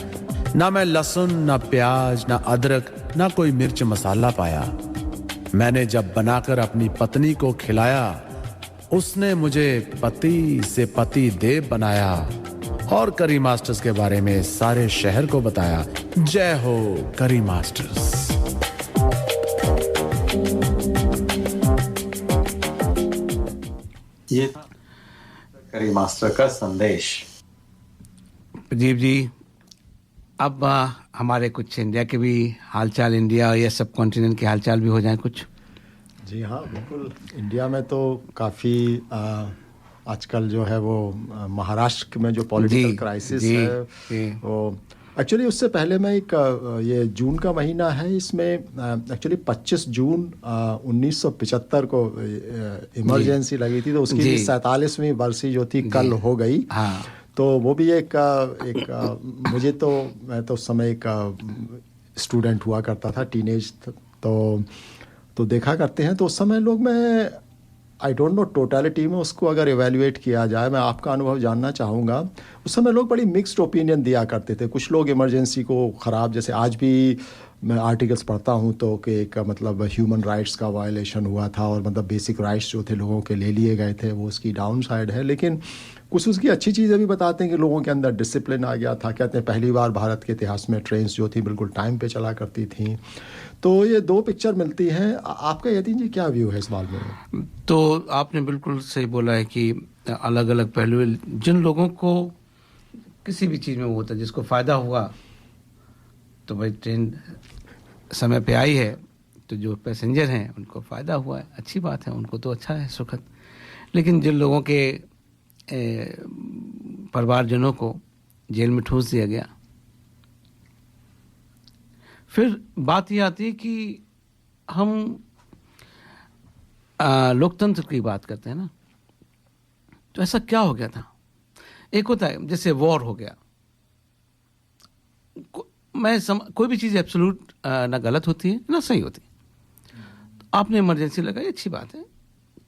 ना मैं लहसुन, ना प्याज, ना अदरक, ना कोई मिर्च मसाला पाया। मैंने जब बनाकर अपनी पत्नी को खिलाया, उसने मुझे पति से पति देव बनाया और करी मास्टर्स के बारे में सारे शहर को बताया। जय हो करी मास्टर्स। ये करी मास्टर का संदेश। प्रदीप जी, अब हमारे कुछ इंडिया के भी हालचाल, इंडिया या सब कॉन्टिनेंट के हालचाल भी हो जाएं कुछ। जी हाँ, बिल्कुल। इंडिया में तो काफ़ी आजकल जो है वो महाराष्ट्र में जो पॉलिटिकल क्राइसिस है वो एक्चुअली उससे पहले मैं एक ये जून का महीना है, इसमें एक्चुअली 25 जून 1975 को इमरजेंसी लगी थी, तो उसकी 47वीं बरसी जो थी कल हो गई। हाँ। तो वो भी एक मुझे तो मैं तो उस समय एक स्टूडेंट हुआ करता था, टीनेज, तो देखा करते हैं। तो उस समय लोग, मैं आई डोंट नो टोटलिटी में उसको अगर एवेल्युएट किया जाए, मैं आपका अनुभव जानना चाहूँगा। उस समय लोग बड़ी मिक्स्ड ओपिनियन दिया करते थे। कुछ लोग इमरजेंसी को ख़राब, जैसे आज भी मैं आर्टिकल्स पढ़ता हूँ तो कि एक मतलब ह्यूमन राइट्स का वायलेशन हुआ था और मतलब बेसिक राइट्स जो थे लोगों के ले लिए गए थे, वो उसकी डाउन साइड है। लेकिन कुछ उसकी अच्छी चीज़ें भी बताते हैं कि लोगों के अंदर डिसिप्लिन आ गया था। कहते हैं पहली बार भारत के इतिहास में ट्रेन्स जो थी बिल्कुल टाइम पे चला करती थी। तो ये दो पिक्चर मिलती हैं। आपका यतीन जी क्या व्यू है इस बारे में? तो आपने बिल्कुल सही बोला है कि अलग अलग पहलू, जिन लोगों को किसी भी चीज़ में वो होता है, जिसको फ़ायदा हुआ तो भाई ट्रेन समय पे आई है, तो जो पैसेंजर हैं उनको फ़ायदा हुआ है, अच्छी बात है, उनको तो अच्छा है, सुखद। लेकिन जिन लोगों के परिवारजनों को जेल में ठूस दिया गया, फिर बात ये आती है कि हम लोकतंत्र की बात करते हैं ना, तो ऐसा क्या हो गया था? एक होता है जैसे वॉर हो गया, कोई भी चीज़ एब्सोल्यूट ना गलत होती है ना सही होती। तो आपने इमरजेंसी लगाई, अच्छी बात है।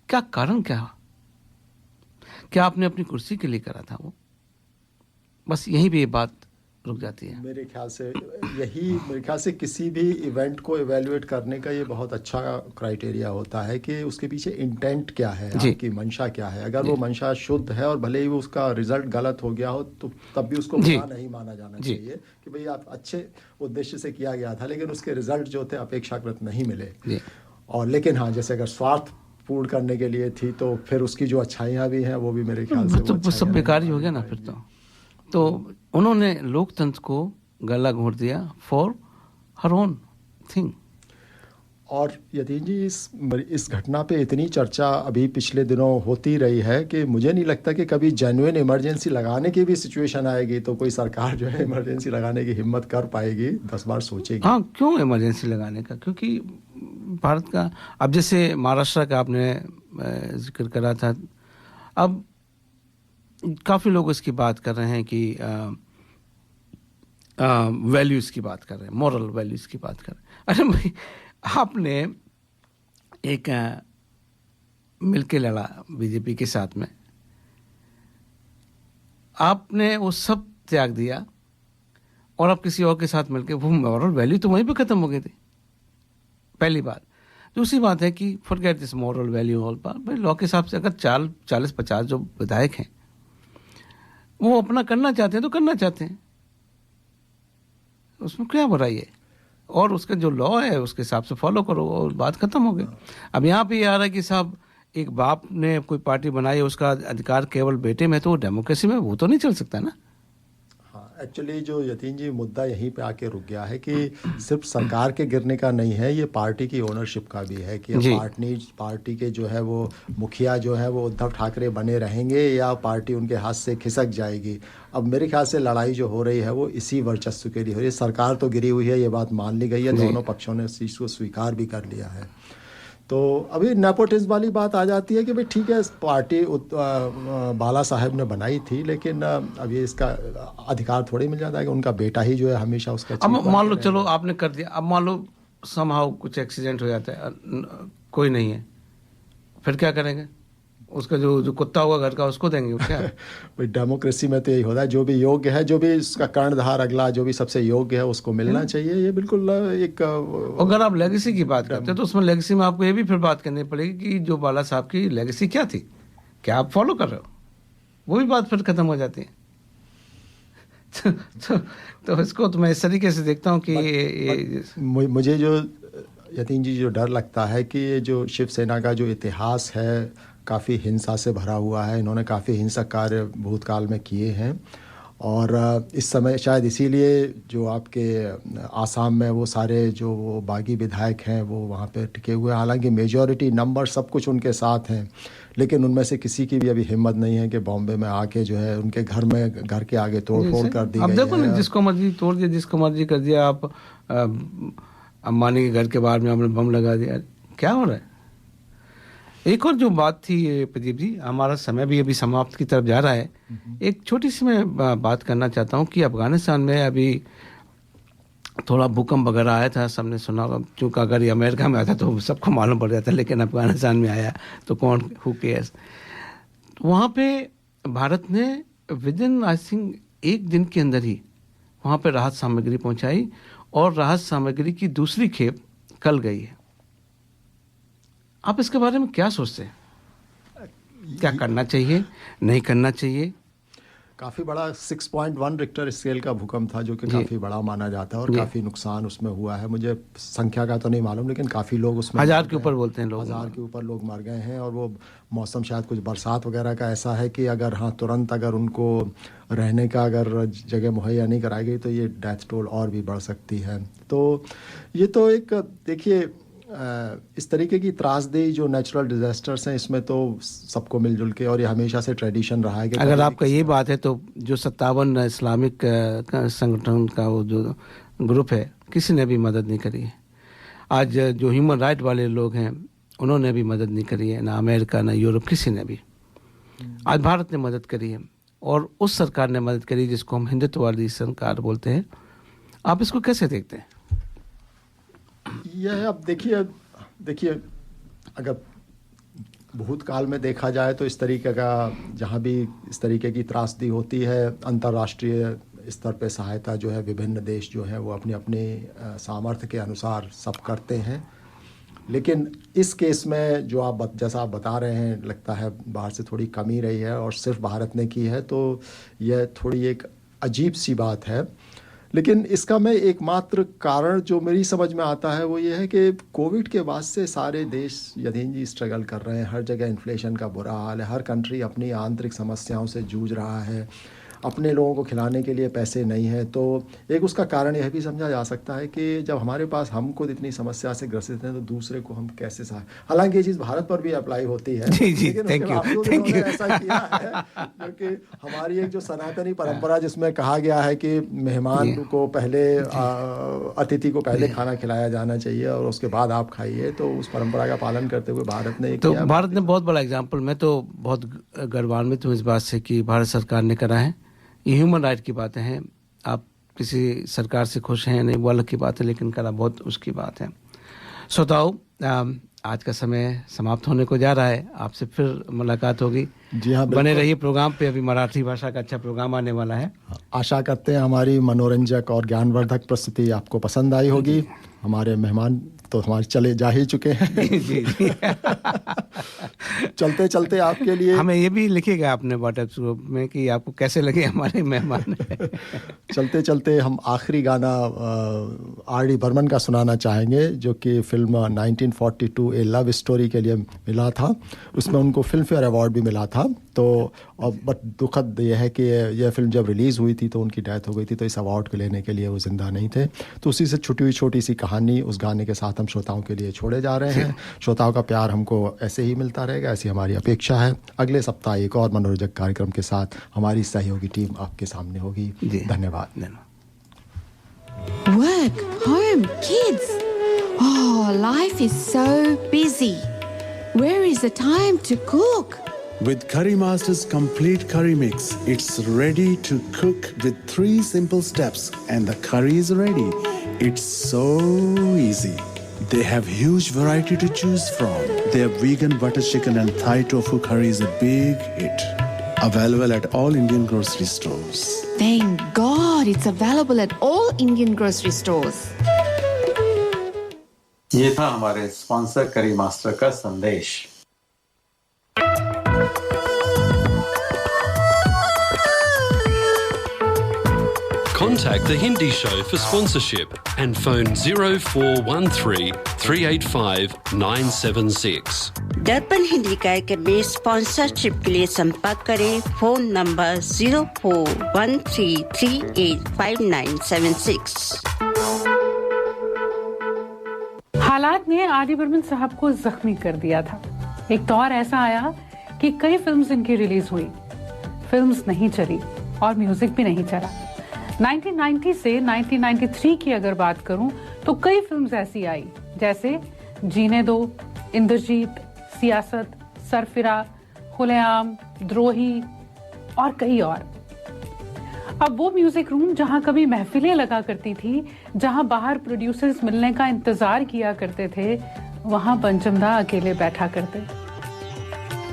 क्या कारण क्या? क्या आपने अपनी कुर्सी के लिए करा था वो? बस यहीं पे ये बात रुक जाती है। मेरे ख्याल से किसी भी इवेंट को इवेल्युएट करने का ये बहुत अच्छा क्राइटेरिया होता है कि उसके पीछे इंटेंट क्या है, आपकी मंशा क्या है। अगर वो मंशा शुद्ध है और भले ही वो उसका रिजल्ट गलत हो गया हो, तो तब भी उसको बुरा नहीं माना जाना चाहिए कि भाई आप अच्छे उद्देश्य से किया गया था, लेकिन उसके रिजल्ट जो थे अपेक्षाकृत नहीं मिले। और लेकिन हाँ, जैसे अगर स्वार्थ पूर्ण करने के लिए थी तो फिर उसकी जो अच्छाइयाँ भी हैं वो भी मेरे ख्याल से तो सब बेकार ही हो गया ना फिर तो उन्होंने लोकतंत्र को गला घोंट दिया फॉर हर ओन थिंग। और यतीन जी, इस घटना पे इतनी चर्चा अभी पिछले दिनों होती रही है कि मुझे नहीं लगता कि कभी जेन्युइन इमरजेंसी लगाने की भी सिचुएशन आएगी तो कोई सरकार जो है इमरजेंसी लगाने की हिम्मत कर पाएगी, 10 बार सोचेगी। हाँ, क्यों इमरजेंसी लगाने का? क्योंकि भारत का, अब जैसे महाराष्ट्र का आपने जिक्र करा था, अब काफ़ी लोग इसकी बात कर रहे हैं कि वैल्यूज़ की बात कर रहे हैं, मॉरल वैल्यूज़ की बात कर रहे हैं। अरे भाई, आपने एक मिलके लड़ा बीजेपी के साथ में, आपने वो सब त्याग दिया और अब किसी और के साथ मिलके, वो मॉरल वैल्यू तो वहीं पे ख़त्म हो गई थी, पहली बात। दूसरी बात है कि forget this moral value all पार। भाई लॉ के हिसाब से अगर 40-50 जो विधायक हैं वो अपना करना चाहते हैं तो करना चाहते हैं, उसमें क्या बुराई है? और उसका जो लॉ है उसके हिसाब से फॉलो करो और बात खत्म हो गई। अब यहाँ पे ये आ रहा है कि साहब एक बाप ने कोई पार्टी बनाई है, उसका अधिकार केवल बेटे में, तो डेमोक्रेसी में वो तो नहीं चल सकता ना। एक्चुअली जो यतीन जी मुद्दा यहीं पे आके रुक गया है कि सिर्फ सरकार के गिरने का नहीं है, ये पार्टी की ओनरशिप का भी है कि पार्टी के जो है वो मुखिया जो है वो उद्धव ठाकरे बने रहेंगे या पार्टी उनके हाथ से खिसक जाएगी। अब मेरे ख्याल से लड़ाई जो हो रही है वो इसी वर्चस्व के लिए हो रही है। सरकार तो गिरी हुई है, ये बात मान ली गई है, दोनों पक्षों ने इस चीज़ को स्वीकार भी कर लिया है। तो अभी नेपोटिज्म वाली बात आ जाती है कि भाई ठीक है, पार्टी बाला साहब ने बनाई थी, लेकिन अभी इसका अधिकार थोड़ी मिल जाता है कि उनका बेटा ही जो है हमेशा उसका। अब मान लो चलो आपने कर दिया, अब मान लो समहाउ कुछ एक्सीडेंट हो जाता है, कोई नहीं है, फिर क्या करेंगे? उसका जो कुत्ता होगा घर का उसको देंगे क्या? भाई डेमोक्रेसी में तो यही होता है, जो भी योग्य है, जो भी इसका कर्णधार अगला जो भी सबसे योग्य है उसको मिलना चाहिए। ये बिल्कुल एक अगर आप लेगेसी की बात करते हैं तो उसमें लेगेसी में आपको ये भी फिर बात करनी पड़ेगी कि जो बाला साहब की लेगेसी क्या थी, क्या आप फॉलो कर रहे हो, वो भी बात फिर खत्म हो जाती है। तो इसको तो मैं इस तरीके से देखता हूँ कि मुझे जो यतीन जी जो डर लगता है कि ये जो शिवसेना का जो इतिहास है काफ़ी हिंसा से भरा हुआ है, इन्होंने काफ़ी हिंसक कार्य भूतकाल में किए हैं और इस समय शायद इसीलिए जो आपके आसाम में वो सारे जो वो बागी विधायक हैं वो वहाँ पे टिके हुए हैं। हालांकि मेजॉरिटी नंबर सब कुछ उनके साथ हैं, लेकिन उनमें से किसी की भी अभी हिम्मत नहीं है कि बॉम्बे में आके जो है उनके घर के आगे तोड़-फोड़ कर दी गई है। अब देखो ना, जिसको मर्जी तोड़ दिया, जिसको मर्जी कर दिया। आप अंबानी के घर के बाहर में आपने बम लगा दिया, क्या हो रहा है? एक और जो बात थी प्रदीप जी, हमारा समय भी अभी समाप्त की तरफ जा रहा है। एक छोटी सी मैं बात करना चाहता हूँ कि अफगानिस्तान में अभी थोड़ा भूकंप वगैरह आया था, सबने सुना। चूँकि अगर ये अमेरिका में आता तो सबको मालूम पड़ जाता, लेकिन अफगानिस्तान में आया तो कौन, हु केयर्स। वहाँ पे भारत ने विद इन आई थिंक 1 दिन के अंदर ही वहाँ पे राहत सामग्री पहुँचाई और राहत सामग्री की दूसरी खेप कल गई है। आप इसके बारे में क्या सोचते हैं? क्या करना चाहिए, नहीं करना चाहिए? काफ़ी बड़ा 6.1 रिक्टर स्केल का भूकंप था, जो कि काफ़ी बड़ा माना जाता है और काफ़ी नुकसान उसमें हुआ है। मुझे संख्या का तो नहीं मालूम, लेकिन काफ़ी लोग उसमें 1000 के ऊपर बोलते हैं लोग, 1000 के ऊपर लोग मर गए हैं। और वो मौसम शायद कुछ बरसात वगैरह का ऐसा है कि अगर तुरंत अगर उनको रहने का अगर जगह मुहैया नहीं कराई गई तो ये डेथ टोल और भी बढ़ सकती है। तो ये तो एक देखिए इस तरीके की त्रासदेही जो नेचुरल डिजास्टर्स हैं, इसमें तो सबको मिलजुल के, और ये हमेशा से ट्रेडिशन रहा है कि अगर आपका ये बात है तो जो 57 इस्लामिक संगठन का वो जो ग्रुप है, किसी ने भी मदद नहीं करी है। आज जो ह्यूमन राइट वाले लोग हैं उन्होंने भी मदद नहीं करी है, ना अमेरिका ना यूरोप, किसी ने भी। आज भारत ने मदद करी है और उस सरकार ने मदद करी जिसको हम हिंदुत्ववादी सरकार बोलते हैं। आप इसको कैसे देखते हैं? यह अब देखिए अगर भूतकाल में देखा जाए तो इस तरीके का जहाँ भी इस तरीके की त्रासदी होती है, अंतर्राष्ट्रीय स्तर पे सहायता जो है विभिन्न देश जो है वो अपने अपने सामर्थ्य के अनुसार सब करते हैं। लेकिन इस केस में जो आप जैसा आप बता रहे हैं, लगता है बाहर से थोड़ी कमी रही है और सिर्फ भारत ने की है, तो यह थोड़ी एक अजीब सी बात है। लेकिन इसका मैं एकमात्र कारण जो मेरी समझ में आता है वो ये है कि कोविड के बाद से सारे देश यतीन जी स्ट्रगल कर रहे हैं। हर जगह इन्फ्लेशन का बुरा हाल है, हर कंट्री अपनी आंतरिक समस्याओं से जूझ रहा है, अपने लोगों को खिलाने के लिए पैसे नहीं है। तो एक उसका कारण यह भी समझा जा सकता है कि जब हमारे पास हम खुद इतनी समस्या से ग्रसित हैं तो दूसरे को हम कैसे हालांकि ये चीज़ भारत पर भी अप्लाई होती है, लेकिन उसके बावजूद उन्होंने ऐसा किया है क्योंकि हमारी एक जो सनातनी परंपरा जिसमें कहा गया है कि मेहमान को पहले अतिथि को पहले खाना खिलाया जाना चाहिए और उसके बाद आप खाइए, तो उस परंपरा का पालन करते हुए भारत ने भारत ने बहुत बड़ा एग्जाम्पल, मैं तो बहुत गर्वान्वित हूँ इस बात से कि भारत सरकार ने करा है। ये ह्यूमन राइट की बातें हैं, आप किसी सरकार से खुश हैं नहीं वो अलग की बात है, लेकिन करा बहुत उसकी बात है। श्रोताओं, आज का समय समाप्त होने को जा रहा है, आपसे फिर मुलाकात होगी। जी हाँ, बने रहिए प्रोग्राम पे, अभी मराठी भाषा का अच्छा प्रोग्राम आने वाला है। आशा करते हैं हमारी मनोरंजक और ज्ञानवर्धक प्रस्तुति आपको पसंद आई होगी। हमारे मेहमान तो हमारे चले जा ही चुके हैं। जी जी चलते चलते आपके लिए हमें ये भी लिखिएगा अपने व्हाट्सएप ग्रुप में कि आपको कैसे लगे हमारे मेहमान। चलते चलते हम आखिरी गाना आर.डी. बर्मन का सुनाना चाहेंगे, जो कि फिल्म 1942 ए लव स्टोरी के लिए मिला था। उसमें उनको फिल्म फेयर अवार्ड भी मिला था। तो बट दुखद यह है कि यह फिल्म जब रिलीज़ हुई थी तो उनकी डेथ हो गई थी, तो इस अवार्ड को लेने के लिए वो जिंदा नहीं थे। तो उसी से छुटी हुई छोटी सी कहानी उस गाने के साथ हम श्रोताओं के लिए छोड़े जा रहे हैं। श्रोताओं का प्यार हमको ऐसे ही मिलता रहेगा, ऐसी हमारी अपेक्षा है। अगले सप्ताह एक और मनोरंजक कार्यक्रम के साथ हमारी सहयोगी टीम आपके सामने होगी। धन्यवाद। Work, home, kids. Oh, life is so busy. Where is the time to cook? With Curry Master's complete curry mix, it's ready to cook with 3 simple steps and the curry is ready. It's so easy. They have huge variety to choose from. Their vegan butter chicken and Thai tofu curry is a big hit. Available at all Indian grocery stores. Thank God it's available at all Indian grocery stores. ये था हमारे sponsor करी master का संदेश। Contact the Hindi Show for sponsorship and phone 0413 385 976. दर्पण हिंदी कार्यक्रम में sponsorship के लिए संपर्क करें फोन नंबर 0413385976। हालात ने आर डी बर्मन साहब को जख्मी कर दिया था। एक दौर ऐसा आया कि कई फिल्म्स इनकी रिलीज हुई, फिल्म्स नहीं चली और म्यूजिक भी नहीं चला। 1990 से 1993 की अगर बात करूं तो कई फिल्म्स ऐसी आई जैसे जीने दो, इंद्रजीत, सियासत, सरफिरा, खुलेआम, द्रोही और कई और। अब वो म्यूजिक रूम जहां कभी महफिलें लगा करती थी, जहां बाहर प्रोड्यूसर्स मिलने का इंतजार किया करते थे, वहां पंचमदा अकेले बैठा करते।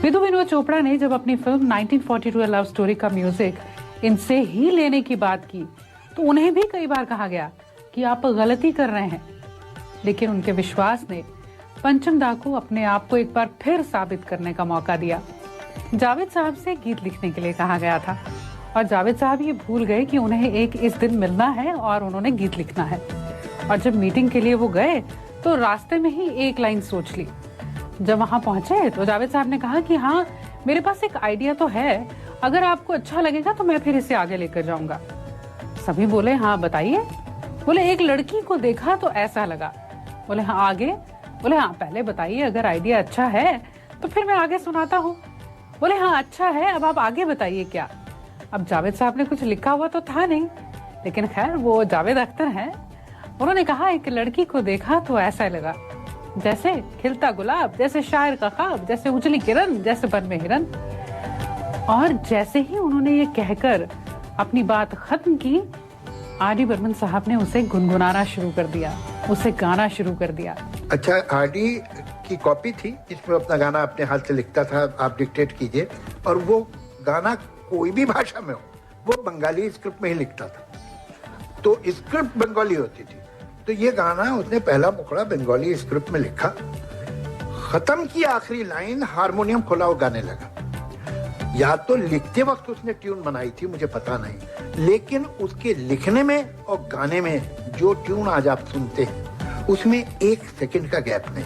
विधु विनोद चोपड़ा ने जब अपनी फिल्म 1942 लव स्टोरी का म्यूजिक इनसे ही लेने की बात की तो उन्हें भी कई बार कहा गया कि आप गलती कर रहे हैं, लेकिन उनके विश्वास ने पंचमदा को अपने आप को एक बार फिर साबित करने का मौका दिया। जावेद साहब से गीत लिखने के लिए कहा गया था और जावेद साहब ये भूल गए कि उन्हें एक इस दिन मिलना है और उन्होंने गीत लिखना है। और जब मीटिंग के लिए वो गए तो रास्ते में ही एक लाइन सोच ली। जब वहां पहुंचे तो जावेद साहब ने कहा कि हाँ, मेरे पास एक आइडिया तो है, अगर आपको अच्छा लगेगा तो मैं फिर इसे आगे लेकर जाऊंगा। सभी बोले हाँ बताइए। बोले एक लड़की को देखा तो ऐसा लगा। बोले हाँ आगे। बोले हाँ पहले बताइए, अगर आइडिया अच्छा है तो फिर मैं आगे सुनाता हूँ। बोले हाँ अच्छा है, अब आप आगे बताइए क्या। अब जावेद साहब ने कुछ लिखा हुआ तो था नहीं, लेकिन खैर वो जावेद अख्तर हैं। उन्होंने कहा एक लड़की को देखा तो ऐसा लगा जैसे खिलता गुलाब, जैसे शायर का ख्वाब, जैसे उजली किरण, जैसे बन में हिरन। और जैसे ही उन्होंने ये कहकर अपनी बात खत्म की, आर डी बर्मन साहब ने उसे गुनगुनाना शुरू कर दिया, उसे गाना शुरू कर दिया। अच्छा, आर डी की कॉपी थी जिसमें अपना गाना अपने हाथ से लिखता था, आप डिक्टेट कीजिए, और वो गाना कोई भी भाषा में हो वो बंगाली स्क्रिप्ट में ही लिखता था, तो स्क्रिप्ट बंगाली होती थी। तो ये गाना उसने पहला मुखड़ा बंगाली स्क्रिप्ट में लिखा, खत्म की आखिरी लाइन हारमोनियम खुला वो गाने लगा। या तो लिखते वक्त उसने ट्यून बनाई थी, मुझे पता नहीं, लेकिन उसके लिखने में और गाने में जो ट्यून आज आप सुनते हैं उसमें 1 सेकंड का गैप नहीं।